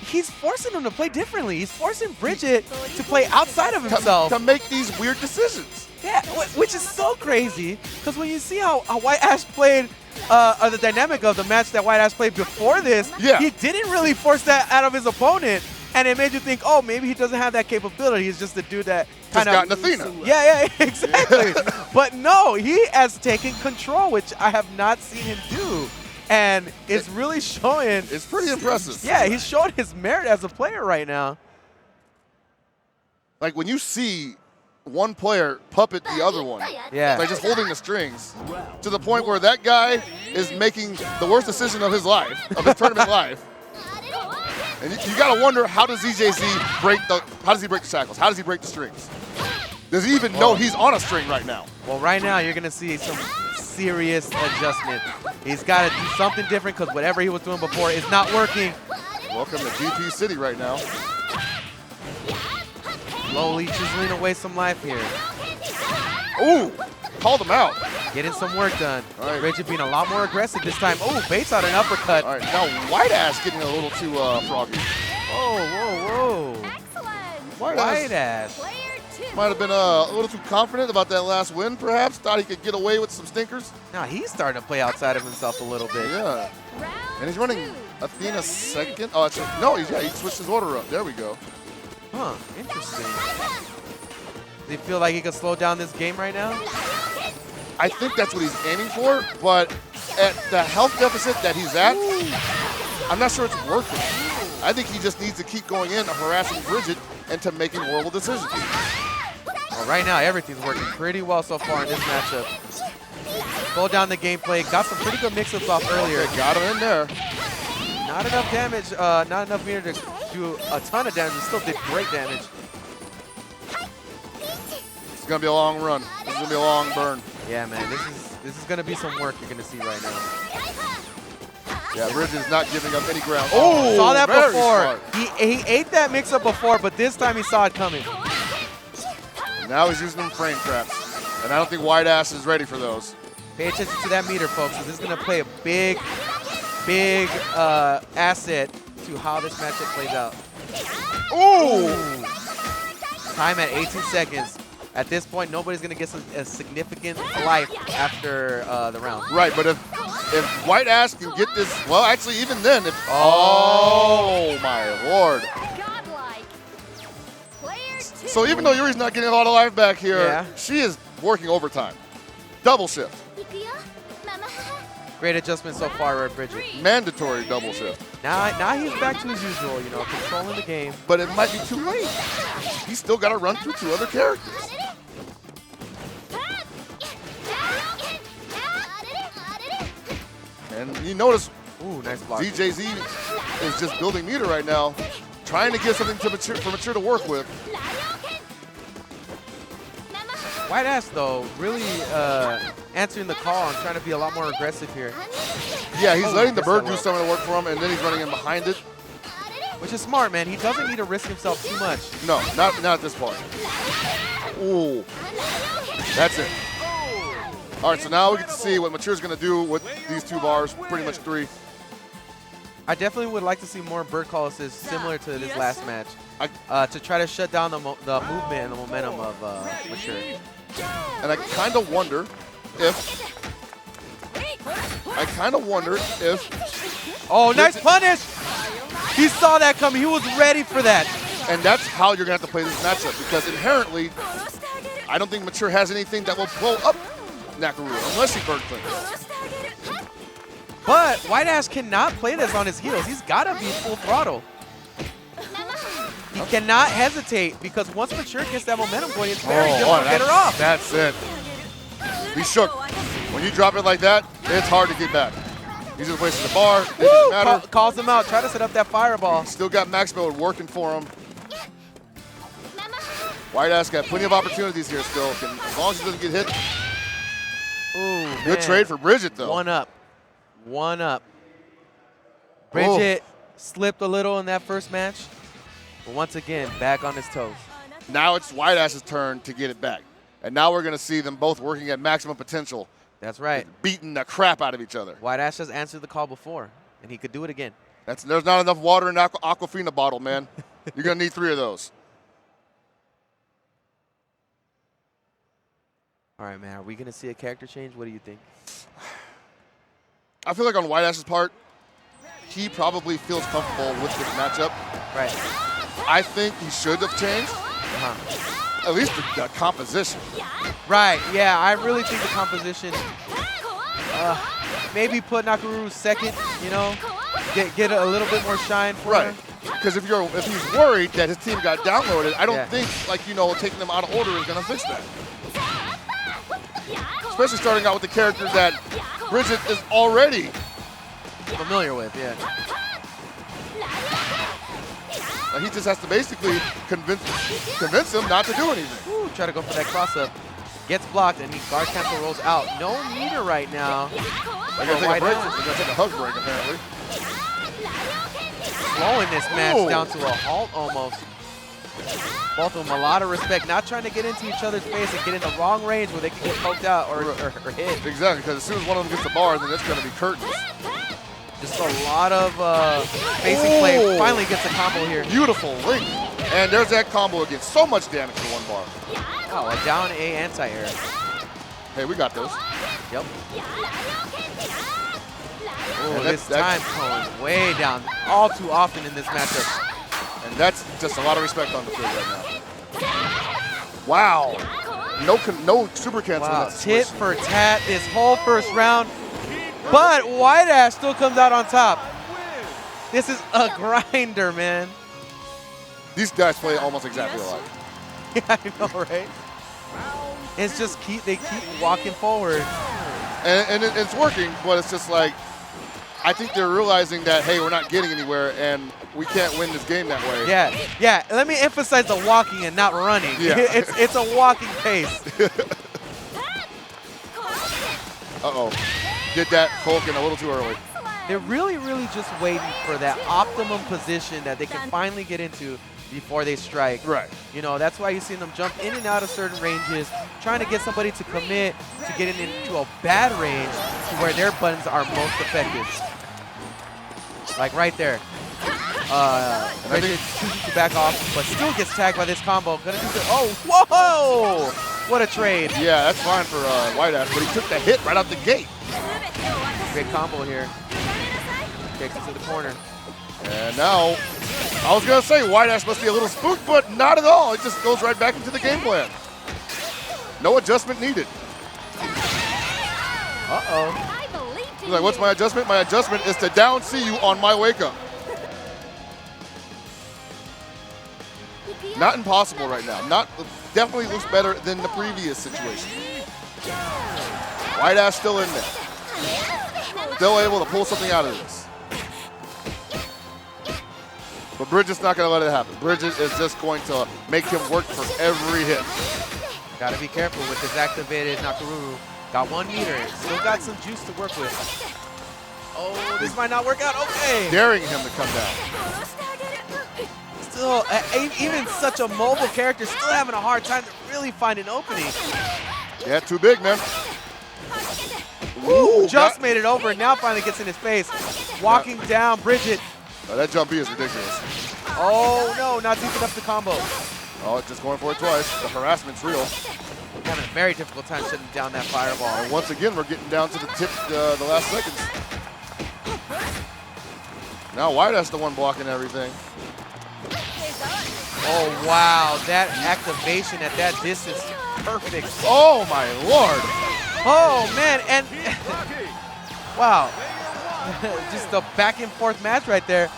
He's forcing him to play differently. He's forcing Bridget to play outside of himself. To make these weird decisions. Yeah, which is so crazy. Because when you see how White Ash played, the dynamic of the match that White Ash played before this, he didn't really force that out of his opponent. And it made you think, oh, maybe he doesn't have that capability. He's just a dude that kind of... Just got Athena. Yeah, exactly. But no, he has taken control, which I have not seen him do. And it's really showing... It's pretty impressive. Yeah, he's showing his merit as a player right now. Like when you see one player puppet the other one, like just holding the strings, to the point where that guy is making the worst decision of his life, of his tournament life. And you gotta wonder, how does EJZ break the shackles? How does he break the strings? Does he even know he's on a string right now? Well, right now you're gonna see some serious adjustment. He's got to do something different because whatever he was doing before is not working. Welcome to DP City right now. Slowly chiseling away some life here. Ooh, called him out. Getting some work done. All right. Bridget being a lot more aggressive this time. Oh, baits out an uppercut. All right, now White Ash getting a little too froggy. Whoa. Excellent. White Ash. Player 2. Might have been a little too confident about that last win, perhaps. Thought he could get away with some stinkers. Now he's starting to play outside of himself a little bit. Yeah. Round And he's running 2. Athena second. Oh, no, he switched his order up. There we go. Huh, interesting. Does he feel like he could slow down this game right now? I think that's what he's aiming for, but at the health deficit that he's at, I'm not sure it's working. I think he just needs to keep going in, harassing Bridget, and to making horrible decisions. Well, right now, everything's working pretty well so far in this matchup. Slow down the gameplay. Got some pretty good mix-ups off earlier. Okay, got him in there. Not enough damage, not enough meter to do a ton of damage, but still did great damage. It's going to be a long run. This is going to be a long burn. Yeah, man, this is going to be some work you're going to see right now. Yeah, Bridget's not giving up any ground. Oh, saw that very before. smart. He ate that mix-up before, but this time he saw it coming. Now he's using them frame traps, and I don't think White Ash is ready for those. Pay attention to that meter, folks, because this is going to play a big asset to how this matchup plays out. Ooh! Time at 18 seconds. At this point, nobody's going to get a significant life after the round. Right, but if White Ash can get this, well, actually, even then, if oh my lord! Godlike. Player 2. So even though Yuri's not getting a lot of life back here, Yeah. she is working overtime, double shift, Great adjustment so far, Red Bridget. mandatory double shift. Now he's back to his usual, you know, controlling the game. But it might be too late. He's still got to run through two other characters. And you notice Ooh, nice block. DJZ is just building meter right now, trying to get something for Mature to work with. White Ash, though, really answering the call and trying to be a lot more aggressive here. Yeah, he's letting the missed bird that do well. some of the work for him, and then he's running in behind it. Which is smart, man. He doesn't need to risk himself too much. No, not at this point. Ooh, that's it. All right, so now we get to see what Mature's going to do with these two bars, pretty much three. I definitely would like to see more bird call assists similar to this last match to try to shut down the movement and the momentum of Mature. And I kind of wonder if Oh, nice punish! He saw that coming. He was ready for that. and that's how you're going to have to play this matchup, because inherently, I don't think Mature has anything that will blow up Nakarura unless he bird clinches. But White Ash cannot play this on his heels. He's got to be full throttle. He cannot hesitate, because once Mature gets that momentum going, it's very difficult to get her off. That's it. Be shook. When you drop it like that, it's hard to get back. He's just wasting the bar. It Woo! doesn't matter. Calls him out. Try to set up that fireball. Still got max mode working for him. White Ass got plenty of opportunities here still. As long as he doesn't get hit. Ooh, Good man. trade for Bridget, though. One up. Bridget slipped a little in that first match, but once again, back on his toes. Now it's White Ass's turn to get it back. And now we're going to see them both working at maximum potential. That's right. Beating the crap out of each other. White Ash has answered the call before, and he could do it again. There's not enough water in the Aquafina bottle, man. You're going to need 3 of those. All right, man. Are we going to see a character change? What do you think? I feel like on White Ash's part, he probably feels comfortable with this matchup. Right. I think he should have changed. At least the composition. Right. Yeah, I really think the composition. Maybe put Nakaruru second. You know, get a little bit more shine for Right. her. Because if he's worried that his team got downloaded, I don't Yeah. think taking them out of order is going to fix that. Especially starting out with the character that Bridget is already Familiar with, yeah. he just has to basically convince him not to do anything. Ooh, try to go for that cross-up. Gets blocked, and he guard cancel rolls out. No meter right now. They're going to take a break. They're going to take a hug break, apparently. Slowing this match Ooh. down to a halt almost. Both of them a lot of respect, not trying to get into each other's face and get in the wrong range where they can get poked out or hit. Exactly, because as soon as one of them gets the bar, then it's going to be curtains. Just a lot of facing play. Finally gets a combo here. Beautiful link. And there's that combo again. So much damage for one bar. Oh, a down A anti-air. Hey, we got those. Yep. And Oh, this time going way down. All too often in this matchup. And that's just a lot of respect on the field right now. Wow. No super cancel. Wow, tit for tat this whole first round. But White Ash still comes out on top. This is a grinder, man. These guys play almost exactly alike. Yeah, I know, right? It's just they keep walking forward. And it's working, but it's just like, I think they're realizing that, hey, we're not getting anywhere, and we can't win this game that way. Yeah. Let me emphasize the walking and not running. Yeah. It's a walking pace. Uh-oh. Did that Culkin a little too early. They're really just waiting for that optimum position that they can finally get into before they strike. Right. You know, that's why you see them jump in and out of certain ranges, trying to get somebody to commit to getting into a bad range to where their buttons are most effective. Like right there. Bridget choosing to back off, but still gets tagged by this combo. Gonna do the, whoa! What a trade. Yeah, that's fine for White Ash, but he took the hit right out the gate. Great combo here. Takes it to the corner. And now, I was going to say White Ash must be a little spooked, but not at all. It just goes right back into the game plan. No adjustment needed. He's like, what's my adjustment? My adjustment is to down C you on my wake up. Not impossible right now. Definitely looks better than the previous situation. White Ash still in there. Still able to pull something out of this. But Bridget's not going to let it happen. Bridget is just going to make him work for every hit. Gotta be careful with this activated Nakaruru. Got 1 meter. Still got some juice to work with. Oh, this might not work out. Okay. Daring him to come down. Still, even such a mobile character, still having a hard time to really find an opening. Yeah, too big, man. Ooh, just made it over and now finally gets in his face. Walking down, Bridget. Oh, that jump B is ridiculous. Oh no, not deep enough to combo. Oh, just going for it twice. The harassment's real. Having a very difficult time shutting down that fireball. And once again, we're getting down to the tip, the last seconds. Now White Ash the one blocking everything. Oh wow, that activation at that distance, perfect. Oh my lord. Oh man, and wow, just a back and forth match right there.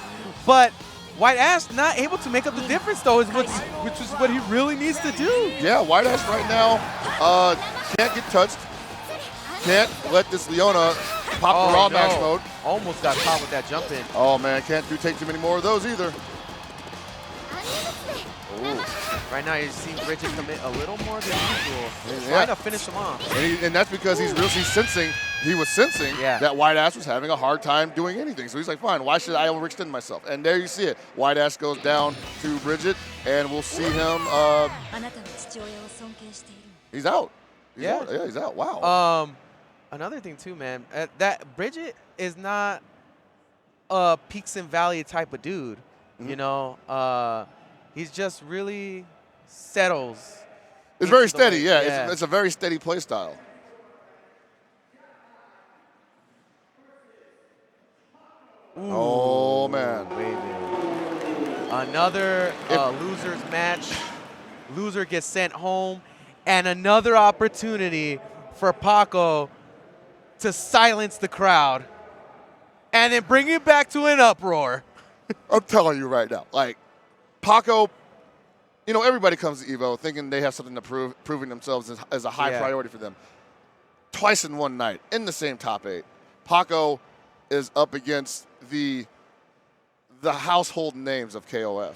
But White Ash not able to make up the difference though, which is what he really needs to do. Yeah, White Ash right now can't get touched. Can't let this Leona Pop the raw max mode. Almost got caught with that jump in. Oh man, can't take too many more of those either. Ooh. Right now, you're seeing Bridget commit a little more than usual. Trying to finish him off. And that's because he was sensing that White Ash was having a hard time doing anything. So he's like, fine, why should I overextend myself? And there you see it. White Ash goes down to Bridget, and we'll see him. He's out. He's out. Yeah, he's out. Wow. Another thing too, man, that Bridget is not a peaks and valley type of dude. You know, he's just really settles. It's very steady. Yeah, it's a very steady play style. Ooh, oh man. Another losers match. Loser gets sent home, and another opportunity for Paco to silence the crowd and then bring it back to an uproar. I'm telling you right now, like Paco, you know, everybody comes to EVO thinking they have something to prove, proving themselves as a high priority for them. Twice in one night in the same top 8, Paco is up against the household names of KOF.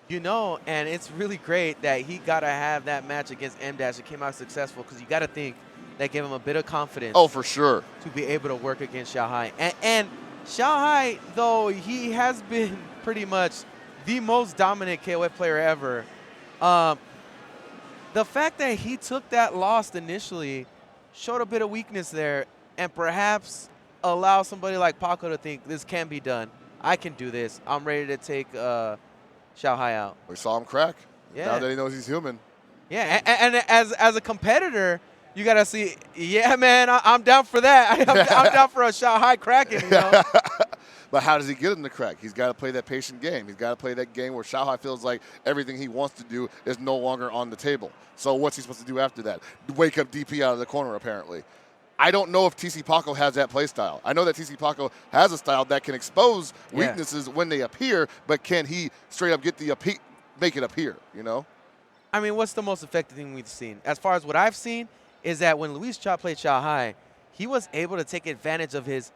You know, and it's really great that he got to have that match against M-Dash. It came out successful because you got to think that gave him a bit of confidence. Oh, for sure. To be able to work against Xiaohai. And Xiaohai, though he has been pretty much the most dominant KOF player ever, the fact that he took that loss initially showed a bit of weakness there and perhaps allow somebody like Paco to think this can be done. I can do this. I'm ready to take Xiaohai out. We saw him crack. Yeah. Now that he knows he's human. Yeah, and as a competitor, you got to see, yeah, man, I'm down for that. I'm down for a Xiaohai cracking, you know. But how does he get him to crack? He's got to play that patient game. He's got to play that game where Xiaohai feels like everything he wants to do is no longer on the table. So what's he supposed to do after that? Wake up DP out of the corner, apparently. I don't know if TC Paco has that play style. I know that TC Paco has a style that can expose weaknesses when they appear, but can he straight up get make it appear, you know? I mean, what's the most effective thing we've seen? As far as what I've seen is that when Luis Cha played Xiaohai, he was able to take advantage of his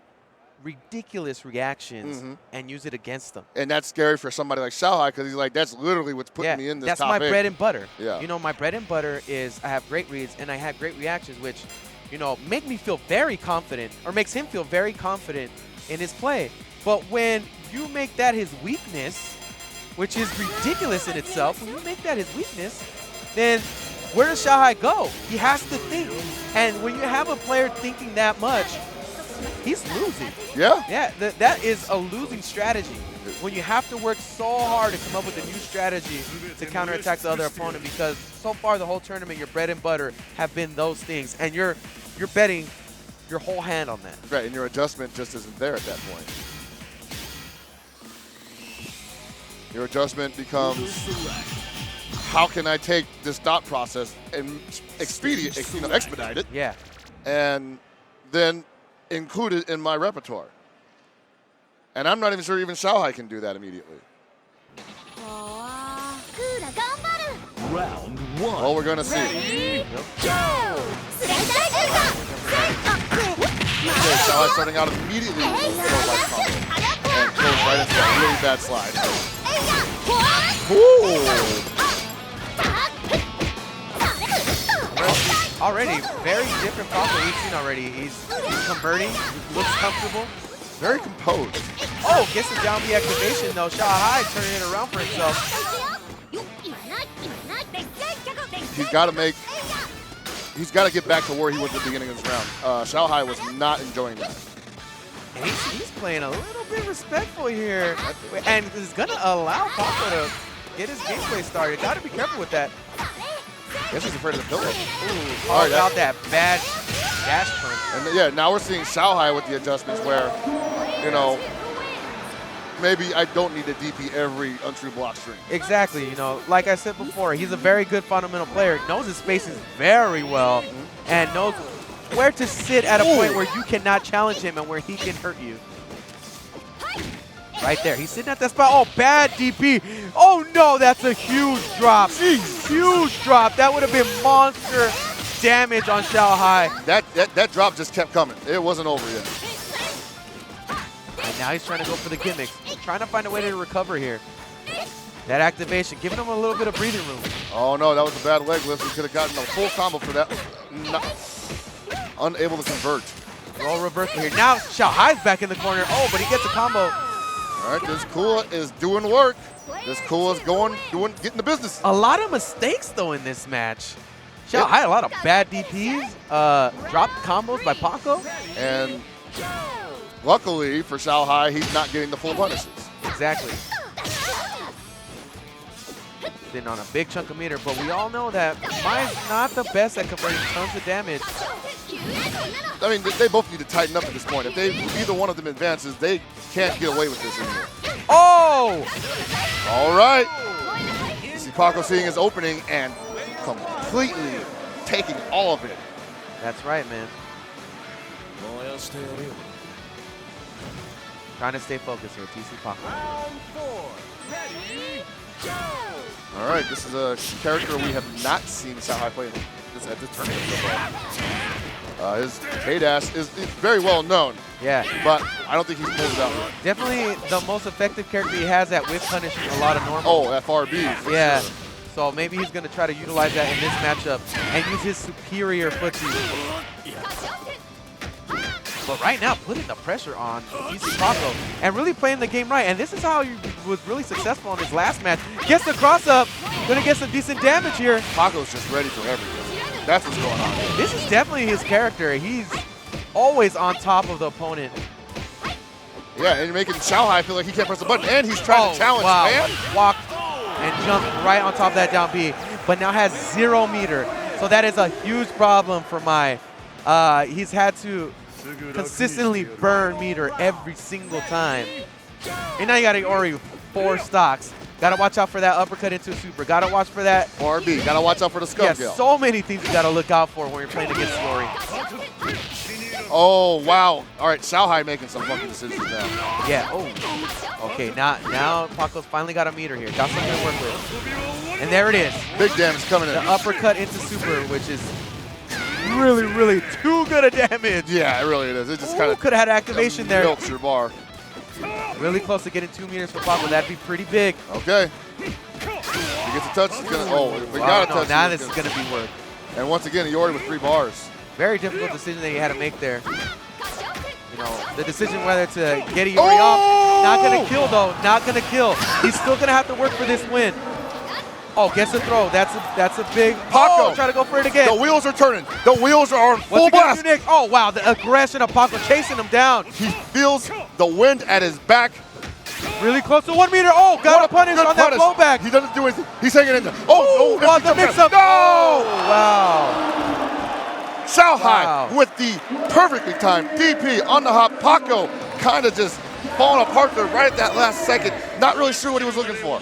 ridiculous reactions and use it against them. And that's scary for somebody like Xiaohai because he's like, that's literally what's putting me in this top 8. That's my bread and butter. Yeah. You know, my bread and butter is I have great reads and I have great reactions, which, you know, make me feel very confident or makes him feel very confident in his play. But when you make that his weakness, which is ridiculous in itself, when you make that his weakness, then where does Xiaohai go? He has to think. And when you have a player thinking that much, he's losing. Yeah. Yeah, that is a losing strategy. When you have to work so hard to come up with a new strategy to counterattack the other opponent, because so far the whole tournament, your bread and butter have been those things, and you're betting your whole hand on that. Right, and your adjustment just isn't there at that point. Your adjustment becomes, how can I take this thought process and expedite it? Yeah. And then include it in my repertoire. And I'm not even sure even Xiaohai can do that immediately. Round 1. Well, we're going to see. Ready, go! Okay, Xiaohai starting out immediately with a light combo. And goes right into a really bad slide. Ooh! Already, very different Paco we've seen already. He's converting, looks comfortable. Very composed. Oh, gets the down B activation though. Xiaohai turning it around for himself. He's got to get back to where he was at the beginning of this round. Xiaohai was not enjoying that. And he's playing a little bit respectful here. And is going to allow Paco to get his gameplay started. Got to be careful with that. I guess he's afraid of the pillow. Ooh, all about that bad dash punch. And yeah, now we're seeing Xiaohai with the adjustments where, you know, maybe I don't need to DP every untrue block string. Exactly. You know, like I said before, he's a very good fundamental player. Knows his spaces very well and knows where to sit at a point where you cannot challenge him and where he can hurt you. Right there. He's sitting at that spot. Oh, bad DP. Oh, no, that's a huge drop. Jeez. Huge drop. That would have been monster damage on Xiao Hai. That drop just kept coming. It wasn't over yet. And now he's trying to go for the gimmicks. Trying to find a way to recover here. That activation, giving him a little bit of breathing room. Oh no, that was a bad leg lift. He could have gotten a full combo for that. Unable to convert. Roll reversal here. Now Xiao Hai's back in the corner. Oh, but he gets a combo. All right, this Kua is doing work. This Kua is getting the business. A lot of mistakes though in this match. Xiao Hai, a lot of bad DPs, dropped combos by Paco. And luckily for Xiao Hai, he's not getting the full punishes. Exactly. Sitting on a big chunk of meter, but we all know that Mai's not the best at converting tons of damage. I mean, they both need to tighten up at this point. If either one of them advances, they can't get away with this anymore. Oh! All right. You see Paco seeing his opening and completely taking all of it. That's right, man. Trying to stay focused here, TC Paco. Round 4. Ready, go! All right, this is a character we have not seen Xiao Hai play at this tournament so far. His K-Dash is very well known. Yeah. But I don't think he's pulled it out. Definitely the most effective character he has at whiff punishing a lot of normal. Oh, FRB. For yeah. Sure. So maybe he's going to try to utilize that in this matchup and use his superior footsie. But right now, putting the pressure on TC Paco and really playing the game right. And this is how he was really successful in his last match. Gets the cross up, gonna get some decent damage here. Paco's just ready for everything. That's what's going on. This is definitely his character. He's always on top of the opponent. Yeah, and you're making Xiao Hai feel like he can't press the button, and he's trying to challenge, wow. man. Walked and jumped right on top of that down B, but now has 0 meter. So that is a huge problem for Mai. He's had to consistently burn meter every single time. And now you got Iori 4 stocks. Got to watch out for that uppercut into super. Got to watch for that. RB, got to watch out for the scum Yeah, kill. so many things you got to look out for when you're playing against Iori. Oh, wow. All right, Xiao Hai making some funky decisions now. Yeah, oh. Okay, now Paco's finally got a meter here. Got something to work with. And there it is. Big damage coming in. The uppercut into super, which is really, really too good a damage. Yeah, it really is. It just kind of could have had activation there. Milks your bar. Really close to getting 2 meters for Paco. That'd be pretty big. Okay. He gets a touch. He's gonna. Oh, we got a touch. Now this is gonna be work. And once again, Iori with 3 bars. Very difficult decision that he had to make there. You know, the decision whether to get Iori off. Not gonna kill though. Not gonna kill. He's still gonna have to work for this win. Oh, gets a throw. That's a big. Paco. Oh, try to go for it again. The wheels are turning. The wheels are on full What's he gonna blast. do next? Oh wow, the aggression of Paco chasing him down. He feels the wind at his back. Really close to 1 meter. Oh, got a punish on that blowback. He doesn't do anything. He's hanging in there. Oh, no. Wow, the mix-up. No! Oh, wow. Xiao Hai with the perfectly timed DP on the hop. Paco kind of just falling apart there right at that last second. Not really sure what he was looking for.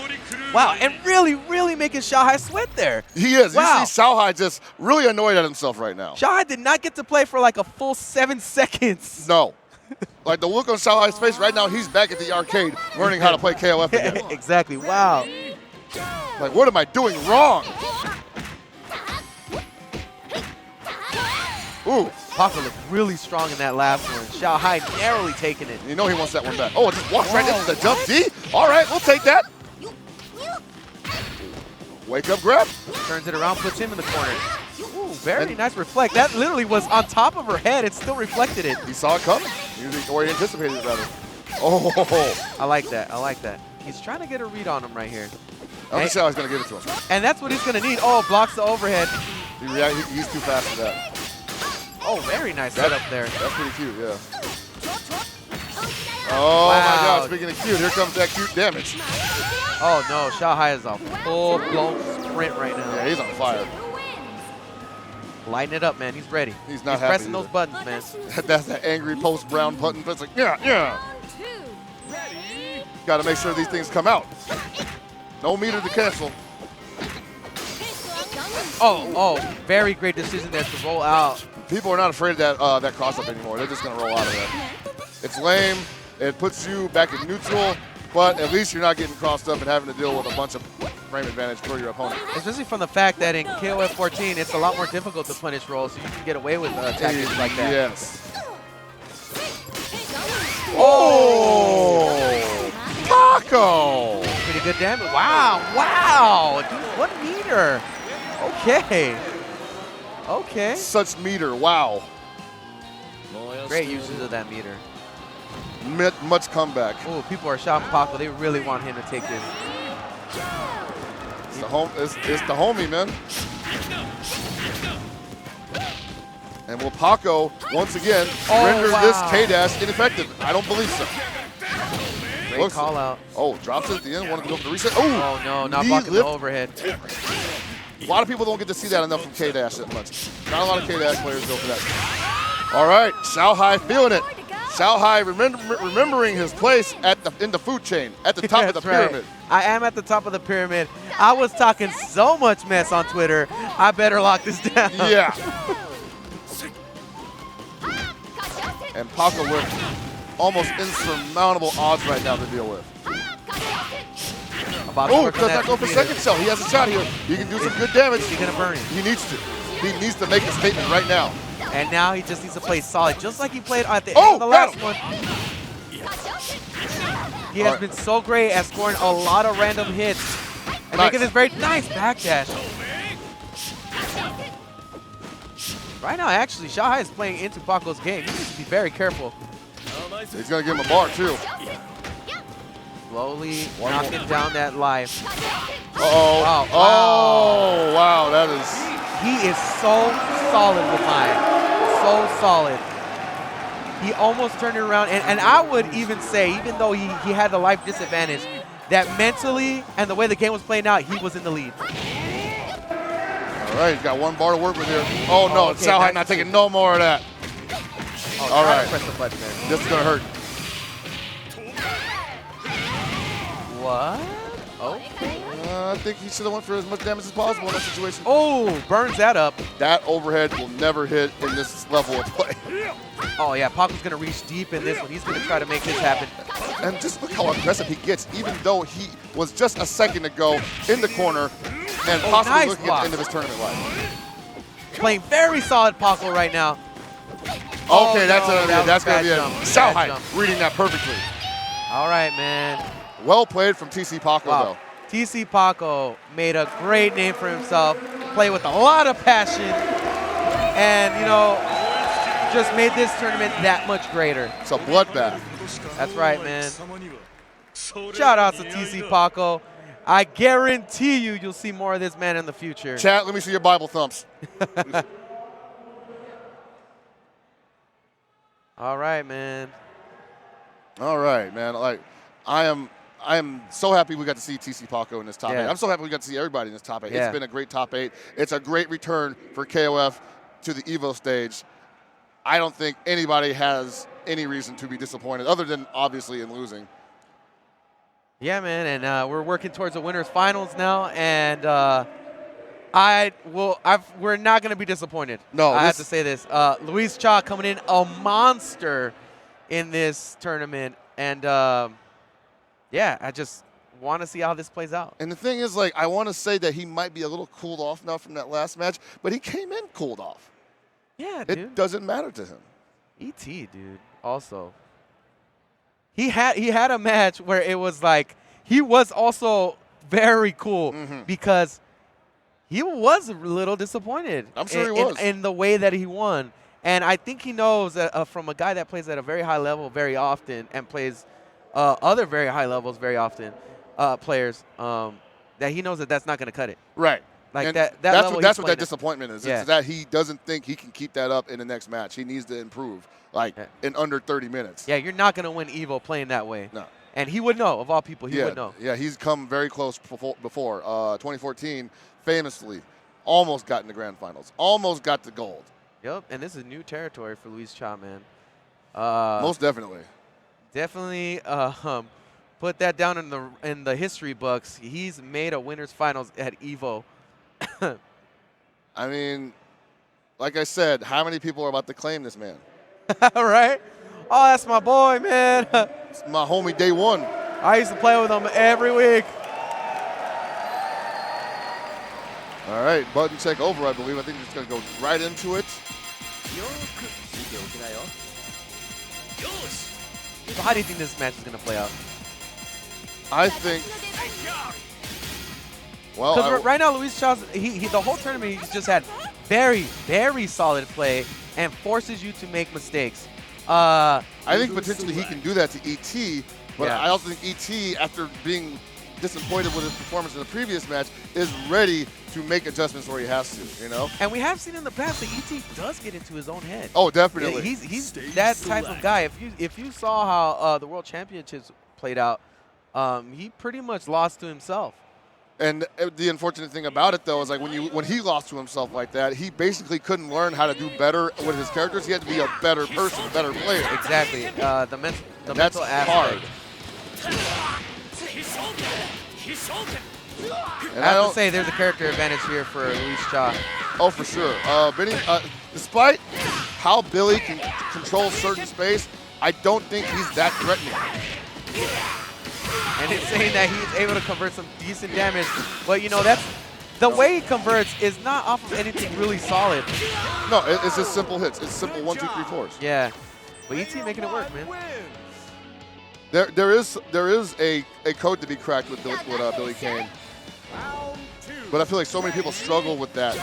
Wow, and really, really making Xiao Hai sweat there. He is. Wow. You see Xiao Hai just really annoyed at himself right now. Xiao Hai did not get to play for like a full 7 seconds. No. Like the look on Xiao Hai's face right now, he's back at the arcade learning how to play KOF again. Exactly, wow. Like, what am I doing wrong? Ooh. Paco looked really strong in that last one. Xiao Hai narrowly taking it. You know he wants that one back. Oh, it just walks right into the jump D. All right, we'll take that. Wake up grab. Turns it around, puts him in the corner. Ooh, very nice reflect. That literally was on top of her head. It still reflected it. He saw it coming. Or he anticipated it, rather. Oh. I like that. I like that. He's trying to get a read on him right here. I think Xiao Hai's going to give it to him. And that's what he's going to need. Oh, blocks the overhead. He's too fast for that. Oh, very nice setup there. That's pretty cute, yeah. Oh, wow. My God. Speaking of cute, here comes that cute damage. Oh, no. Xiao Hai is a full-blown sprint right now. Yeah, he's on fire. Lighten it up, man. He's ready. He's not happy pressing either. those buttons, man. That's that angry post-brown button. It's like, yeah. Got to make sure these things come out. No meter to cancel. Oh, very great decision there to roll out. People are not afraid of that cross-up anymore. They're just going to roll out of that. It's lame. It puts you back in neutral, but at least you're not getting crossed up and having to deal with a bunch of frame advantage for your opponent. Especially from the fact that in KOF 14, it's a lot more difficult to punish rolls, so you can get away with tactics like that. Yes. Oh! Paco! Pretty good damage. Wow, wow! Dude, 1 meter. Okay. Okay. Such meter, wow. Great usage of that meter. Much comeback. Oh, people are shouting Paco. They really want him to take this. It's the homie, man. And will Paco, once again, render this K-Dash ineffective? I don't believe so. Great call out. Oh, drops it at the end. Wanted to go for the reset. Oh, no, not blocking the overhead. A lot of people don't get to see that enough from K-Dash that much. Not a lot of K-Dash players go for that. All right, Xiaohai feeling it. Xiaohai remembering his place in the food chain, at the top of the pyramid. I am at the top of the pyramid. I was talking so much mess on Twitter. I better lock this down. Yeah. And Paco with almost insurmountable odds right now to deal with. Oh, does not go for second shell. He has a shot here. He can do some good damage. He's going to burn him. He needs to. He needs to make a statement right now. And now he just needs to play solid, just like he played at the end of the last one. He has been so great at scoring a lot of random hits and making this very nice backdash. Right now, actually, Xiaohai is playing into Paco's game. He needs to be very careful. He's going to give him a bar, too. Slowly knocking down that life. Uh-oh. Wow. Oh, wow. That is... He is so solid with mine. So solid. He almost turned it around. And I would even say, even though he had the life disadvantage, that mentally and the way the game was playing out, he was in the lead. All right, he's got 1 bar to work with here. Oh, no. Okay, Xiaohai not taking no more of that. Oh, all right. Press the button, man. This is going to hurt. What? Oh. I think he should have went for as much damage as possible in that situation. Oh, burns that up. That overhead will never hit in this level of play. Oh, yeah, Paco's going to reach deep in this one. He's going to try to make this happen. And just look how aggressive he gets, even though he was just a second ago in the corner and possibly nice looking at the end of his tournament life. Playing very solid Paco right now. Okay, that's going to be it. Xiaohai reading that perfectly. All right, man. Well played from TC Paco, though. TC Paco made a great name for himself, played with a lot of passion, and, you know, just made this tournament that much greater. It's a bloodbath. That's right, man. Shout out to TC Paco. I guarantee you'll see more of this man in the future. Chat, let me see your Bible thumps. All right, man. All right, man. Like, I am so happy we got to see TC Paco in this top 8. I'm so happy we got to see everybody in this top 8. It's been a great top 8. It's a great return for KOF to the EVO stage. I don't think anybody has any reason to be disappointed other than obviously in losing. Yeah, man, and we're working towards the winners finals now, and we're not going to be disappointed. No, I have to say this. Luis Cha coming in a monster in this tournament, and yeah, I just want to see how this plays out. And the thing is, like, I want to say that he might be a little cooled off now from that last match, but he came in cooled off. Yeah, dude. It doesn't matter to him. ET, dude, also. He had a match where it was like, he was also very cool because he was a little disappointed. I'm sure he was. In the way that he won. And I think he knows that, from a guy that plays at a very high level very often and plays other very high levels very often, players, that he knows that that's not going to cut it. Right. Like and that's what that disappointment is. Yeah. It's that he doesn't think he can keep that up in the next match. He needs to improve, like, in under 30 minutes. Yeah, you're not going to win EVO playing that way. No. And he would know, of all people, he would know. Yeah, he's come very close before. 2014, famously, almost got in the grand finals. Almost got the gold. Yep, and this is new territory for Luis Cha, man. Most definitely. Definitely put that down in the history books. He's made a winners finals at EVO. I mean, like I said, how many people are about to claim this man? All right. Oh, that's my boy, man. It's my homie day one. I used to play with him every week. All right, button check over, I believe. I think he's just going to go right into it. So how do you think this match is going to play out? I think, well, Because right now, Luis Chaw's, the whole tournament, he's just had very, very solid play and forces you to make mistakes. I think potentially he can do that to ET, but Yeah. I also think ET, after being disappointed with his performance in the previous match, is ready to make adjustments where he has to, you know? And we have seen in the past that ET does get into his own head. Oh, definitely. He's that type of guy. If you saw how the World Championships played out, he pretty much lost to himself. And the unfortunate thing about it, though, is like when he lost to himself like that, he basically couldn't learn how to do better with his characters. He had to be a better person, a better player. Exactly. The mental hard. aspect. And I have to say, there's a character advantage here for Luis Chaw. Oh, for sure. Despite how Billy can control certain space, I don't think he's that threatening. And it's saying that he's able to convert some decent damage. But, you know, that's the way he converts is not off of anything really solid. No, it's just simple hits. It's simple 1, 2, 3, 4s. Yeah. But ET making it work, man. There is a code to be cracked with Billy Kane. But I feel like so many people struggle with that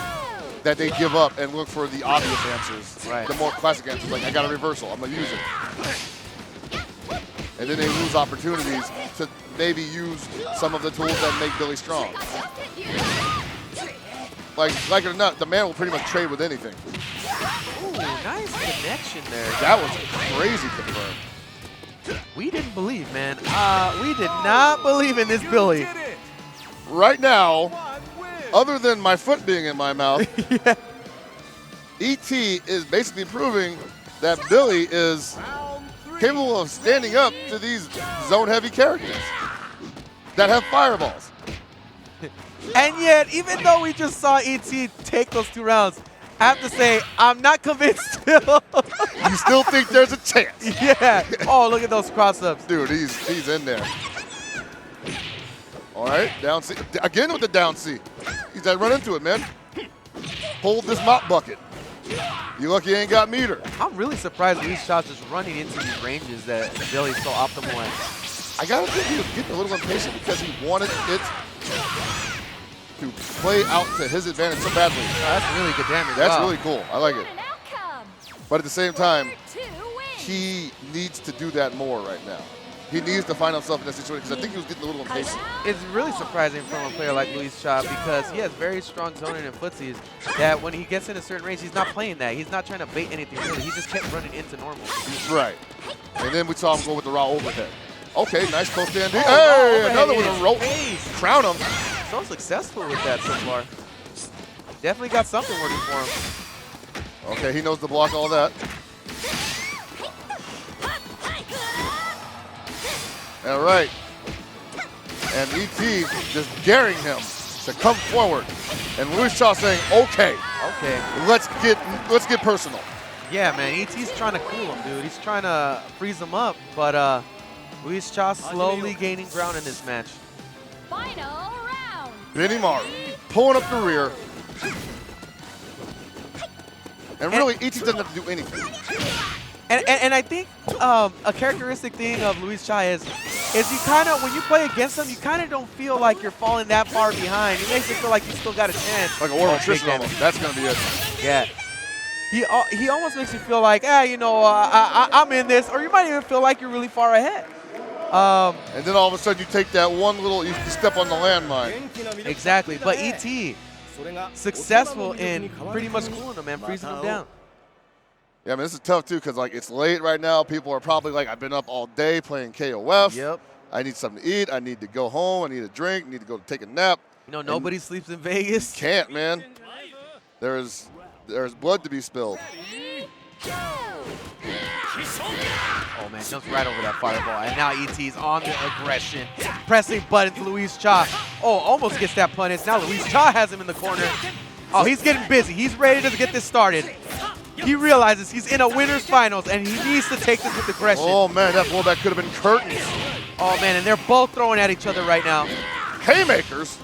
they give up and look for the obvious answers. Right. The more classic answers, like I got a reversal, I'm going to use it. And then they lose opportunities to maybe use some of the tools that make Billy strong. Like it or not, the man will pretty much trade with anything. Ooh, nice connection there. That was a crazy confirm. We didn't believe, man. We did not believe in this Billy. Right now, other than my foot being in my mouth, Yeah. ET is basically proving that Billy is capable of standing up to these zone-heavy characters that have fireballs. And yet, even though we just saw ET take those 2 rounds, I have to say, I'm not convinced still. You still think there's a chance? Yeah. Oh, look at those cross-ups. Dude, he's in there. All right, down C. Again with the down C. He's got to run into it, man. Hold this mop bucket. You lucky you ain't got meter. I'm really surprised Luis Chaw's just running into these ranges that Billy's so optimal at. I got to think he was getting a little impatient because he wanted it to play out to his advantage so badly. Oh, that's really good damage. That's Wow. really cool. I like it. An outcome. But at the same time, Player 2 wins. he needs to do that more right now. He needs to find himself in that situation because I think he was getting a little impatient. It's really surprising from a player like Luis Chaw because he has very strong zoning and footsies that when he gets in a certain range, he's not playing that. He's not trying to bait anything really. He just kept running into normal. Right. And then we saw him go with the raw overhead. Okay, nice close stand. Oh, Hey, wow, another overhead with a rope. is Crown him. so successful with that so far. Definitely got something working for him. Okay, he knows to block all that. All right. And ET just daring him to come forward. And Luis Chaw saying, okay, Okay. let's get personal. Yeah, man. ET's trying to cool him, dude. He's trying to freeze him up, but Luis Chaw slowly gaining ground in this match. Final round. Benny Maru pulling up the rear. And really, ET doesn't have to do anything. And I think a characteristic thing of Luis Chaw is you kind of, when you play against him, you kind of don't feel like you're falling that far behind. He makes it feel like you still got a chance. Like a war Oh, attrition big almost. That's going to be it. Yeah. He almost makes you feel like, you know, I'm in this, or you might even feel like you're really far ahead. And then all of a sudden you take that one little, you step on the landmine. Exactly. But ET, successful in pretty much cooling him and freezing him down. Yeah, I mean, this is tough, too, because, like, it's late right now. People are probably like, I've been up all day playing KOF. Yep. I need something to eat. I need to go home. I need a drink. I need to go take a nap. You know, nobody sleeps in Vegas. Can't, man. There's blood to be spilled. Oh, man, jumps right over that fireball. And now ET's on the aggression. Pressing buttons, Luis Chaw. Oh, almost gets that punish. Now Luis Chaw has him in the corner. Oh, he's getting busy. He's ready to get this started. He realizes he's in a winner's finals, and he needs to take this with aggression. Oh, man, that blowback could have been curtains. Oh, man, and they're both throwing at each other right now. Haymakers.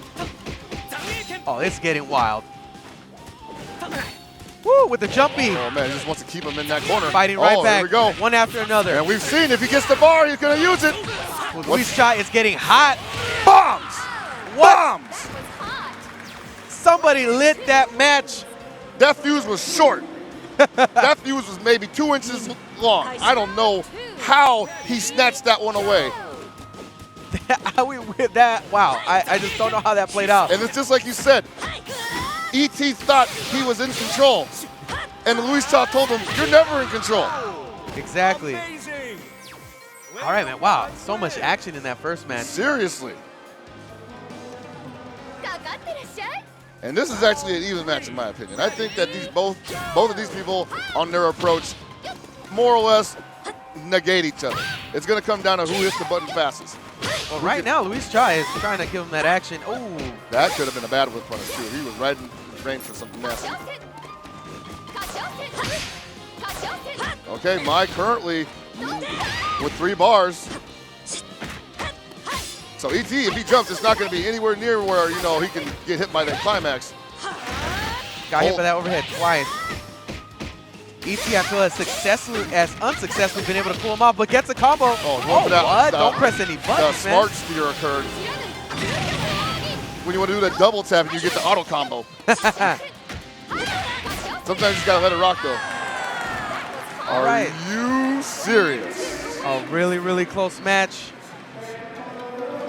Oh, it's getting wild. Woo, with the jumpy. Oh, man, he just wants to keep him in that corner. Fighting right back. Here we go. One after another. And we've seen if he gets the bar, he's going to use it. Luis Cha is getting hot. Bombs! What? Bombs! Was hot. Somebody lit that match. That fuse was short. That fuse was maybe 2 inches long. I don't know how he snatched that one away. Wow, I just don't know how that played out. And it's just like you said, E.T. thought he was in control. And Luis Cha told him, you're never in control. Exactly. Amazing. All right, man. Wow, so much action in that first match. Seriously. And this is actually an even match in my opinion. I think that these both of these people on their approach more or less negate each other. It's going to come down to who hits the button fastest. Well, right now, Luis Cha is trying to give him that action. Oh, That could have been a bad whip punish too. He was right in range for something nasty. Okay, Mai currently with 3 bars. So E.T., if he jumps, it's not going to be anywhere near where, you know, he can get hit by that climax. got hit by that overhead twice. E.T. I feel as unsuccessfully been able to pull him off, but gets a combo. Oh, that, what? Don't press any the buttons, man. smart steer occurred. When you want to do that double tap, you get the auto combo. Sometimes you got to let it rock, though. All right. Are you serious? A really, really close match.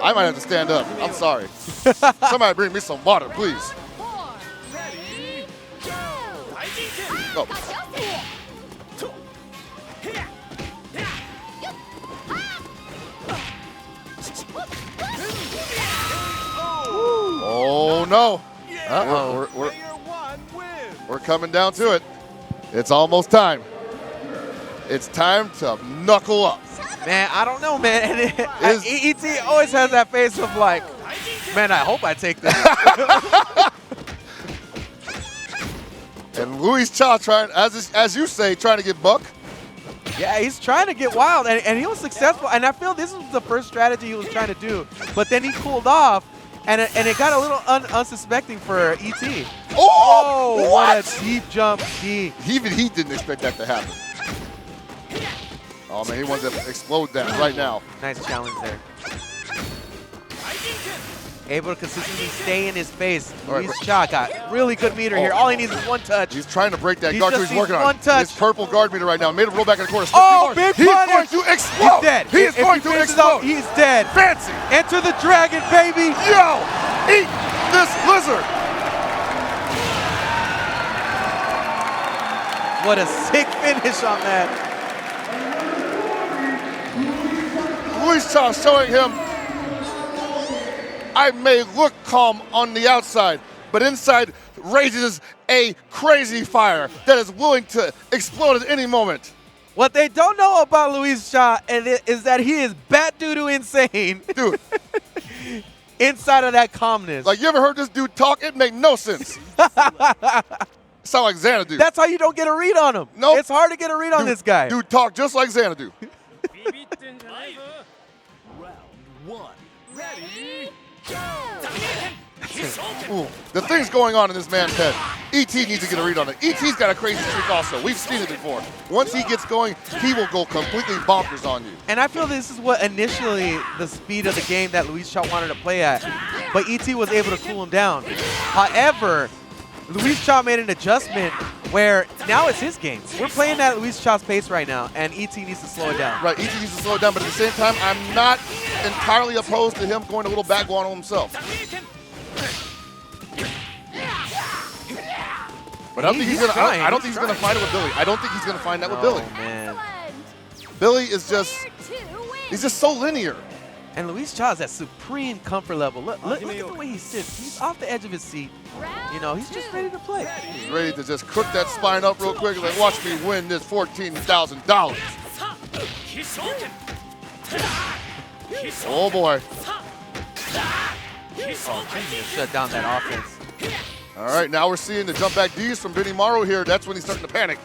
I might have to stand up. I'm sorry. Somebody bring me some water, please. Oh. Oh, no. Uh-oh. We're coming down to it. It's almost time. It's time to knuckle up. Man, I don't know, man. E.T. always has that face of like, man, I hope I take this. And Luis Cha trying, as you say, trying to get buck. Yeah, he's trying to get wild, and he was successful. And I feel this was the first strategy he was trying to do. But then he cooled off, and it got a little unsuspecting for E.T. Oh, what a deep jump D. Even he didn't expect that to happen. Oh, man, he wants to explode that right now. Nice challenge there. Able to consistently stay in his face. Luis Cha got really good meter here. All he needs is one touch. He's trying to break that guard, so he's working on one touch. his purple guard meter right now. Made him roll back in the corner. Oh, big He's punish. going to explode. He's dead. He is going to explode. He's dead. Fancy. Enter the dragon, baby. Yo, eat this lizard. What a sick finish on that. Luis Cha showing him, I may look calm on the outside, but inside rages a crazy fire that is willing to explode at any moment. What they don't know about Luis Cha is that he is bat doo-doo insane. Dude. Inside of that calmness. Like, you ever heard this dude talk? It make no sense. Sound like Xanadu. That's how you don't get a read on him. Nope. It's hard to get a read on this guy. Dude talk just like Xanadu. Ooh, the things going on in this man's head. E.T. needs to get a read on it. E.T.'s got a crazy streak also. We've seen it before. Once he gets going, he will go completely bonkers on you. And I feel this is what initially the speed of the game that Luis Cha wanted to play at. But E.T. was able to cool him down. However, Luis Cha made an adjustment where now it's his game. We're playing at Luis Cha's pace right now, and E.T. needs to slow it down. Right, E.T. needs to slow it down, but at the same time, I'm not entirely opposed to him going a little back on himself. But I don't think he's gonna. I don't think he's gonna find it with Billy. I don't think he's gonna find that with Billy. Man. Billy is just. He's just so linear. And Luis Cha is at supreme comfort level. Look at the way he sits. He's off the edge of his seat. You know, he's just ready to play. He's ready to just cook that spine up real quick and like, watch me win this $14,000. Oh boy. Shut down that offense. All right, now we're seeing the jump back D's from Benny Morrow here. That's when he's starting to panic.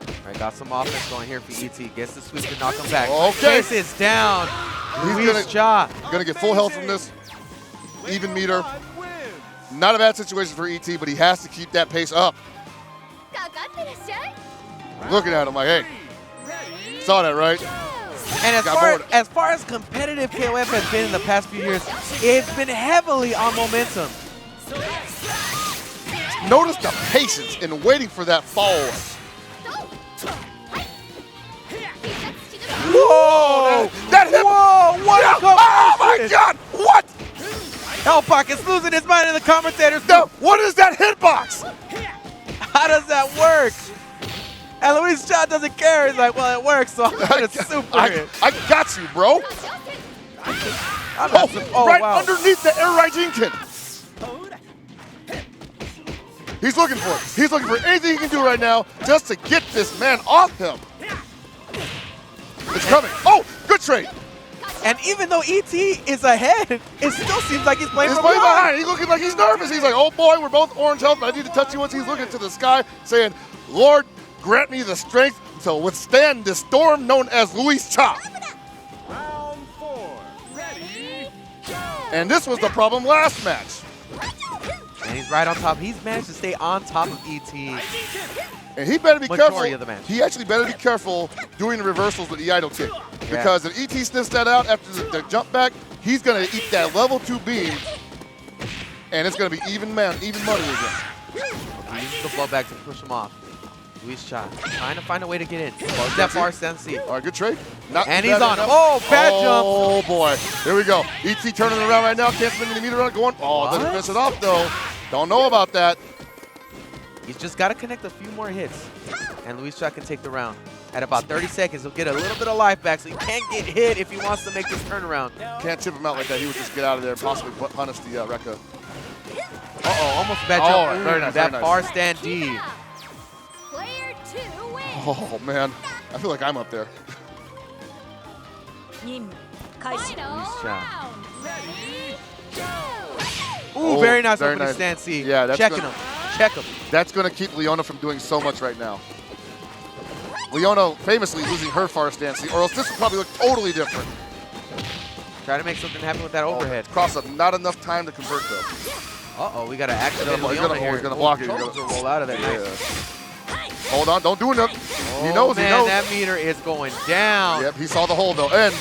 All right, got some offense going here for E.T. Gets the sweep to knock him back. Okay. This is down. He's Luis Cha. gonna get full health from this. Even meter. Not a bad situation for ET, but he has to keep that pace up. Looking at him like, hey, saw that, right? And Got as far as competitive KOF has been in the past few years, it's been heavily on momentum. Notice the patience in waiting for that follow-up. Whoa! That hit! Whoa! What a Oh my God! What? Hellpock is losing his mind in the commentators. No, what is that hitbox? How does that work? And Luis Cha doesn't care. He's like, well, it works, so I'm going to super it. I got you, bro. Right wow. underneath the air Raijinkin. He's looking for it. He's looking for anything he can do right now just to get this man off him. It's coming. Oh, good trade. And even though ET is ahead, it still seems like he's playing He's from playing behind. behind. He's looking like he's nervous. He's like, oh boy, we're both orange health, but I need to touch you once. He's looking to the sky saying, Lord, grant me the strength to withstand this storm known as Luis Cha. Round 4. Ready, go! And this was the problem last match. And he's right on top. He's managed to stay on top of ET. And he better be Majority careful. of the match. He actually better be careful doing the reversals with the idle kick. Because if ET sniffs that out after the jump back, he's going to eat that level 2 beam. And it's going to be even money again. He uses the blowback to push him off. Luis Cha trying to find a way to get in. That far Sensei. All right, good trade. And he's on him. Oh, bad jump. Oh, boy. Here we go. ET turning around right now. Can't spin any meter run going. Oh, doesn't miss it off, though. Don't know about that. He's just got to connect a few more hits. And Luis Cha can take the round. At about 30 seconds, he'll get a little bit of life back, so he can't get hit if he wants to make this turnaround. Can't chip him out like that. He would just get out of there and possibly punish the Rekka. Uh-oh, almost a bad jump. Oh, very nice, that very nice. far stand D. Player 2 wins. Oh, man. I feel like I'm up there. Final shot. round. Ready, go! Ooh, Oh, very nice very opening nice. stand C. Yeah, that's checking good. him. Check him. That's going to keep Leona from doing so much right now. Leona famously losing her far stance, or else this would probably look totally different. Try to make something happen with that overhead. Cross up, not enough time to convert though. Uh-oh, we got to activate He's Leona gonna- here. he's gonna block it. He's Chokes gonna- will roll out of there. Yeah. Nice. Hold on, don't do nothing. Oh, He knows, man, he knows. that meter is going down. Yep, he saw the hole though. And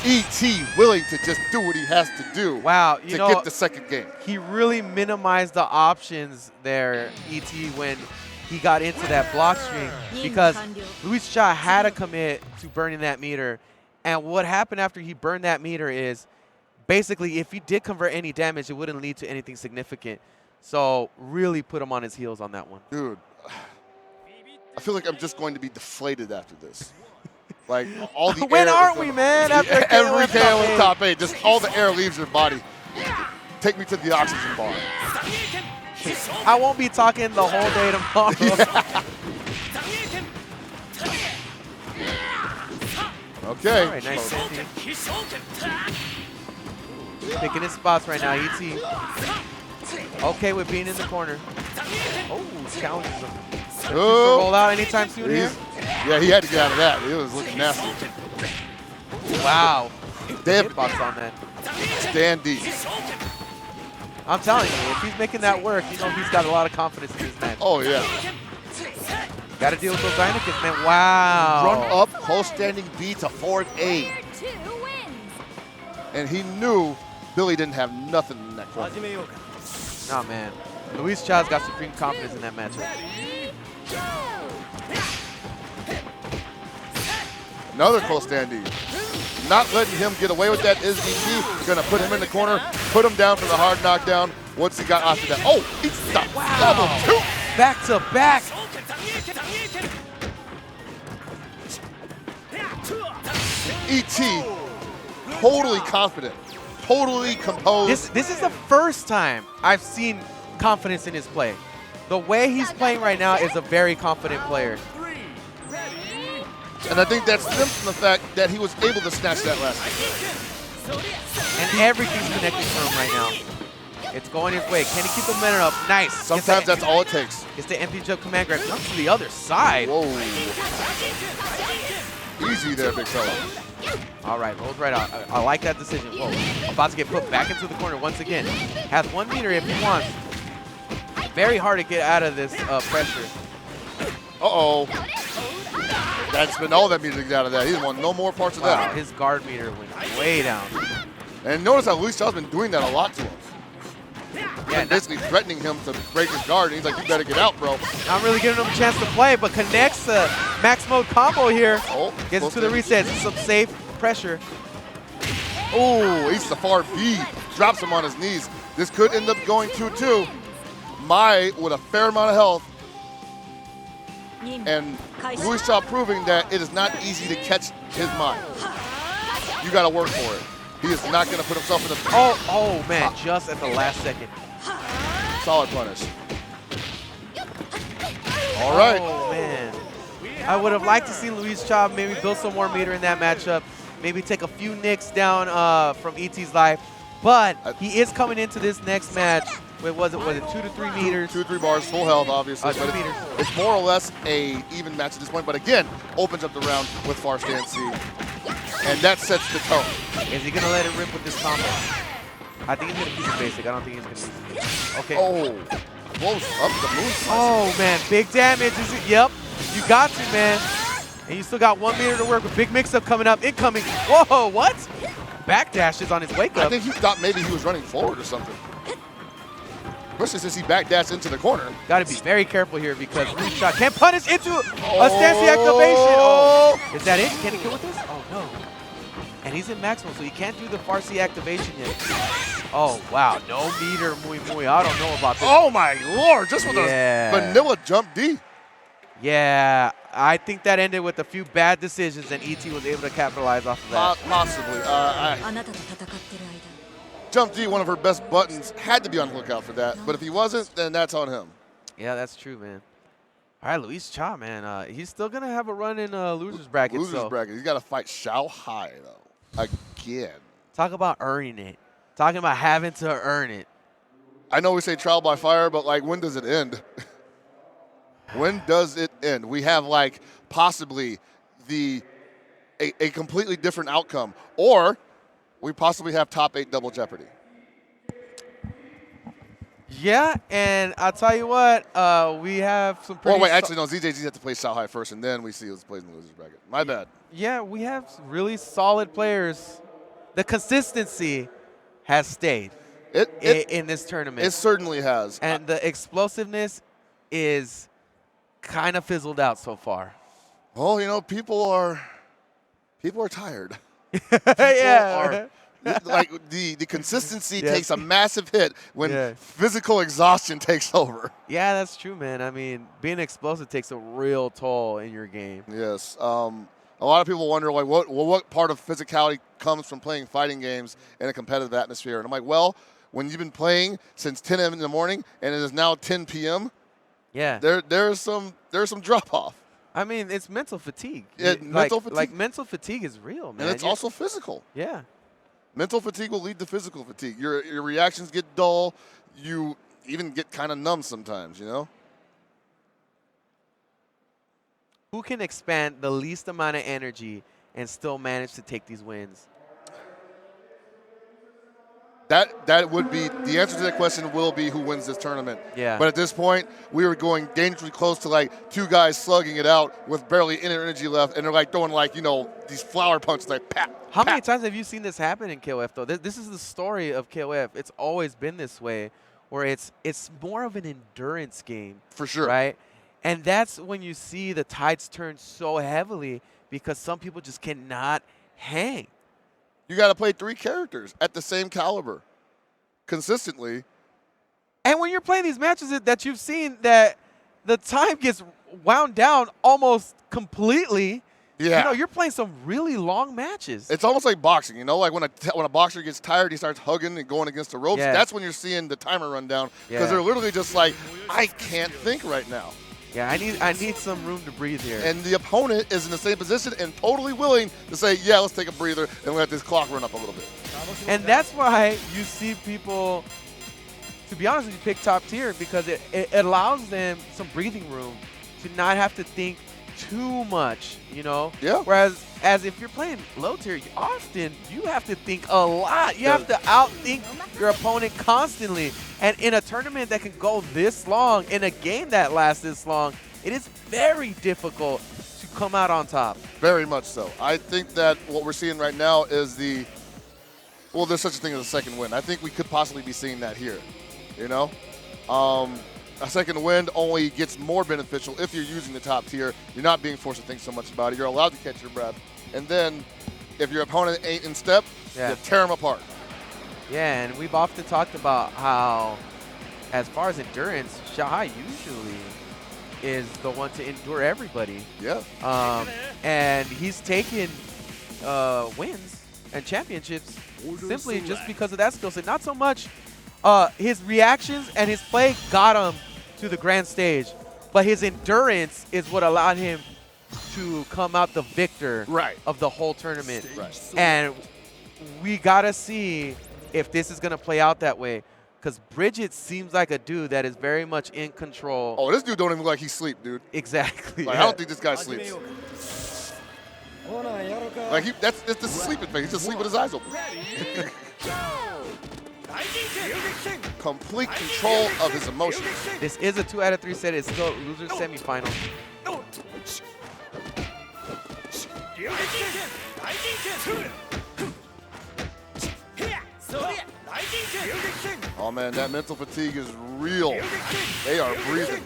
ET willing to just do what he has to do Wow, to get the second game. he really minimized the options there, ET, when he got into that block string, because Luis Cha had to commit to burning that meter. And what happened after he burned that meter is basically if he did convert any damage, it wouldn't lead to anything significant. So really put him on his heels on that one. Dude, I feel like I'm just going to be deflated after this. Like all the When air aren't we, man? After every KO KO in top 8, just all the air leaves your body. Take me to the oxygen bar. I won't be talking the whole day tomorrow. Okay. All right, nice safety. Picking his spots right now, ET. Okay with being in the corner. Oh, challenges him. To roll out anytime soon here. Yeah, he had to get out of that. It was looking nasty. Wow. Damn. Hitbox on that. Stand deep. I'm telling you, if he's making that work, you know he's got a lot of confidence in this match. Oh, yeah. Got to deal with those Dynamicus, man. Wow. Run up, close standing B to forward A. Player 2 wins. And he knew Billy didn't have nothing in that corner. Nah, man. Luis Cha's got supreme confidence in that matchup. Another close standing. Not letting him get away with that is ET. Gonna put him in the corner, put him down for the hard knockdown. Once he got after that, oh, he's the level 2. Back to back. ET, totally confident, totally composed. This is the first time I've seen confidence in his play. The way he's playing right now is a very confident player. And I think that stems from the fact that he was able to snatch that last game. And everything's connecting for him right now. It's going his way. Can he keep the momentum up? Nice. Sometimes that's all it takes. It's the empty jump command grab. Jumps to the other side. Whoa. Easy there, big fella. All right, rolls right out. I like that decision. Whoa, about to get put back into the corner once again. Has 1 meter if he wants. Very hard to get out of this pressure. Uh-oh. That's been all that meter to get out of that. He didn't want no more parts of Wow, that. his guard meter went way down. And notice how Luis Chaw's been doing that a lot to him. Yeah, Basically threatening him to break his guard. And he's like, you better get out, bro. not really giving him a chance to play, but connects the max mode combo here. Oh, Gets into the resets. Some safe pressure. Oh, he's the far B. Drops him on his knees. This could end up going 2-2. Mai with a fair amount of health. And Luis Chaw proving that it is not easy to catch his mind. You got to work for it. He is not going to put himself in the Oh man, just at the last second. solid punish. All right. Oh man. I would have liked to see Luis Chaw maybe build some more meter in that matchup. Maybe take a few nicks down from ET's life. But he is coming into this next match with, was it 2 to 3 meters? 2 to 3 bars, full health, obviously. 2 but meters. it's more or less a even match at this point. But again, opens up the round with far stance C. And that sets the tone. Is he going to let it rip with this combo? I think he's going to keep it basic. I don't think he's going to use it. Okay. Oh, close up the moon. Oh, man. Big damage. Is it? Yep. You got to, man. And you still got 1 meter to work with. Big mix-up coming up. Incoming. Whoa, what? Backdashes on his wake-up. I think he thought maybe he was running forward or something. Especially since he backdashed into the corner. Got to be very careful here because Luis Chaw can punish into a stance activation. Oh, is that it? Can he kill with this? Oh, no. And he's in maximum, so he can't do the Farsi activation yet. Oh, wow. No meter, muy, muy. I don't know about this. Oh, my Lord. Just with a vanilla jump D. Yeah, I think that ended with a few bad decisions, and ET was able to capitalize off of that. Possibly. Jump D, one of her best buttons, had to be on the lookout for that. But if he wasn't, then that's on him. Yeah, that's true, man. All right, Luis Chaw, man. He's still going to have a run in loser's bracket. Loser's bracket. He's got to fight Xiao Hai, though. Again. Talk about earning it. Talking about having to earn it. I know we say trial by fire, but, like, when does it end? When does it end? We have, like, possibly a completely different outcome. Or we possibly have top 8 double jeopardy. Yeah, and I'll tell you what, we have some pretty... Oh, wait, actually, no, ZJZ had to play Xiao Hai first, and then we see who's plays in the loser's bracket. My bad. Yeah, we have really solid players. The consistency has stayed in this tournament. It certainly has. And the explosiveness is kind of fizzled out so far. Well, you know, people are tired. Yeah. Like the consistency takes a massive hit when physical exhaustion takes over. Yeah, that's true, man. I mean, being explosive takes a real toll in your game. Yes. A lot of people wonder, like, what part of physicality comes from playing fighting games in a competitive atmosphere? And I'm like, well, when you've been playing since 10 a.m. in the morning and it is now 10 p.m., yeah, there's some drop off. I mean, it's mental fatigue. Mental fatigue. Like mental fatigue is real, man. And it's also physical. Yeah. Mental fatigue will lead to physical fatigue. Your reactions get dull. You even get kind of numb sometimes, you know? Who can expand the least amount of energy and still manage to take these wins? That would be the answer to that question. Will be who wins this tournament. Yeah. But at this point, we were going dangerously close to like 2 guys slugging it out with barely any energy left, and they're like throwing like, you know, these flower punches like pat. How many times have you seen this happen in KOF though? This is the story of KOF. It's always been this way, where it's more of an endurance game. For sure. Right. And that's when you see the tides turn so heavily because some people just cannot hang. You got to play 3 characters at the same caliber consistently. And when you're playing these matches that you've seen that the time gets wound down almost completely, yeah. You know, you're playing some really long matches. It's almost like boxing, you know, like when a boxer gets tired, he starts hugging and going against the ropes. Yeah. That's when you're seeing the timer run down because they're literally just like, I can't think right now. Yeah, I need some room to breathe here. And the opponent is in the same position and totally willing to say, yeah, let's take a breather and let this clock run up a little bit. And that's why you see people, to be honest with you, pick top tier because it allows them some breathing room to not have to think too much, you know? Yeah. Whereas if you're playing low tier, often you have to think a lot. You have to outthink your opponent constantly. And in a tournament that can go this long, in a game that lasts this long, it is very difficult to come out on top. Very much so. I think that what we're seeing right now is well, there's such a thing as a second win. I think we could possibly be seeing that here, you know? A second wind only gets more beneficial if you're using the top tier. You're not being forced to think so much about it. You're allowed to catch your breath. And then if your opponent ain't in step, you tear them apart. Yeah, and we've often talked about how, as far as endurance, Xiaohai usually is the one to endure everybody. Yeah. And he's taken wins and championships simply just because of that skill set. Not so much his reactions and his play got him to the grand stage, but his endurance is what allowed him to come out the victor of the whole tournament. And we got to see if this is going to play out that way, because Bridget seems like a dude that is very much in control. Oh, this dude don't even look like he sleep, dude. Exactly. Like, I don't think this guy sleeps. Like that's the sleeping thing. He's just sleeping with his eyes open. Complete control of his emotions. This is a 2 out of 3 set. It's still loser semifinal. Oh man, that mental fatigue is real. They are breathing.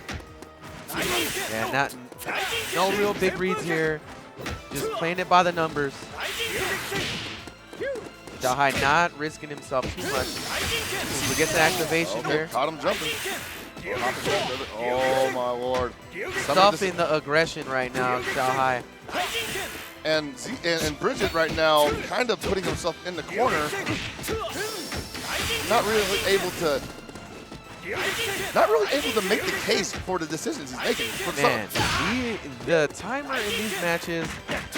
Yeah, no real big reads here. Just playing it by the numbers. Xiaohai not risking himself too much. He gets an activation here. Caught him jumping. Oh my lord. Stuffing the aggression right now, Xiaohai. And Bridget right now kind of putting himself in the corner. Not really able to make the case for the decisions he's making. Man, the timer in these matches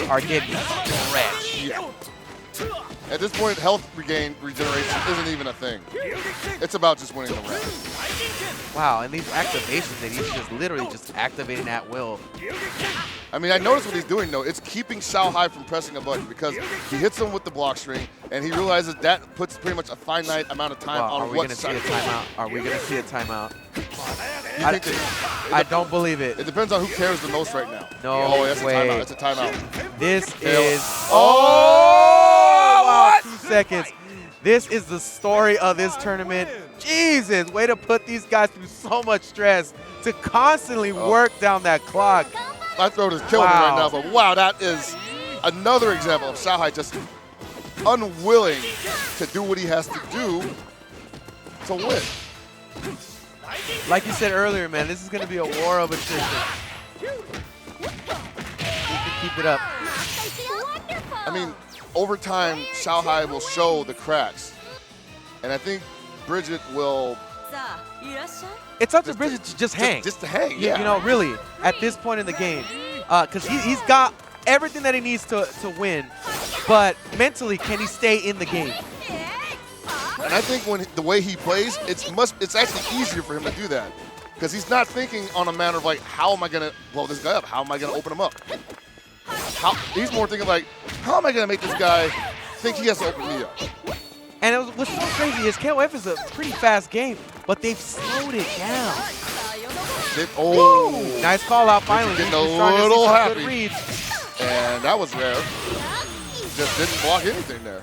are getting stretched. Yeah. At this point, health regeneration isn't even a thing. It's about just winning the round. Wow, and these activations that he's just literally just activating at will. I mean, I noticed what he's doing, though. It's keeping Xiaohai from pressing a button because he hits him with the block string, and he realizes that puts pretty much a finite amount of time on what side. Are we going to see a timeout? I don't believe it. It depends on who cares the most right now. No that's way. a timeout. That's a timeout. This is... Oh! Wow, 2 seconds. This is the story of this tournament. Jesus, way to put these guys through so much stress to constantly work down that clock. My throat is killing me right now, but wow, that is another example of Xiaohai just unwilling to do what he has to do to win. Like you said earlier, man, this is going to be a war of attrition. We can keep it up. I mean, over time, Xiaohai will show the cracks. And I think Bridget will... It's up to Bridget to just hang. Just to hang, yeah. You know, really, at this point in the game. Because he's got everything that he needs to win. But mentally, can he stay in the game? And I think the way he plays, it's actually easier for him to do that. Because he's not thinking on a manner of like, how am I going to blow this guy up? How am I going to open him up? He's more thinking like, how am I going to make this guy think he has to open me up? And what's so crazy is KOF is a pretty fast game, but they've slowed it down. Nice call out finally. Getting a little happy. And that was rare. Just didn't block anything there.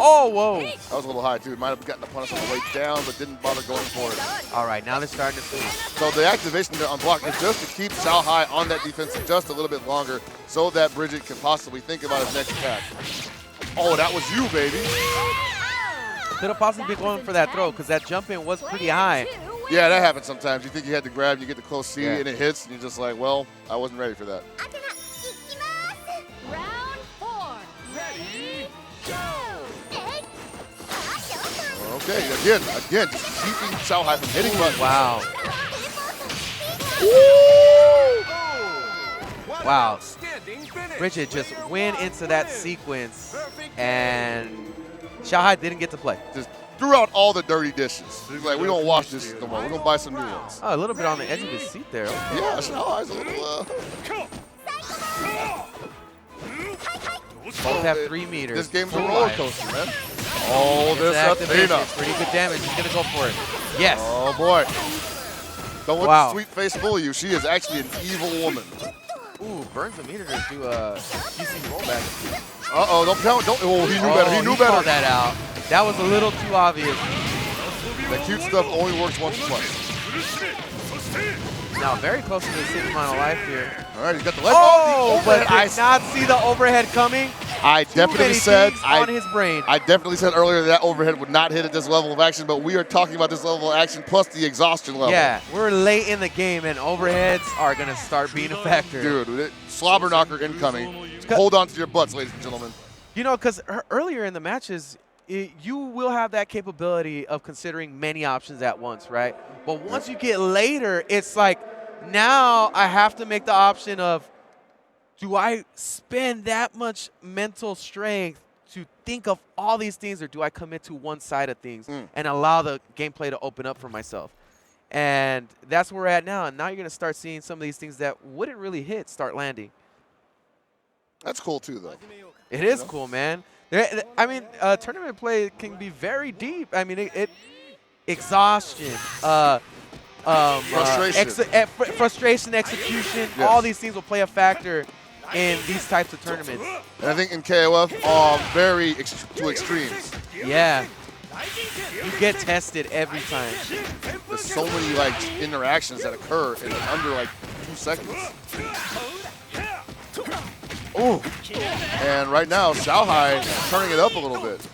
Oh, whoa. That was a little high, too. Might have gotten the punish on the way down, but didn't bother going for it. All right, now they're starting to see. So the activation there on block is just to keep Xiaohai on that defense just a little bit longer so that Bridget can possibly think about his next attack. Oh, that was you, baby. Could have possibly been going for that throw because that jump in was pretty high. Yeah, that happens sometimes. You think you had to grab, you get the close C, and it hits, and you're just like, well, I wasn't ready for that. Round 4. Ready, go! Okay, again, just keeping Xiaohai from hitting buttons. Wow. Wow. Bridget just went into that sequence, and Xiaohai didn't get to play. Just threw out all the dirty dishes. He's like, we don't wash this no more. We're going to buy some new ones. Oh, a little bit on the edge of his seat there. Okay. Yeah, Xiaohai's a little... Both have 3 meters. This game's a Full roller life. coaster, man. Oh, It's this activation. Athena. Pretty good damage. He's gonna go for it. Yes. Oh boy. Don't let Wow. the sweet face fool you. She is actually an evil woman. Ooh, burns a meter to do a QC rollback. Uh-oh, don't count. Don't. Oh, he knew better. He knew better. Called that out. That was a little too obvious. The cute stuff only works once or twice. Now, very close to the 6 amount of life here. All right, he's got the leg. Oh, the but overhead. did not see the overhead coming. I Too definitely many said things on his brain. I definitely said earlier that overhead would not hit at this level of action, but we are talking about this level of action plus the exhaustion level. Yeah, we're late in the game, and overheads are going to start being a factor. Dude, slobber knocker incoming. Hold on to your butts, ladies and gentlemen. You know, because earlier in the matches, you will have that capability of considering many options at once, right? But once you get later, it's like, now I have to make the option of, do I spend that much mental strength to think of all these things, or do I commit to one side of things and allow the gameplay to open up for myself? And that's where we're at now. And now you're going to start seeing some of these things that wouldn't really hit start landing. That's cool too, though. It is cool, man. I mean, tournament play can be very deep. I mean, exhaustion, frustration, execution, Yes. all these things will play a factor in these types of tournaments. And I think in KOF, very to extremes. Yeah. You get tested every time. There's so many like interactions that occur in under like 2 seconds. Ooh. And right now, Xiaohai turning it up a little bit.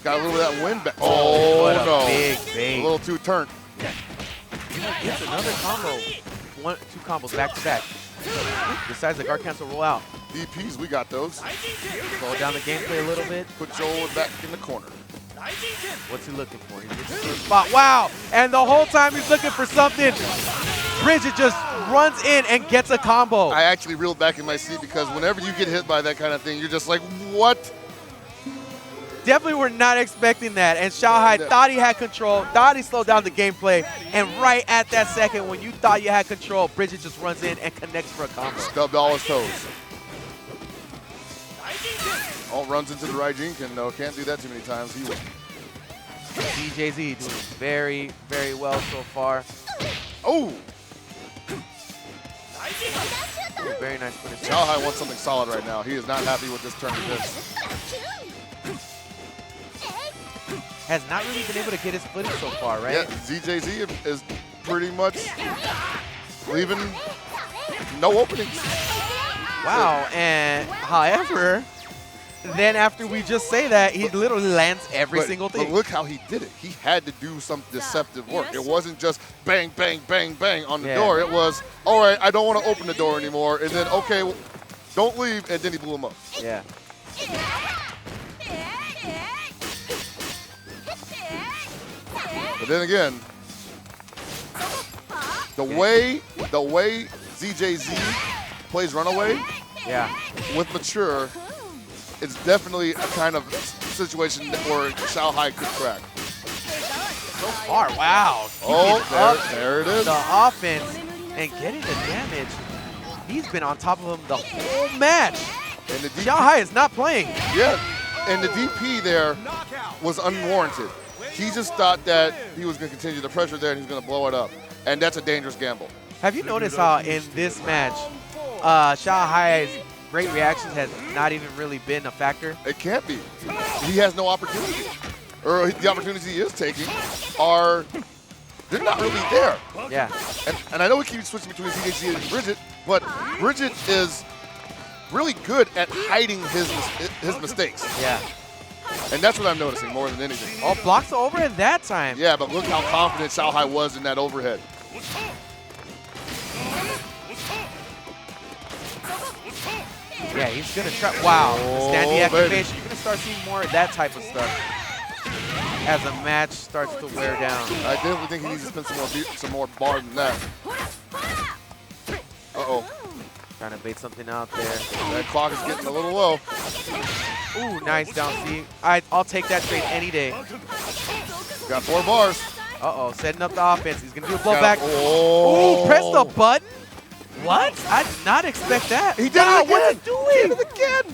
Got a little bit of that wind back. Oh, What a no. big bait. A little too turnt. Gets another combo. 2 combos back to back. Decides the guard cancel roll out. DPs, we got those. Slow down the gameplay a little bit. Put Joel back in the corner. What's he looking for? He's looking for a spot. Wow! And the whole time he's looking for something, Bridget just runs in and gets a combo. I actually reeled back in my seat because whenever you get hit by that kind of thing, you're just like, what? Definitely were not expecting that. And Xiaohai thought he had control, thought he slowed down the gameplay, and right at that second when you thought you had control, Bridget just runs in and connects for a combo. Stubbed all his toes. All runs into the Raijinkin, though. Can't do that too many times. He will. DJZ doing very, very well so far. Oh! Ooh, very nice finish. Xiaohai wants something solid right now. He is not happy with this turn of this. Has not really been able to get his footing so far, right? Yeah, ZJZ is pretty much leaving no openings. Wow, and however, then after we just say that, he literally lands every single thing. But look how he did it. He had to do some deceptive work. It wasn't just bang, bang, bang, bang on the door. It was, all right, I don't want to open the door anymore. And then, okay, well, don't leave. And then he blew him up. Yeah. But then again, the way ZJZ plays Runaway with Mature, it's definitely a kind of situation where Xiaohai could crack. So far, wow. Oh, there it is. The offense and getting the damage. He's been on top of him the whole match. And the Xiaohai is not playing. Yeah, and the DP there was unwarranted. He just thought that he was going to continue the pressure there and he's going to blow it up. And that's a dangerous gamble. Have you noticed how in this match, Xiaohai's great reactions has not even really been a factor? It can't be. He has no opportunity. Or the opportunities he is taking are, they're not really there. Yeah. And I know we keep switching between ZJZ and Bridget, but Bridget is really good at hiding his mistakes. Yeah. And that's what I'm noticing more than anything. Oh, blocks the overhead that time. Yeah, but look how confident Xiaohai was in that overhead. Yeah, he's going to try. Wow. Stand the activation. Baby. You're going to start seeing more of that type of stuff as the match starts to wear down. I definitely think he needs to spend some more bar than that. Uh-oh. Trying to bait something out there. That clock is getting a little low. Ooh, nice down C. I'll take that trade any day. Got 4 bars. Uh-oh, setting up the offense. He's going to do a blowback. Oh. Ooh, press the button. What? I did not expect that. He did it again. What's he doing? He did it again.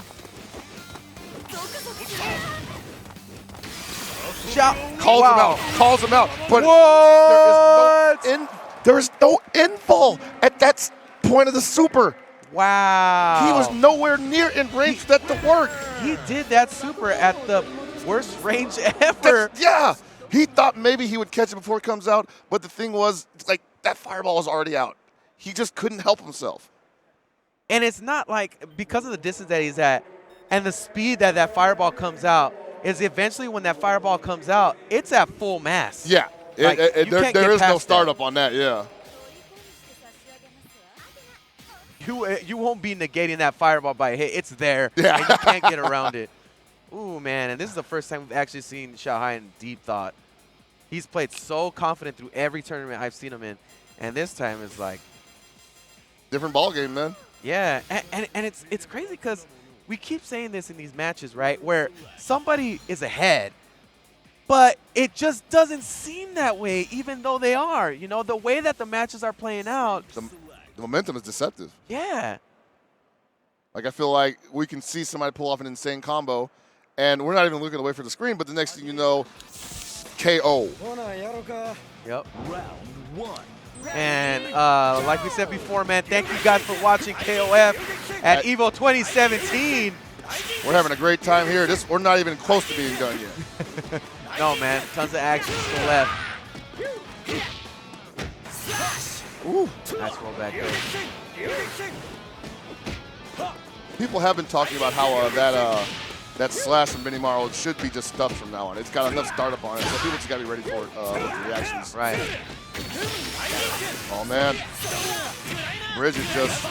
Calls him out. Calls him out. But there is no infall at that point of the super. Wow. He was nowhere near in range for that to work. He did that super at the worst range ever. Yeah. He thought maybe he would catch it before it comes out, but the thing was, like, that fireball was already out. He just couldn't help himself. And it's not like, because of the distance that he's at and the speed that that fireball comes out, is eventually when that fireball comes out, it's at full mass. Yeah. Like, there is no startup on that, yeah. You won't be negating that fireball by a hit. It's there, Yeah. and you can't get around it. Ooh, man, and this is the first time we've actually seen Xiaohai in deep thought. He's played so confident through every tournament I've seen him in, and this time it's like, different ball game, man. yeah, and it's crazy because we keep saying this in these matches, right, where somebody is ahead, but it just doesn't seem that way, even though they are. You know, the way that the matches are playing out. The momentum is deceptive. Yeah. Like, I feel like we can see somebody pull off an insane combo, and we're not even looking away from the screen, but the next thing you know, KO. Yep. And like we said before, man, thank you guys for watching KOF at EVO 2017. We're having a great time here. We're not even close to being done yet. No, man, tons of action still left. Ooh. Nice roll back there. People have been talking about how that slash from Benimaru should be just stuffed from now on. It's got enough startup on it, so people just got to be ready for it with the reactions. Right. Oh, man. Bridget just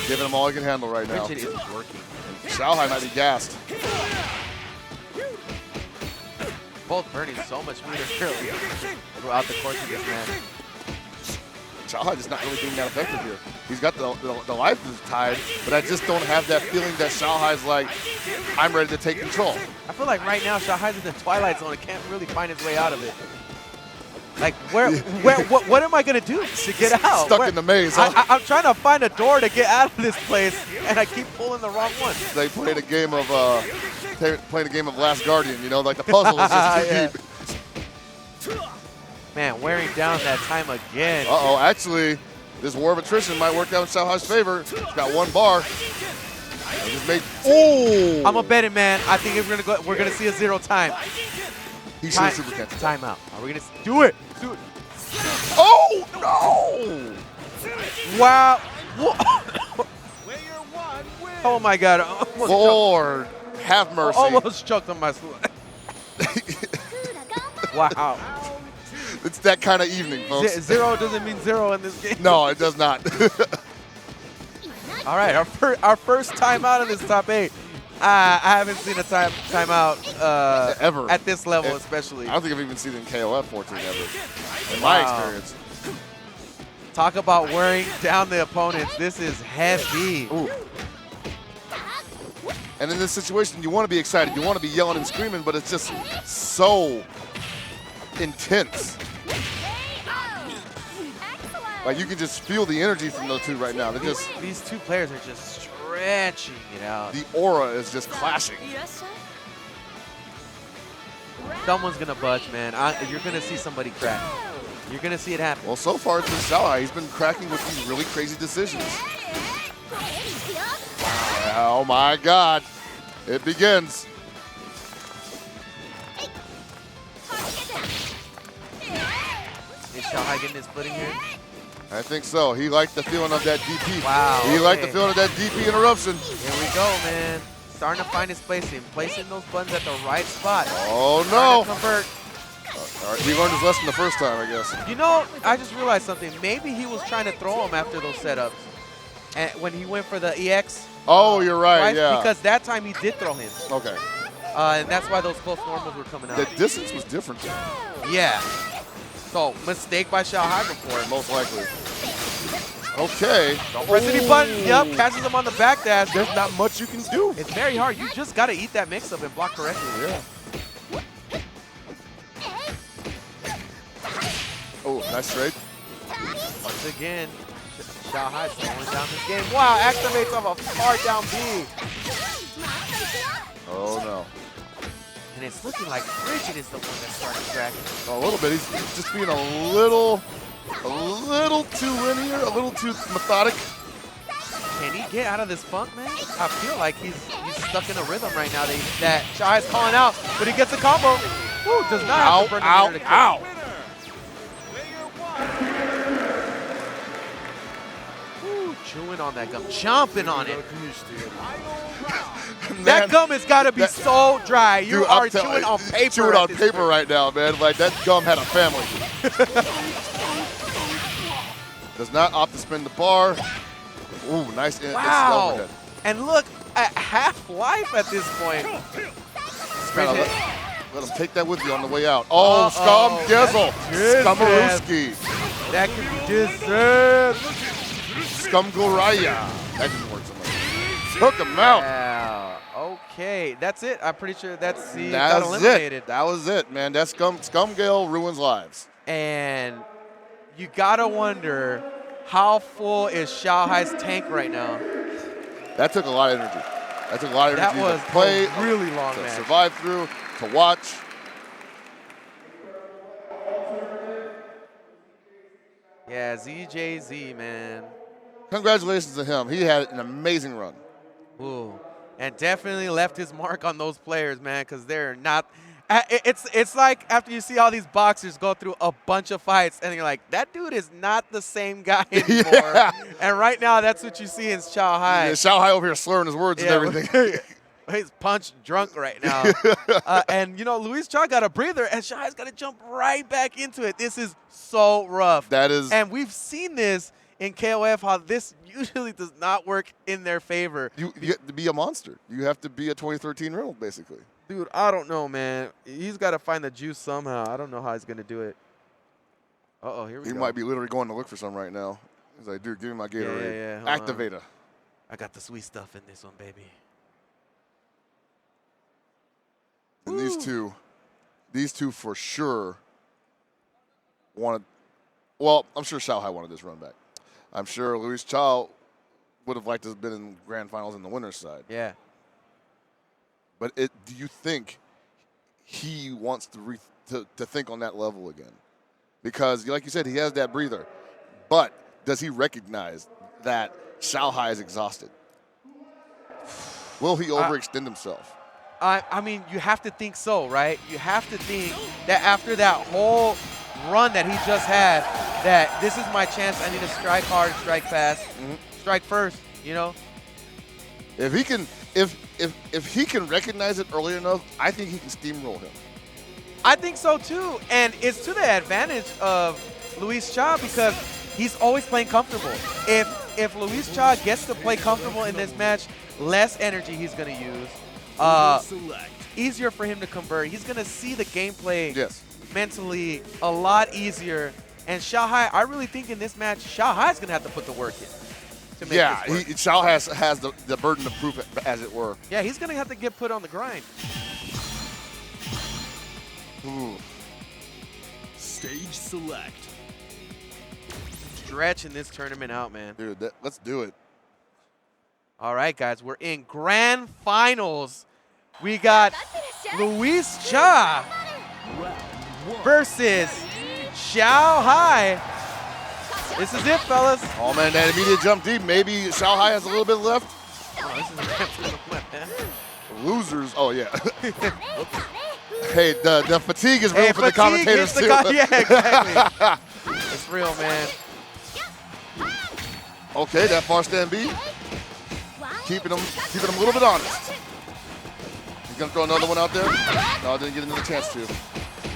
giving him all he can handle right now. Bridget is working. Xiaohai might be gassed. Both burning so much meter early throughout the course of this match. Xiaohai just not really being that effective here. He's got the life is tied, but I just don't have that feeling that Xiaohai's like, I'm ready to take control. I feel like right now Xiaohai's in the twilight zone and can't really find his way out of it. Like, what am I gonna do to get out? Stuck in the maze, huh? I'm trying to find a door to get out of this place, and I keep pulling the wrong one. They played a game of Last Guardian, you know, like the puzzle is just too deep. Man, wearing down that time again. Uh-oh, actually, this war of attrition might work out in Xiaohai's favor. He's got one bar. He just made, oh! I'm a betting man. I think we're gonna see a 0 time. He should super catch. Timeout. Are we gonna do it? Do it. Oh no! Wow. Oh my God. Lord, have mercy. Almost choked on my foot. Wow. It's that kind of evening, folks. 0 doesn't mean 0 in this game. No, it does not. All right, our first timeout in this top 8. I haven't seen a timeout ever at this level, especially. I don't think I've even seen it in KOF 14 ever, in my experience. Talk about wearing down the opponents. This is heavy. Ooh. And in this situation, you want to be excited. You want to be yelling and screaming, but it's just so intense. Like, you can just feel the energy from those two right now. These two players are just stretching it out. The aura is just clashing. Someone's going to budge, man. You're going to see somebody crack. You're going to see it happen. Well, so far it's been Xiaohai. He's been cracking with these really crazy decisions. Oh my God. It begins. Is Xiaohai getting his footing here? I think so. He liked the feeling of that DP. Wow. He liked the feeling of that DP interruption. Here we go, man. Starting to find his placing. Placing those buttons at the right spot. Oh, no. Convert. All right, he learned his lesson the first time, I guess. You know, I just realized something. Maybe he was trying to throw him after those setups. And when he went for the EX. Oh, you're right, yeah. Because that time he did throw him. Okay. And that's why those close normals were coming out. The distance was different. Yeah. So, mistake by Xiaohai before. Most likely. Okay. Don't press any button. Yep, catches him on the back dash. There's not much you can do. It's very hard. You just got to eat that mix-up and block correctly. Yeah. Oh, nice straight. Once again, Shanghai slowing down this game. Wow, activates off a far down B. Oh no. And it's looking like Bridget is the one that started cracking. A little bit. He's just being a little too linear, a little too methodic. Can he get out of this funk, man? I feel like he's stuck in a rhythm right now that Shai's calling out, but he gets a combo. Woo, does not have to burn the meter to kill. Ow. Woo, chewing on that gum, chomping on it. Man, That gum has got to be so dry. You dude, are chewing on paper. Chewing on paper right now, man. Like, that gum had a family. Does not opt to spin the bar. Ooh, nice. Wow. Overhead. And look at half-life at this point. Let him take that with you on the way out. Oh, Scum Gizzle. Scumarooski. That could be deserved. Scumgoraya. That didn't work so much. Took him out. Wow. Okay, that's it. I'm pretty sure that's he got That's eliminated. it. That was it, man. That Scumgale ruins lives. And you gotta wonder how full is Xiaohai's tank right now. That took a lot of energy. That took a lot of energy That was to play, a really long to match. survive through, to watch. Yeah, ZJZ, man. Congratulations to him. He had an amazing run. Ooh. And definitely left his mark on those players, man, because they're not. It's like after you see all these boxers go through a bunch of fights, and you're like, that dude is not the same guy anymore. Yeah. And right now, that's what you see in Xiaohai. Yeah, Xiaohai over here slurring his words and everything. He's punch drunk right now. And, you know, Luis Cha got a breather, and Xiaohai's got to jump right back into it. This is so rough. That is. And we've seen this in KOF, how this usually does not work in their favor. You have to be a monster. You have to be a 2013 Reynolds, basically. Dude, I don't know, man. He's got to find the juice somehow. I don't know how he's going to do it. Uh-oh, here we go. He might be literally going to look for some right now. He's like, dude, give me my Gatorade. Yeah. Activator. I got the sweet stuff in this one, baby. And these two for sure wanted. Well, I'm sure Xiaohai wanted this run back. I'm sure Luis Cha would have liked to have been in grand finals in the winner's side. Yeah. But do you think he wants to think on that level again? Because, like you said, he has that breather. But does he recognize that Xiaohai is exhausted? Will he overextend himself? I mean, you have to think so, right? You have to think that after that whole run that he just had, that this is my chance. I need to strike hard, strike fast, strike first, you know? If he can recognize it early enough, I think he can steamroll him. I think so too, and it's to the advantage of Luis Cha because he's always playing comfortable. If Luis Cha gets to play comfortable in this match, less energy he's going to use. Easier for him to convert. He's going to see the gameplay mentally a lot easier. And Xiaohai, I really think in this match, Xiaohai's going to have to put the work in. To make this work. Xiao has the burden of proof, as it were. Yeah, he's going to have to get put on the grind. Ooh. Stage select. Stretching this tournament out, man. Dude, let's do it. All right, guys, we're in grand finals. We got Luis Cha versus Xiaohai. This is it, fellas. Oh, man, that immediate jump deep. Maybe Xiaohai has a little bit left. Oh, this is Losers. Oh, yeah. Hey, the fatigue is real for the commentators, too. Yeah, exactly. It's real, man. Okay, that far stand B. Keeping him a little bit honest. He's going to throw another one out there. No, didn't get another chance to.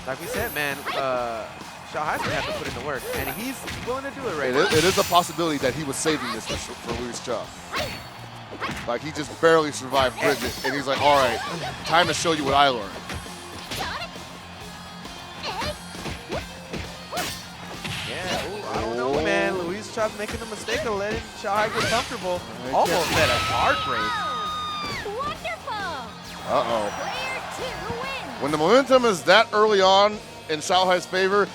Like we said, man, Xiaohai's going to have to put in the work, and he's willing to do it right now. It is a possibility that he was saving this for Luis Cha. Like, he just barely survived Bridget, and he's like, all right, time to show you what I learned. Yeah, ooh, I don't know, man. Luis Cha's making the mistake of letting Xiaohai get comfortable. Almost at a guard break. Wonderful. Uh-oh. Player 2 wins. When the momentum is that early on in Xiaohai's favor,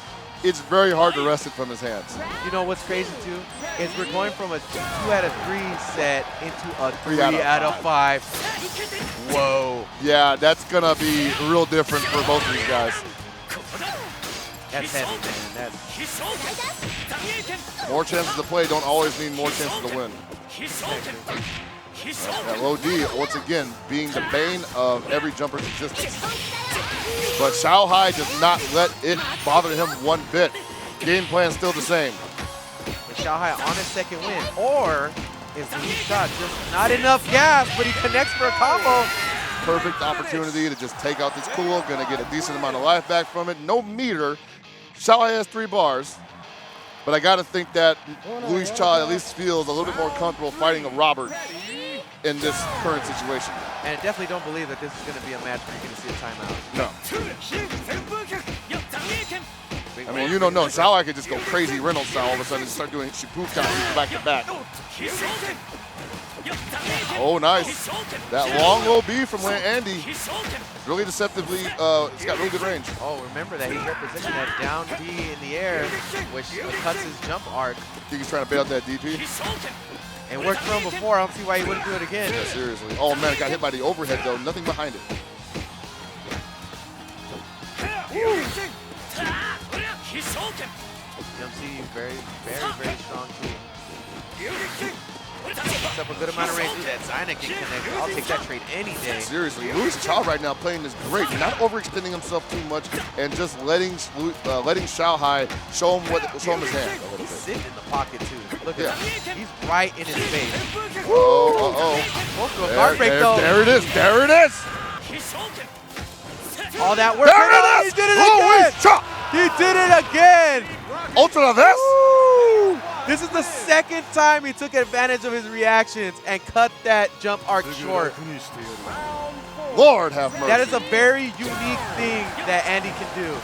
it's very hard to wrest it from his hands. You know what's crazy too is we're going from a 2 out of 3 set into a 3 out of out of 5. Whoa. Yeah, that's gonna be real different for both of these guys. That's heavy, man. That's More chances to play don't always mean more chances to win. Yeah, low D, once again, being the bane of every jumper's existence. But Xiaohai does not let it bother him one bit. Game plan still the same. Is Xiaohai on his second win? Or is Luis Cha just not enough gas, but he connects for a combo? Perfect opportunity to just take out this cool. Gonna get a decent amount of life back from it. No meter. Xiaohai has 3 bars. But I gotta think that Luis Cha at least feels a little bit more comfortable fighting a Robert in this current situation. And I definitely don't believe that this is gonna be a match where you're gonna see a timeout. No. I mean, you don't know. Xiaohai could just go crazy Reynolds style all of a sudden and start doing Shippuden back to back. Oh, nice. That long low B from Andy. Really deceptively, it's got really good range. Oh, remember that he represented that down D in the air, which cuts his jump arc. I think he's trying to bait out that DP. And worked for him before. I don't see why he wouldn't do it again. Yeah, seriously. Oh, man, it got hit by the overhead, though. Nothing behind it. MC, very, very, very strong team. Picks up a good amount of range. Ooh, that Zyna can connect. I'll take that trade any day. Seriously, Luis Cha right now playing this great, not overextending himself too much, and just letting Xiaohai show him his hand a little He's bit. sitting in the pocket too. Look at him. He's right in his face. Oh. Close to a guard break though. There it is. There it is. All that work. There it is. He did it again. Luis Cha. He did it again. Ultra this. Woo! This is the second time he took advantage of his reactions and cut that jump arc short. Lord have mercy. That is a very unique thing that Andy can do.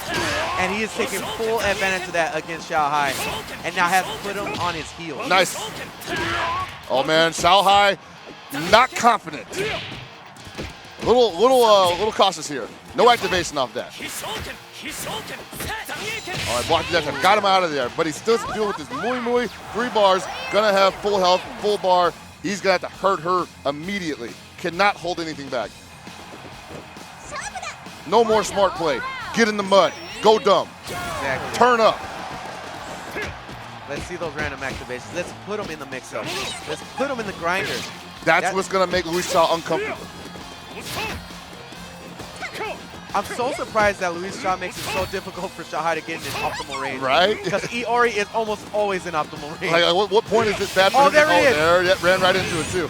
And he is taking full advantage of that against Xiaohai. And now has put him on his heels. Nice. Oh man, Xiaohai not confident. Little cautious here. No activation off that. All right, blocked that time. Got him out of there, but he's still dealing with this Mui. 3 bars. Gonna have full health, full bar. He's gonna have to hurt her immediately. Cannot hold anything back. No more smart play. Get in the mud. Go dumb. Exactly. Turn up. Let's see those random activations. Let's put them in the mix-up. Let's put them in the grinder. That's what's gonna make Luis Cha uncomfortable. I'm so surprised that Luis Cha makes it so difficult for Xiaohai to get in his optimal range. Right? Because Iori is almost always in optimal range. Like, at what point is it bad for Oh, him? there it is. There, yeah, ran right into it too.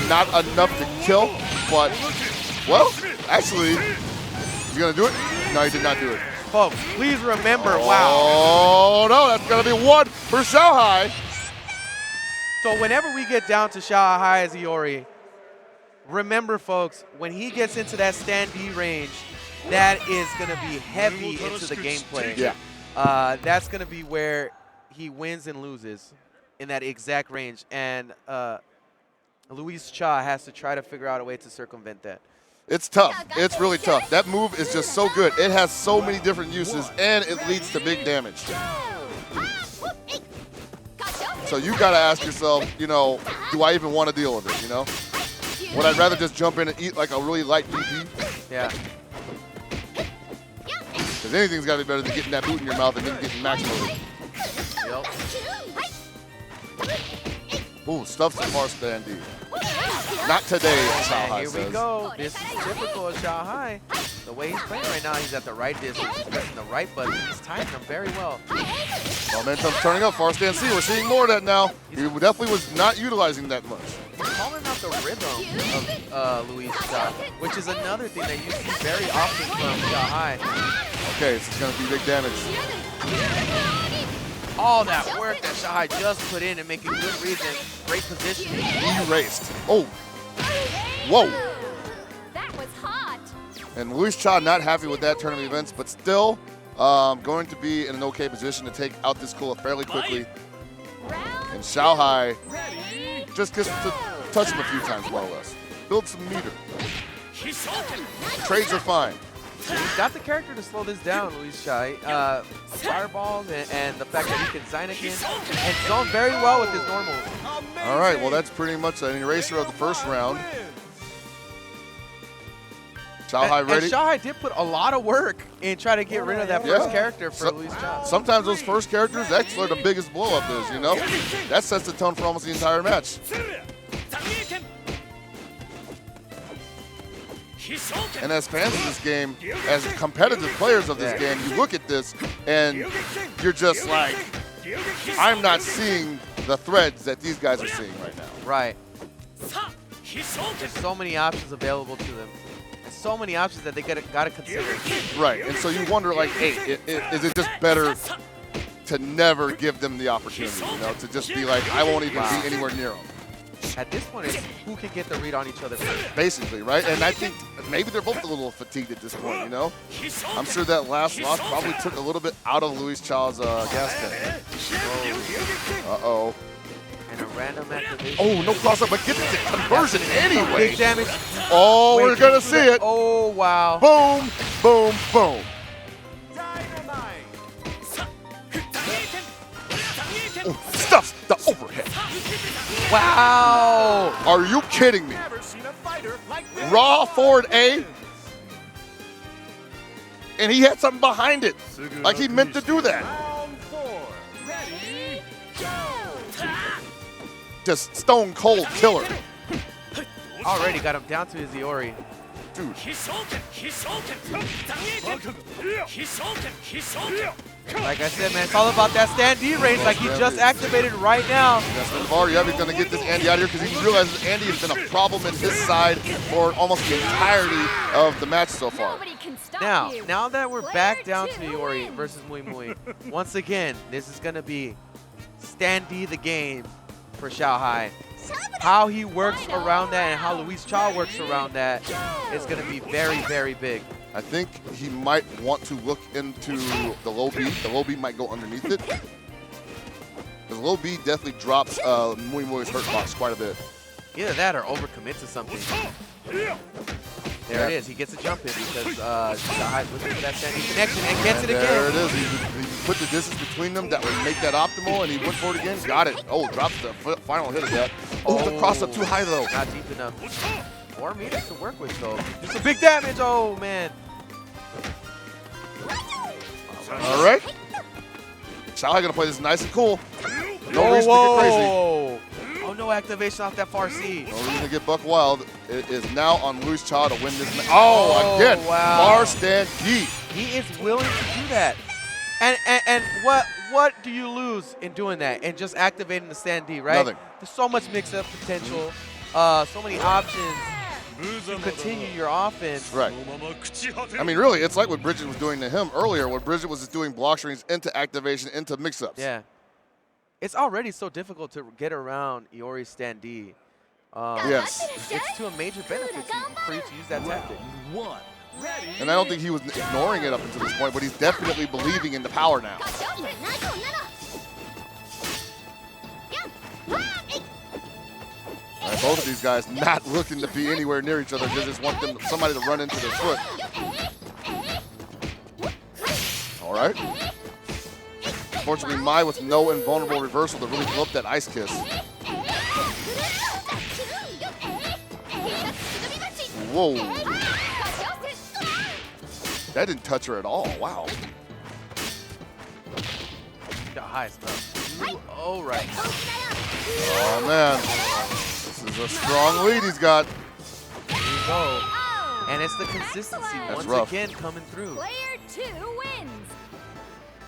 Not enough to kill, but, well, actually, he's gonna do it? No, he did not do it. Folks, please remember, wow. Oh, no, that's gonna be 1 for Xiaohai. So whenever we get down to Xiaohai as Iori, remember, folks, when he gets into that stand D range, that is going to be heavy into the gameplay. Yeah. That's going to be where he wins and loses in that exact range. And Luis Cha has to try to figure out a way to circumvent that. It's tough. It's really tough. That move is just so good. It has so many different uses, and it leads to big damage. So you got to ask yourself, you know, do I even want to deal with it, you know? Would I rather just jump in and eat like a really light DP? Yeah. Because anything's got to be better than getting that boot in your mouth and then getting max loaded. Yep. Ooh, stuffs the far stand D. Not today, Xiaohai Here says. we go. This is typical of Xiaohai. The way he's playing right now, he's at the right distance, he's pressing the right button. He's timing them very well. Momentum's turning up. Far stand C. We're seeing more of that now. He definitely was not utilizing that much. He's calling out the rhythm of Luis Cha, which is another thing that you see very often from Xiaohai. Okay, this is going to be big damage. All that work that Xiaohai just put in and making good reads and great positioning. Erased. Oh. Whoa. That was hot. And Luis Cha not happy with that turn of events, but still going to be in an okay position to take out this Kula fairly quickly. And Xiaohai just gets to touch him a few times, more or less. Build some meter. Trades are fine. He's got the character to slow this down, Luis Chai. Fireballs and the fact that he can sign again and zone very well with his normals. All right, well, that's pretty much an eraser of the first round. Xiaohai ready? And Xiaohai did put a lot of work in trying to get rid of that first character for Luis Chai. Sometimes those first characters, that's where the biggest blow up is, you know? That sets the tone for almost the entire match. And as fans of this game, as competitive players of this game, you look at this and you're just like, I'm not seeing the threads that these guys are seeing right now. Right. There's so many options available to them. There's so many options that they gotta consider. Right, and so you wonder, like, hey, is it just better to never give them the opportunity, you know, to just be like, I won't even be anywhere near them. At this point, it's who can get the read on each other first. Basically, right? And I think maybe they're both a little fatigued at this point, you know? I'm sure that last loss probably took a little bit out of Luis Chai's gas tank. Uh-oh. And a random activation. Oh, no cross up, but gets the conversion anyway. Big damage. Oh, we're going to see it. Oh, wow. Boom, boom, boom. Oh, stuffs the overhead. Wow. Are you kidding me? Raw forward A. And he had something behind it. Like he meant to do that. Just stone cold killer. Already got him down to his Iori. Dude. Like I said, man, it's all about that stand D range like he just activated right now. Varyavi's going to get this Andy out of here because he realizes Andy has been a problem in his side for almost the entirety of the match so far. Now that we're back down to Iori versus Mui Mui, once again, this is going to be stand D the game for Xiaohai. How he works around that and how Luis Chai works around that is going to be very, very big. I think he might want to look into the low B. The low B might go underneath it. Because low B definitely drops Mui Mui's hurt box quite a bit. Either that or overcommit to something. There it is. He gets a jump in because Xiaohai's looking for that standing connection and gets it again. There it is. He put the distance between them that would make that optimal, and he went for it again. Got it. Oh, drops the final hit of that. Oh, the cross up too high, though. Not deep enough. 4 meters to work with, though. Do some big damage. Oh, man. All right. Xiaohai going to play this nice and cool. No reason to get crazy. Oh, no activation off that far C. No reason to get buck wild. It is now on Luis Chai to win this match. Oh, again. Wow. Bar stand D. He is willing to do that. And what do you lose in doing that and just activating the stand D, right? Nothing. There's so much mix-up potential, so many options to continue your offense. Right. I mean, really, it's like what Bridget was doing to him earlier, when Bridget was just doing block strings into activation, into mix-ups. Yeah. It's already so difficult to get around Iori's stand D. Yes. It's to a major benefit for you to use that tactic. And I don't think he was ignoring it up until this point, but he's definitely believing in the power now. Right, both of these guys not looking to be anywhere near each other. They just want somebody to run into their foot. All right. Unfortunately, Mai with no invulnerable reversal to really blow up that ice kiss. Whoa. That didn't touch her at all. Wow. Got high stuff. Oh, right. Oh, man. This is a strong lead he's got. Here we go. And it's the consistency once again coming through. Player 2 wins.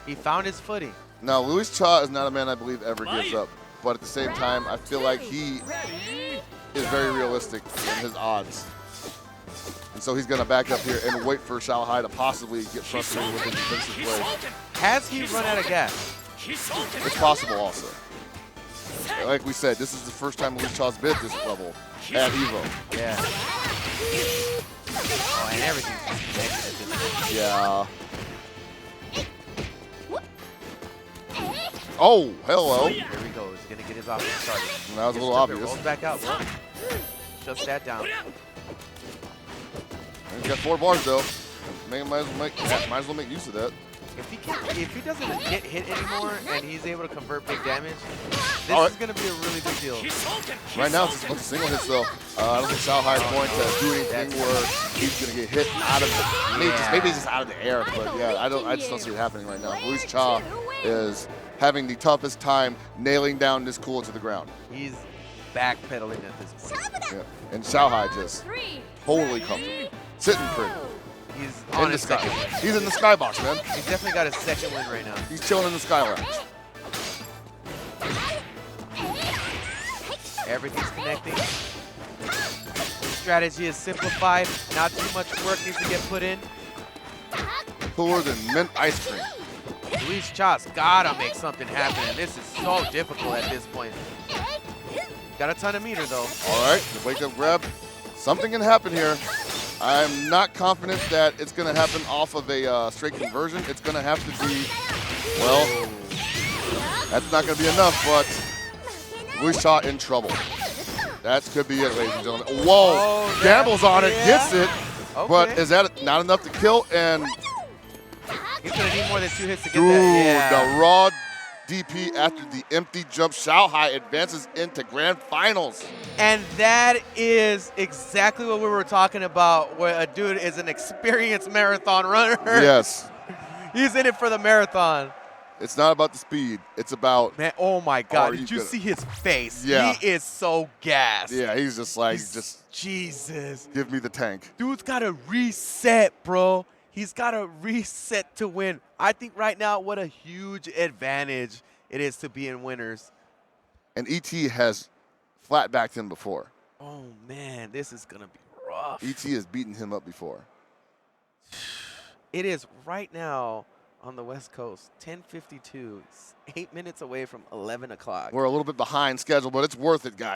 He found his footing. Now, Luis Chai is not a man I believe ever gives up. But at the same time, I feel like he is very realistic in his odds. And so he's going to back up here and wait for Xiaohai to possibly get frustrated with his defensive play. Has he run out of gas? It's possible also. Like we said, this is the first time Luis Chai's been at this level at EVO. Yeah. Oh, and everything's connected at this point. Yeah. Oh, hello. Here we go. He's going to get his offense started. That was a little obvious. Rolls back out, bro. Shut that down. He's got 4 bars, though. might as well make use of that. If he doesn't get hit anymore and he's able to convert big damage, this All right. is going to be a really big deal. Right now, it's just a bunch of single hits, though. I don't think Xiaohai is going to do anything where he's going to get hit out of the maybe he's just out of the air. But yeah, I just don't see it happening right now. Luis Cha is having the toughest time nailing down this cooler to the ground. He's backpedaling at this point. Yeah. And Xiaohai just totally comfortable, sitting pretty. He's on his second win. He's in the skybox, man. He's definitely got his second win right now. He's chilling in the skyline. Everything's connecting. Strategy is simplified. Not too much work needs to get put in. Cooler than mint ice cream. Luis Cha's gotta make something happen, and this is so difficult at this point. Got a ton of meter though. All right, the wake up grab. Something can happen here. I'm not confident that it's going to happen off of a straight conversion. It's going to have to be, well, that's not going to be enough, but Luis Cha in trouble. That could be it, ladies and gentlemen. Whoa, Oh, gambles on it, gets it, Okay. but is that not enough to kill? And He's gonna need more than 2 hits to get dude, that. Yeah. the raw DP after the empty jump. Xiaohai advances into grand finals. And that is exactly what we were talking about, where a dude is an experienced marathon runner. Yes. He's in it for the marathon. It's not about the speed. It's about, Man, oh my God, Are you did you gonna- see his face? Yeah. He is so gassed. yeah, he's just like, Jesus. give me the tank. Dude's got to reset, bro. He's got to reset to win. I think right now what a huge advantage it is to be in winners. And ET has flat-backed him before. Oh, man, this is going to be rough. ET has beaten him up before. It is right now on the West Coast, 10:52. It's 8 minutes away from 11 o'clock. We're a little bit behind schedule, but it's worth it, guys.